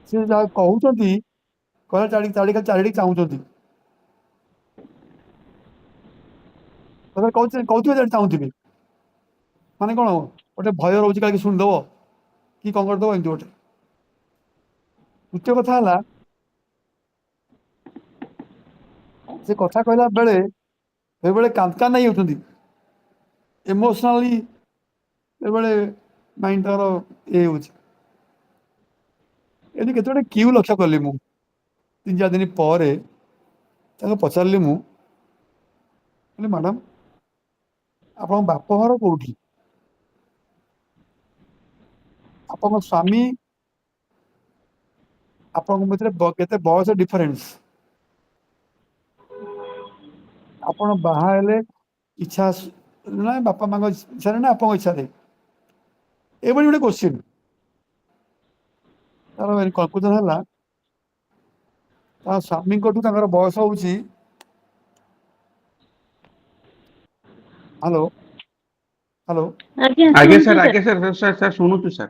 [SPEAKER 1] सी जहाँ कहते कह चारिटी चाहूँ कहते चाहूबी माने कौन गोटे भय रोचे कहीं शुणिदेव कि कौन करदेव एमती गोटे द्वितीय कथा है से कथा कहला बेले बेले कांता नहीं होती इमोशनाली बेले माइंड तर ये होती केते क्यू लक्ष्य कली मु 3-4 दिन पर पचारि मु मैडम आप बाप घर कौटी आप स्वामी आपण के बयस डिफरेन्स आपण बाहर इच्छा ना बापा माँ इच्छा ना आप इच्छा ये गोटे क्वेश्चन तार कनक्लूजन है स्वामी बयस हूँ हेलो हेलो
[SPEAKER 4] आगे sir sir शुणुचु sir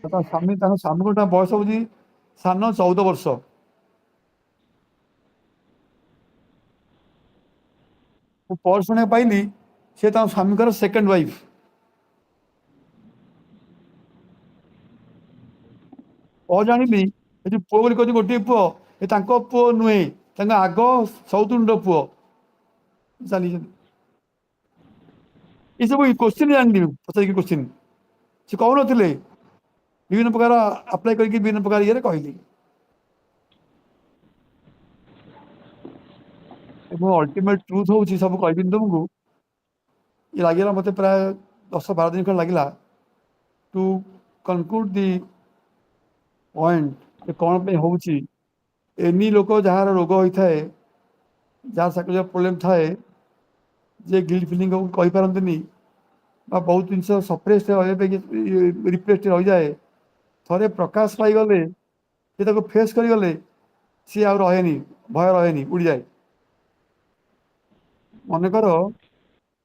[SPEAKER 1] Swami Swami को बयस हूँ सान 14 वर्ष पर शुणा पाइली सी स्वामी सेकेंड वाइफ जानी पुओ बोली कहते गोटे पुओ ये पुओ नुहे आग सौतुंड पुओ चली ये सब क्वेश्चन जानी पचार क्वेश्चन से कहून विभिन्न प्रकार अप्लाई कर विभिन्न प्रकार ये कहली अल्टीमेट ट्रुथ हूँ सब कह तुमको ये लगे मत प्राय 10-12 दिन लगे टू कनक्लूड दि पॉइंट कौन पे हूँ एनी लोक जार रोग होता है जार साइकोलॉजिकल प्रॉब्लम थाए जे गिल्ट फीलिंग को कहि पारंतनी बहुत जिनस सप्रेस रिप्रेस रही जाए थे प्रकाश पाईगले सी फेस करगले सी आ रहे भय रहे उड़ी जाए मनकर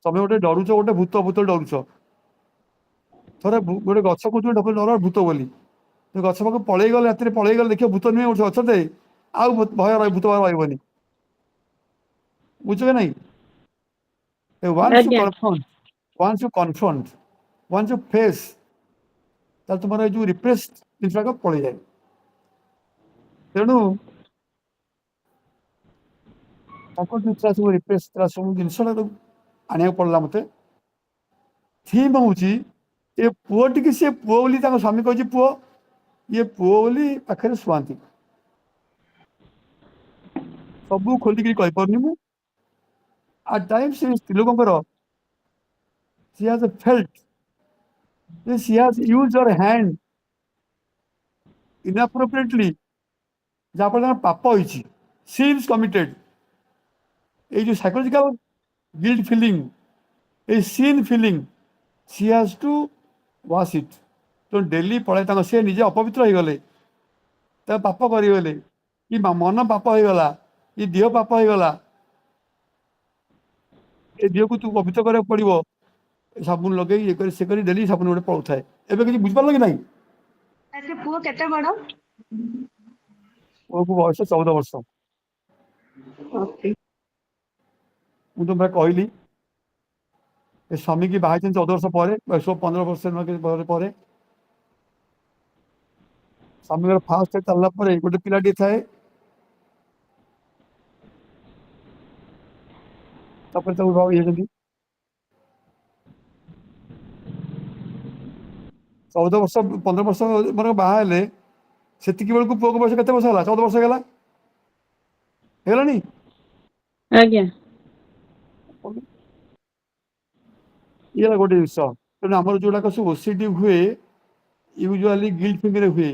[SPEAKER 1] तुम गोटे डरुच गोटे भूत भूत डरुच थे गोटे गच को डर भूत बोली गच पाक पलि गले रात पलि गले देखिए भूत नुहे गच आउ भय भूत भय रही बुझ के नहीं once you confront once you face तुम्हारा जो रिप्रेस जिनसा पलि जाए तेणु सब रिप्रेस सब जिनस आने पड़ा मत थीम हूँ ये पुओ टी सी पुओ बोली स्वामी कही पुओ ये पुओ बोली पाखे शुआती सब खोलिक कहीपरनी मु at times स्त्री लोकर she has felt that she has used her hand inappropriately जहाँ पाप होती sins committed ये जो साइकोलॉजिकल गिल्ट फीलिंग ये सीन फीलिंग सी हैज टू वाश इट तो डेली पढ़े सी निजे अपवित्र हो गले पाप करगले कि मन पाप हो गला ये देह पाप हो गला ये देह को तू पवित्र करा पड़ो साबुन लगे ये कर से डेली साबुन गोटे पड़ू थाए एवं किसी बुझिपार कि नहीं
[SPEAKER 5] पुओ केते बड़
[SPEAKER 1] पुओ को बयस 14 वर्ष मुझे तुम कहली स्वामी की बाहर 14 वर्ष पर 15 वर्ष पर स्वामी फास्ट चलला गोटे पिलाटी थाए ये 14 वर्ष 15 वर्ष मन बाहर से बेलू पुओ को बयस के वर्ष है 14 वर्ष है
[SPEAKER 3] आज्ञा
[SPEAKER 1] ये गोटे जिस तेना आम जोड़ाक सब ओसीडी हुए यूजुआली गिल्ट फीलिंग हुए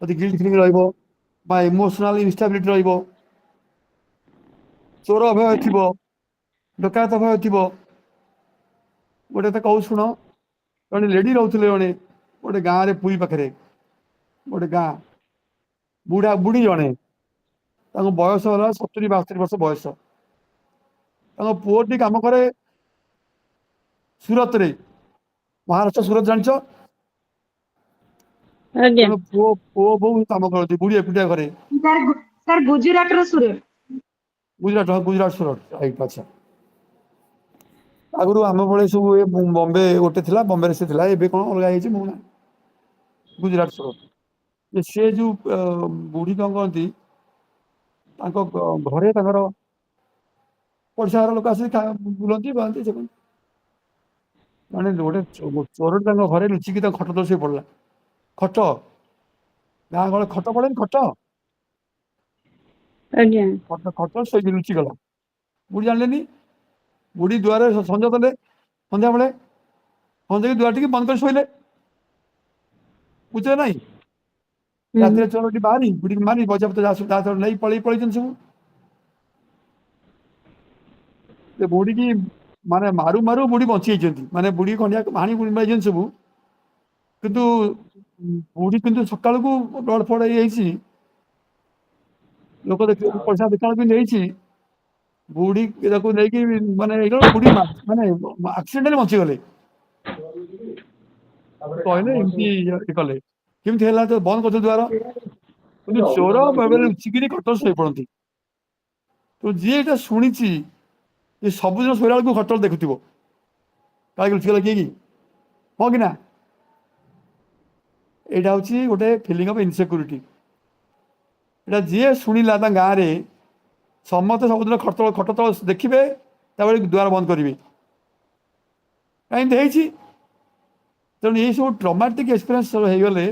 [SPEAKER 1] गिल्ट फीलिंग रहा इमोशनल इनस्टेबिलिटी ଚୋର ଭୟ ଥିବ, ଡକାୟତ ଭୟ ଥିବ। ଗୋଟେ କଥା କହୁ ଶୁଣ, ଜଣେ ଲେଡି ରହୁଥିଲେ ଜଣେ ଗୋଟେ ଗାଁରେ ପୁରୀ ପାଖରେ, ଗୋଟେ ଗାଁ ବୁଢୀ ଜଣେ, ତାଙ୍କ ବୟସ ହେଲା 70-72 ବର୍ଷ ବୟସ। ତାଙ୍କ ପୁଅଟି କାମ କରେ ସୁରତରେ, ମହାରାଷ୍ଟ୍ର ସୁରତ ଜାଣିଛ?
[SPEAKER 3] ଆଜ୍ଞା।
[SPEAKER 1] ତାଙ୍କ ପୁଅ ବୋଉ କାମ କରନ୍ତି ବୁଢୀ ଏକୁଟିଆ ଘରେ।
[SPEAKER 5] sir Gujarat ର ସୁରଟ।
[SPEAKER 1] ଗୁଜରାଟ, ହଁ ଗୁଜରାଟ ସୁରଟ, ରାଇଟ୍, ଆଚ୍ଛା। ଆଗରୁ ଆମ ଭଳି ସବୁ ଏ ବମ୍ବେ ଗୋଟେ ଥିଲା, ବମ୍ବେରେ ସେ ଥିଲା, ଏବେ କଣ ଅଲଗା ହେଇଛି ମୁଁ ନା। ଗୁଜରାଟ ସୁରଟ। ସେ ଯୋଉ ବୁଢୀ କଣ କହନ୍ତି, ତାଙ୍କ ଘରେ ତାଙ୍କର ପଡ଼ିଶା ଘର ଲୋକ ଆସିକି ବୁଲନ୍ତି ବାନ୍ତି ସେ ମାନେ ଗୋଟେ ଚୋରଟି ତାଙ୍କ ଘରେ ଲୁଚିକି ତାଙ୍କ ଖଟ ତଳେ ଶୋଇ ପଡ଼ିଲା। ଖଟ, ଗାଁ ଗହଳି ଖଟ ପଡେନି, ଖଟ
[SPEAKER 3] ଆଜ୍ଞା।
[SPEAKER 1] ଖଟ ଶୋଇକି ଲୁଚିଗଲା। ବୁଢୀ ଜାଣିଲେନି। ବୁଢୀ ଦୁଆରେ ସଞ୍ଜ ଦେଲେ, ସନ୍ଧ୍ୟାବେଳେ ସଞ୍ଜ ଦେଇକି ଦୁଆର ଟିକେ ବନ୍ଦ କରି ଶୋଇଲେ, ବୁଝିଲେ ନାଇଁ। ରାତିରେ ଚୋରଟି ବାହାରି ବୁଢୀକି ମାରି ବଜାପତ୍ର ନେଇ ପଳେଇଛନ୍ତି ସବୁ। ସେ ବୁଢୀକି ମାନେ ମାରୁ ମାରୁ ବୁଢୀ ବଞ୍ଚି ଯାଇଛନ୍ତି, ମାନେ ବୁଢୀ ଖଣ୍ଡିଆ ହାଣି ମାରିଛନ୍ତି ସବୁ। କିନ୍ତୁ ବୁଢୀ କିନ୍ତୁ ସକାଳକୁ ବ୍ଲଡ ଫଡ ହେଇଯାଇଛି। ଲୋକ ପଇସା ଦେଖିଲା ବେଳକୁ ନେଇଛି। ବୁଢୀ ତାକୁ ନେଇକି ମାନେ ବୁଢୀ ମାନେ ଆକ୍ସିଡେଣ୍ଟରେ ବଞ୍ଚିଗଲେ। କହିଲେ ଏମିତି କଲେ, କେମିତି ହେଲା ତ ବନ୍ଦ କରିଥିଲେ ଦ୍ୱାର। କିନ୍ତୁ ଚୋର ଲୁଚିକିରି ଖଟରେ ଶୋଇପଡନ୍ତି। ତ ଯିଏ ଏଇଟା ଶୁଣିଛି, ଏ ସବୁଦିନ ଶୋଇଲା ବେଳକୁ ଖଟରେ ଦେଖୁଥିବ କାଳେ ଲୁଚିଗଲା କିଏ କି, ହଁ କି ନା। ଏଇଟା ହଉଛି ଗୋଟେ ଫିଲିଂ ଅଫ ଇନସିକ୍ୟୁରିଟି। ଏଇଟା ଯିଏ ଶୁଣିଲା ତାଙ୍କ ଗାଁରେ ସମସ୍ତେ ସବୁଦିନ ଖଟ ତଳ ଦେଖିବେ, ତାପରେ ଦ୍ୱାର ବନ୍ଦ କରିବେ। କାହିଁକି ହେଇଛି, ତେଣୁ ଏଇ ସବୁ ଟ୍ରମାଟିକ ଏକ୍ସପିରିଏନ୍ସ ହେଇଗଲେ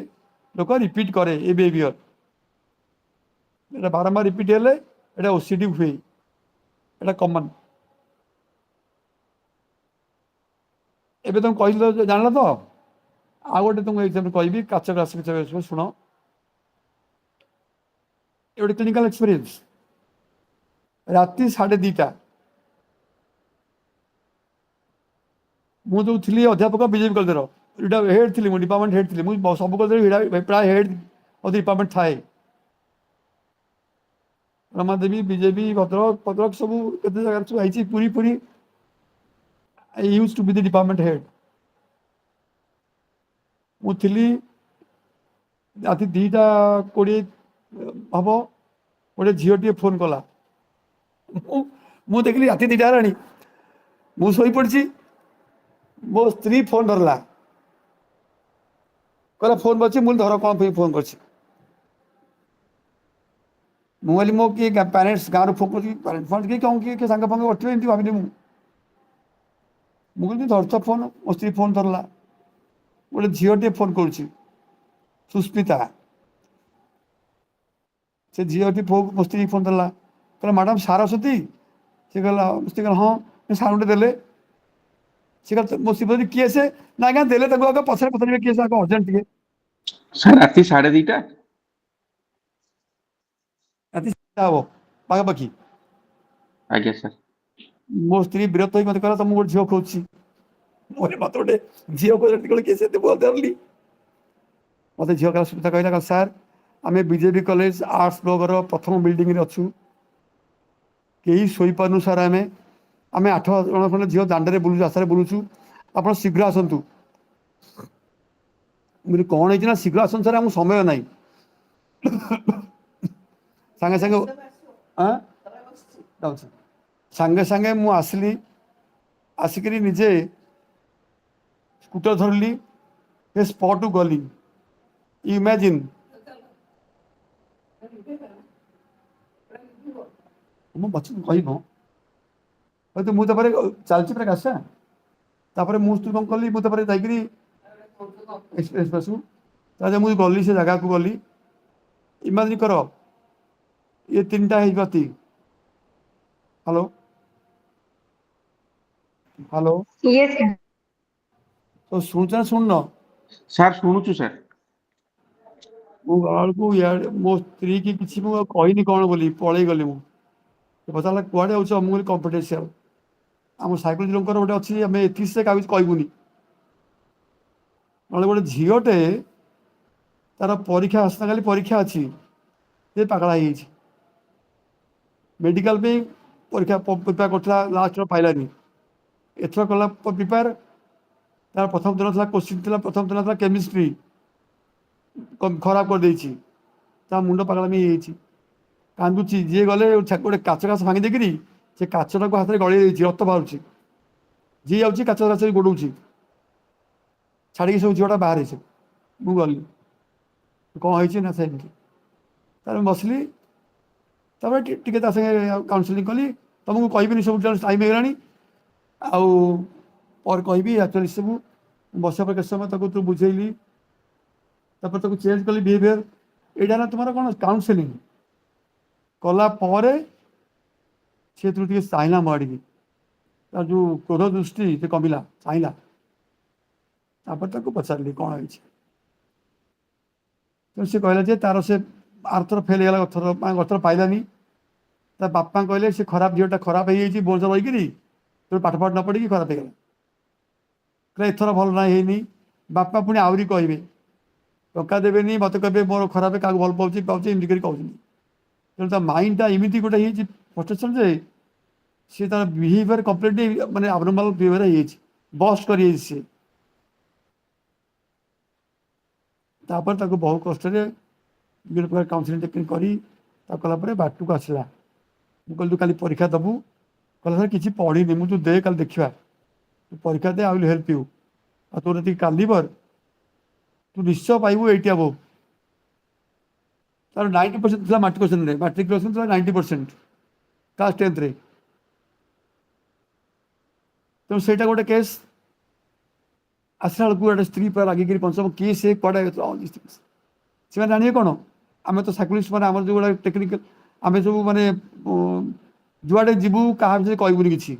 [SPEAKER 1] ଲୋକ ରିପିଟ୍ କରେ ଏ ବିହେଭିୟର। এটা ବାରମ୍ବାର ରିପିଟ୍ ହେଲେ এটা ଓସିଡି ହୁଏ, এটা କମନ। ଏବେ ତମେ କହିଲ ଜାଣିଲ ତ। ଆଉ ଗୋଟେ ତୁମକୁ ଏକ୍ସାମ୍ପଲ କହିବି, କାଚ ଗ୍ଲାସ ଶୁଣ। ଏ ଗୋଟେ କ୍ଲିନିକାଲ ଏକ୍ସପିରିଏନ୍ସ। ରାତି 2:30 ମୁଁ ଯୋଉ ଥିଲି ଅଧ୍ୟାପକ ବିଜେପି କଲେଜର, ହେଡ୍ ଥିଲି ମୁଁ, ଡିପାର୍ଟମେଣ୍ଟ ହେଡ୍ ଥିଲି। ମୁଁ ସବୁ କଲେଜରେ ପ୍ରାୟ ହେଡ୍ ଅଫ୍ ଦି ଡିପାର୍ଟମେଣ୍ଟ ଥାଏ। ରମାଦେବୀ, ବିଜେପି, ଭଦ୍ରକ ସବୁ କେତେ ଜାଗାରେ ସବୁ ହେଇଛି, Puri. I used to be the department head. ମୁଁ ଥିଲି। ରାତି 2:20 ହବ, ଗୋଟେ ଝିଅଟିଏ ଫୋନ କଲା। ମୁଁ ଦେଖିଲି ରାତି 2ଟା ହେଲାଣି, ମୁଁ ଶୋଇପଡ଼ିଛି। ମୋ ସ୍ତ୍ରୀ ଫୋନ ଧରିଲା, କହିଲା ଫୋନ କରିଛି। ମୁଁ ଧର କଣ ପାଇଁ ଫୋନ କରିଛି। ମୁଁ କହିଲି ମୋ କିଏ ପ୍ୟାରେଣ୍ଟସ୍ ଗାଁରୁ ଫୋନ କରୁଛି, କିଏ କଣ କିଏ ସାଙ୍ଗ ଫାଙ୍ଗ କରିଥିବେ ଏମିତି ଭାବିଲି ମୁଁ। ମୁଁ କହିଲି ଧରିଛ ଫୋନ। ମୋ ସ୍ତ୍ରୀ ଫୋନ ଧରିଲା, ଗୋଟେ ଝିଅଟିଏ ଫୋନ କରୁଛି, ସୁସ୍ମିତା। ସେ ଝିଅଟି ମୋ ସ୍ତ୍ରୀ ଫୋନ ଧରିଲା, କହିଲା ମ୍ୟାଡ଼ାମ ସାର ଅଛନ୍ତି? ସେ କହିଲା ହଁ, ସାରଙ୍କୁ ଦେଲେ। ସେ ମୋ ସ୍ତ୍ରୀ ପଚାରିଲେ କିଏ ସେ? ନା ଆଜ୍ଞା ଦେଲେ, ତାକୁ ଆଗ ପଛରେ ପଚାରିବେ କିଏ ସେ, ଆଗ ଅର୍ଜେଣ୍ଟ ଟିକେ।
[SPEAKER 4] ସାର୍ ରାତି 2:30?
[SPEAKER 1] ରାତି 2ଟା ହବ ପାଖାପାଖି।
[SPEAKER 4] ଆଜ୍ଞା ସାର୍।
[SPEAKER 1] ମୋ ସ୍ତ୍ରୀ ବିରକ୍ତ ହେଇ ମତେ କହିଲା, ତମକୁ ଗୋଟେ ଝିଅ ଖୋଜୁଛି। ମତେ ଗୋଟେ ଝିଅ ଖୋଜୁଛି, କିଏ ସେ ଧରିଲି। ମତେ ଝିଅ ସୁବିଧା କହିଲା, ସାର୍ ଆମେ ବିଜେପି କଲେଜ ଆର୍ଟ୍ସ ବ୍ଲକର ପ୍ରଥମ ବିଲ୍ଡିଂରେ ଅଛୁ, କେହି ଶୋଇପାରୁନୁ ସାର୍। ଆମେ 8 ଜଣ ଖଣ୍ଡେ ଝିଅ ଦାଣ୍ଡରେ ବୁଲୁଛୁ, ରାସ୍ତାରେ ବୁଲୁଛୁ, ଆପଣ ଶୀଘ୍ର ଆସନ୍ତୁ। ମୁଁ କହିଲି କଣ ହେଇଛି ନା, ଶୀଘ୍ର ଆସନ୍ତୁ ସାର୍, ଆମକୁ ସମୟ ନାହିଁ। ସାଙ୍ଗେ ସାଙ୍ଗେ ମୁଁ ଆସିଲି। ଆସିକିରି ନିଜେ ସ୍କୁଟର ଧରିଲି, ସେ ସ୍ପଟକୁ ଗଲି। ଇମାଜିନ୍, ମୁଁ କହିବ ହয়তো ମୁଁ ତାପରେ ଚାଲିଛି ପୁରା କାଶା। ତାପରେ ମୁଁ କଣ କଲି, ମୁଁ ତାପରେ ଯାଇକିରି ଏକ୍ସପ୍ରେସକୁ ତାପରେ ମୁଁ ଗଲି, ସେ ଜାଗାକୁ ଗଲି। ଇମାଜିନ୍ କର, ଇଏ 3ଟା ହେଇଗତି। ହ୍ୟାଲୋ ହ୍ୟାଲୋ,
[SPEAKER 5] Yes,
[SPEAKER 1] ତ ଶୁଣୁଛ ନା ଶୁଣୁନ?
[SPEAKER 4] ସାର୍ ଶୁଣୁଛୁ ସାର୍।
[SPEAKER 1] ମୁଁ ଗଲାବେଳକୁ ଇଆଡେ ମୋ ସ୍ତ୍ରୀ କି କିଛି ମୁଁ କହିନି କଣ ବୋଲି, ପଳେଇ ଗଲି ମୁଁ। पचारा कुआड़े हो कम्पिटेंशियल आम साइकोलोजी लोक गोटे अच्छी आम एथिक्स क्या कहबूनी ना गोटे झीटे तार परीक्षा आसता काली परीक्षा अच्छी ये पगला मेडिकल परीक्षा प्रिपेयर करता लास्ट पाइलानी एथर कला प्रिपेयर तार प्रथम दिन था क्वेश्चन था प्रथम दिन था केमिस्ट्री खराब कर देछि मुंड पागलामी कांदुची जी गले गोटे काच काच भांगी देकरी से काचटा को हाथ में गड़ी रक्त बाहर जी जाऊँगी काच काच गोड़ौ छाड़ी सब झीटा बाहर मुझे गली कौन हो सेमती तार बसली टे काउनसिलिंग कली तुमको कहबी सब टाइम हो गला कहि एक्चुअली सब बस पर केत समय तक तू बुझेली तक चेंज कली बिहेवियर यहाँ ना तुम कौन काउनसिलिंग कला से चाहिला मो आड़ी तार जो क्रोध दृष्टि से कमिला चाहिला पचारि कौन हो सी कहला तार से आरथर फेल हो गथर पाइलानी ता बापा कहले से खराब झीटा खराब हो बोझ रही तो पाठ पाठ न पढ़ी खराब हो गला एथर भल ना है बापा पुणी आहरी कहे टका देवेनि मत कहे मोर खराब क्या भल पाँच पाँच एमती कहते तेणु माइंडटा एमती गोटे फ्रस्ट्रेशन जे सी तार बिहेवियर कम्प्लीटली माने अबनर्माल बिहेवियर बस्ट कर बहुत कष्ट विभिन्न प्रकार काउनसिलिंग टेक्निक करी बाटू को आसला मुझे तू काली परीक्षा दबू कहला सर किसी पढ़ी मुझे दे कल देखा तू परीक्षा दे आई विल हेल्प यू आ तोर ये कालीबर तू निश्चय पाइबू 80 अबव तार 90% था मैट्रिकुलेशन मैट्रिकुलेशन था 90% क्लास 10th रे तेणु से गोटे केस आसला बेलू गोटे स्त्री पूरा लगिक पंचम किए से कड़े से जानिए कौन आम तो साइकोलिस्ट मैंने आम जो गोटे टेक्निकल आम सब मानने जुआडे जीवु क्या विषय कहबूनी कि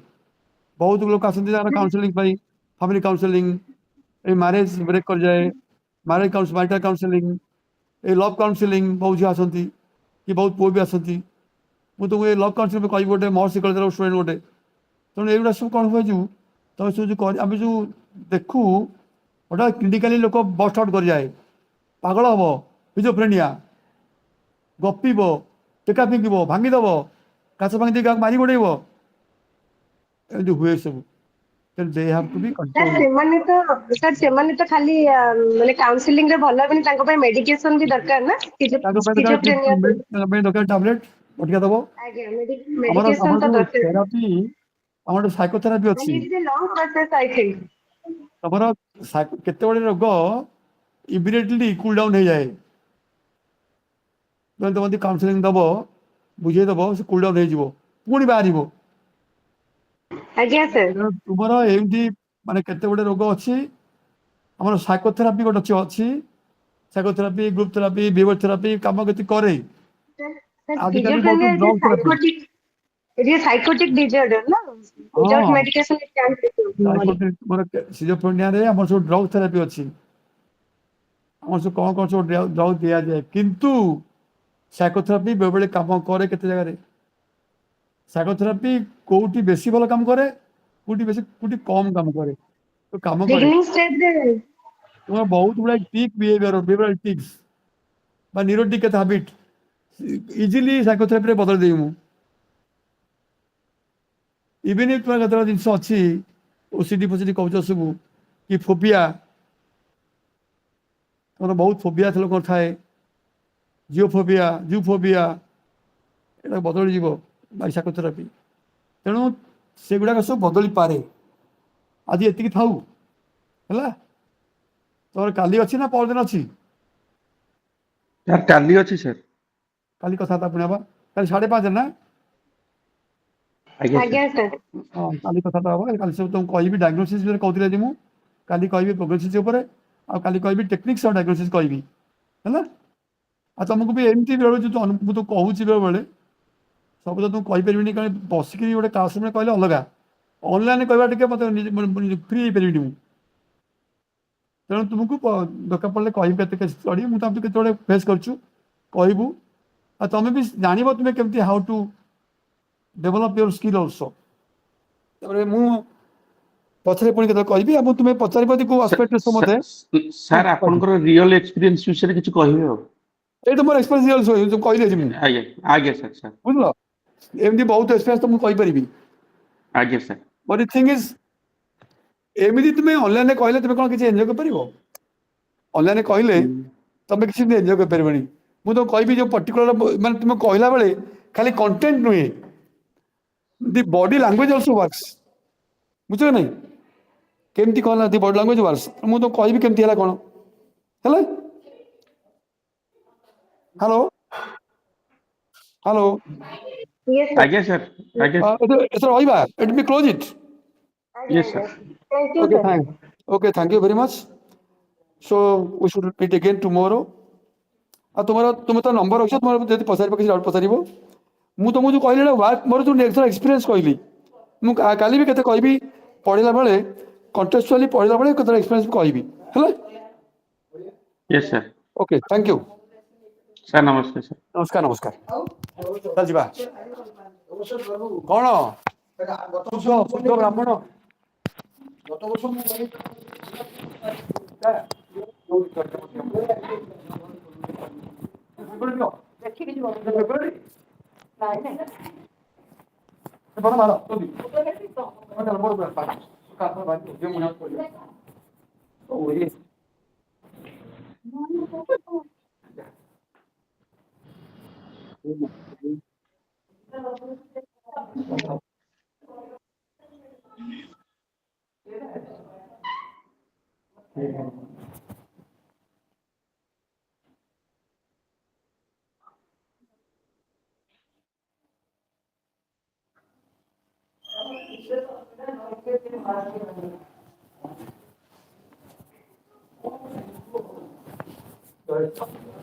[SPEAKER 1] बहुत लोग आसती counselling family counselling marriage break कर जाए मैरिज मैरिटल काउनसिलिंग ये लव काउनसिलिंग बहुत झील आसती कि बहुत पुआ भी आसती मुझे तुमको ये लव काउनसिलिंग कह गोटे महर्षि कलेज स्टूडेंट गोटे तेणु युवा सब कौन हुए जो तुम सब आम जो देखू गोटा क्लिनिकाली लोक बस्ट आउट कर जाए पागल हम स्किजोफ्रेनिया गपिब टेका फिंग भांगीदेव काच भांगी क्या मारी गोड़े एमती हुए सब दे हैव टू बी
[SPEAKER 5] तो खाली माने काउंसलिंग रे भलो बनी तांको पे मेडिकेशन भी दरकार ना
[SPEAKER 1] दरकार टैबलेट बटिका दबो
[SPEAKER 5] आगे मेडिकेशन तो दरकार
[SPEAKER 1] थेरापी हमर साइकोथेरापी अछि
[SPEAKER 5] it is a long process I think
[SPEAKER 1] तमरो केते बडे रोग इमिडिएटली कूल डाउन हो जाए तुम काउनसिलिंग दब बुझे दब से कूल डाउन हो पुणी बाहर
[SPEAKER 5] आज्ञा सर
[SPEAKER 1] तुमर एमती माने केते बडे रोग अछि हमर साइकोथेरापी गोटे अछि psychotherapy group therapy behaviour therapy काम केते करे आजिकल बहुत drug therapy
[SPEAKER 5] it is psychotic disorder ना without medication it can be
[SPEAKER 1] schizophrenia रे हमर सब ड्रग थेरापी अछि हमर सब कौन कौन सब ड्रग दिया जाए किंतु साइकोथेरापी बेबले काम करे केते जगह रे साइकोथेरापी कोटी बेसी भल काम करे कोटी कम काम करे तो काम करे
[SPEAKER 5] बिगिनिंग स्टेज रे
[SPEAKER 1] तुम बहुत गुड़ा टिक बिहेवियर टिक्स बा न्यूरोटिक हैबिट इजिली साइकोथेरापी रे बदल देई मु इवन इफ तुम कतरा जिनस अच्छी ओसीडी फोसीडी कहूच सब कि फोबिया तुम बहुत फोबिया थे लोक थाए जिओफोबिया जूफोबिया ये बदल जीव बाई साइकोथेरापी तेणु से गुड़ाक सब बदली पारे आज ये थाऊ है तुम काली अच्छी ना परदिन अच्छी
[SPEAKER 4] काली अच्छी सर
[SPEAKER 1] काली कथा पुणी हवा कल 5:30 ना
[SPEAKER 5] आज्ञा सर
[SPEAKER 1] हाँ काली कथा हवा कल सब तुम कहि डायग्नोसिस कहते जी मुझे काली कहि प्रोग्नोसिस आ काली कहि टेक्निक्स डायग्नोसिस कहि है आ तुमको भी एमती बेले जो मुझे कहूँ बेले सब तो तुम कहीपर कहीं बसिक गोटे क्लासरूम कहले अलग ऑनलाइन कहवा टे मतलब फ्री हो पारि मुझे तेणु तुमको दरकार पड़े कह स्टडी मुझे केत फेस करूँ कहबू आ तुम भी जान तुम्हें केमती how to develop your skill also. ତାପରେ ମୁଁ ପଛରେ ପୁଣି କେତେବେଳେ କହିବି ଆଉ ତୁମେ ପଚାରିବ କୋଉ ଆସ୍ପେକ୍ଟରେ ମତେ
[SPEAKER 4] ସାର୍ ଆପଣଙ୍କର ରିଅଲ ଏକ୍ସପିରିଏନ୍ସ ବିଷୟରେ କିଛି କହିବେ ଆଉ।
[SPEAKER 1] ଏଇଟା ମୋର ଏକ୍ସପିରିଏନ୍ସ କହିଲି ଆଜି ମୁଁ
[SPEAKER 4] ଆଜ୍ଞା ଆଜ୍ଞା ସାର୍ ସାର୍
[SPEAKER 1] ବୁଝିଲ ଏମିତି ବହୁତ ଏକ୍ସପିରିଏନ୍ସ ତ ମୁଁ କହିପାରିବି
[SPEAKER 4] ଆଜ୍ଞା sir
[SPEAKER 1] but the thing is ଏମିତି ତୁମେ ଅନଲାଇନରେ କହିଲେ ତୁମେ କ'ଣ କିଛି ଏନ୍ଜୟ କରିପାରିବ ଅନଲାଇନରେ କହିଲେ ତମେ କିଛି ଏନ୍ଜୟ କରିପାରିବନି ମୁଁ ତ କହିବି ଯୋଉ ପର୍ଟିକୁଲାର ମାନେ ତୁମେ କହିଲା ବେଳେ ଖାଲି କଣ୍ଟେଣ୍ଟ ନୁହେଁ ଦି ବଡି ଲାଙ୍ଗୁଏଜ ଅଲସୋ ୱାର୍କସ ବୁଝିଲ ନାଇଁ କେମିତି କ'ଣ ଦି ବଡି ଲାଙ୍ଗୁଏଜ ୱାର୍କସ ମୁଁ ତ କହିବି କେମିତି ହେଲା କ'ଣ ହେଲା ହ୍ୟାଲୋ ହ୍ୟାଲୋ
[SPEAKER 5] Yes, sir.
[SPEAKER 4] ଆଜ୍ଞା ସାର୍ ଆଜ୍ଞା
[SPEAKER 1] ଏଥର ରହିବା let me close it
[SPEAKER 4] yes sir
[SPEAKER 5] Thank you,
[SPEAKER 1] Okay,
[SPEAKER 5] sir.
[SPEAKER 1] thank you very much. So we should meet again tomorrow. ଆଉ ତୁମେ ତ ନମ୍ବର ରଖିଛ ତୁମର ଯଦି ପଚାରିବ କିଛି ଡାଉଟ୍ ପଚାରିବ ମୁଁ ତୁମକୁ ଯେଉଁ କହିଲି ମୋର ଯେଉଁ ନେକ୍ସଟ ଏକ୍ସପିରିଏନ୍ସ କହିଲି ମୁଁ କାଲି ବି କେତେ କହିବି ପଢ଼ିଲା ବେଳେ କଣ୍ଟେକ୍ଚୁଆଲି ପଢ଼ିଲା ବେଳେ କେତେ ଏକ୍ସପିରିଏନ୍ସ କହିବି ହେଲା
[SPEAKER 4] yes sir
[SPEAKER 1] okay thank you
[SPEAKER 4] sir ନମସ୍କାର ସାର୍
[SPEAKER 1] ନମସ୍କାର ନମସ୍କାର ଚାଲ ଯିବା କ'ଣ ଗତ ବର୍ଷ ଶୁଦ୍ଧ ବ୍ରାହ୍ମଣ ଗତ ବର୍ଷ ମୁଁ ଦେଖିକି ଯିବ ବଡ଼ ମାର Right.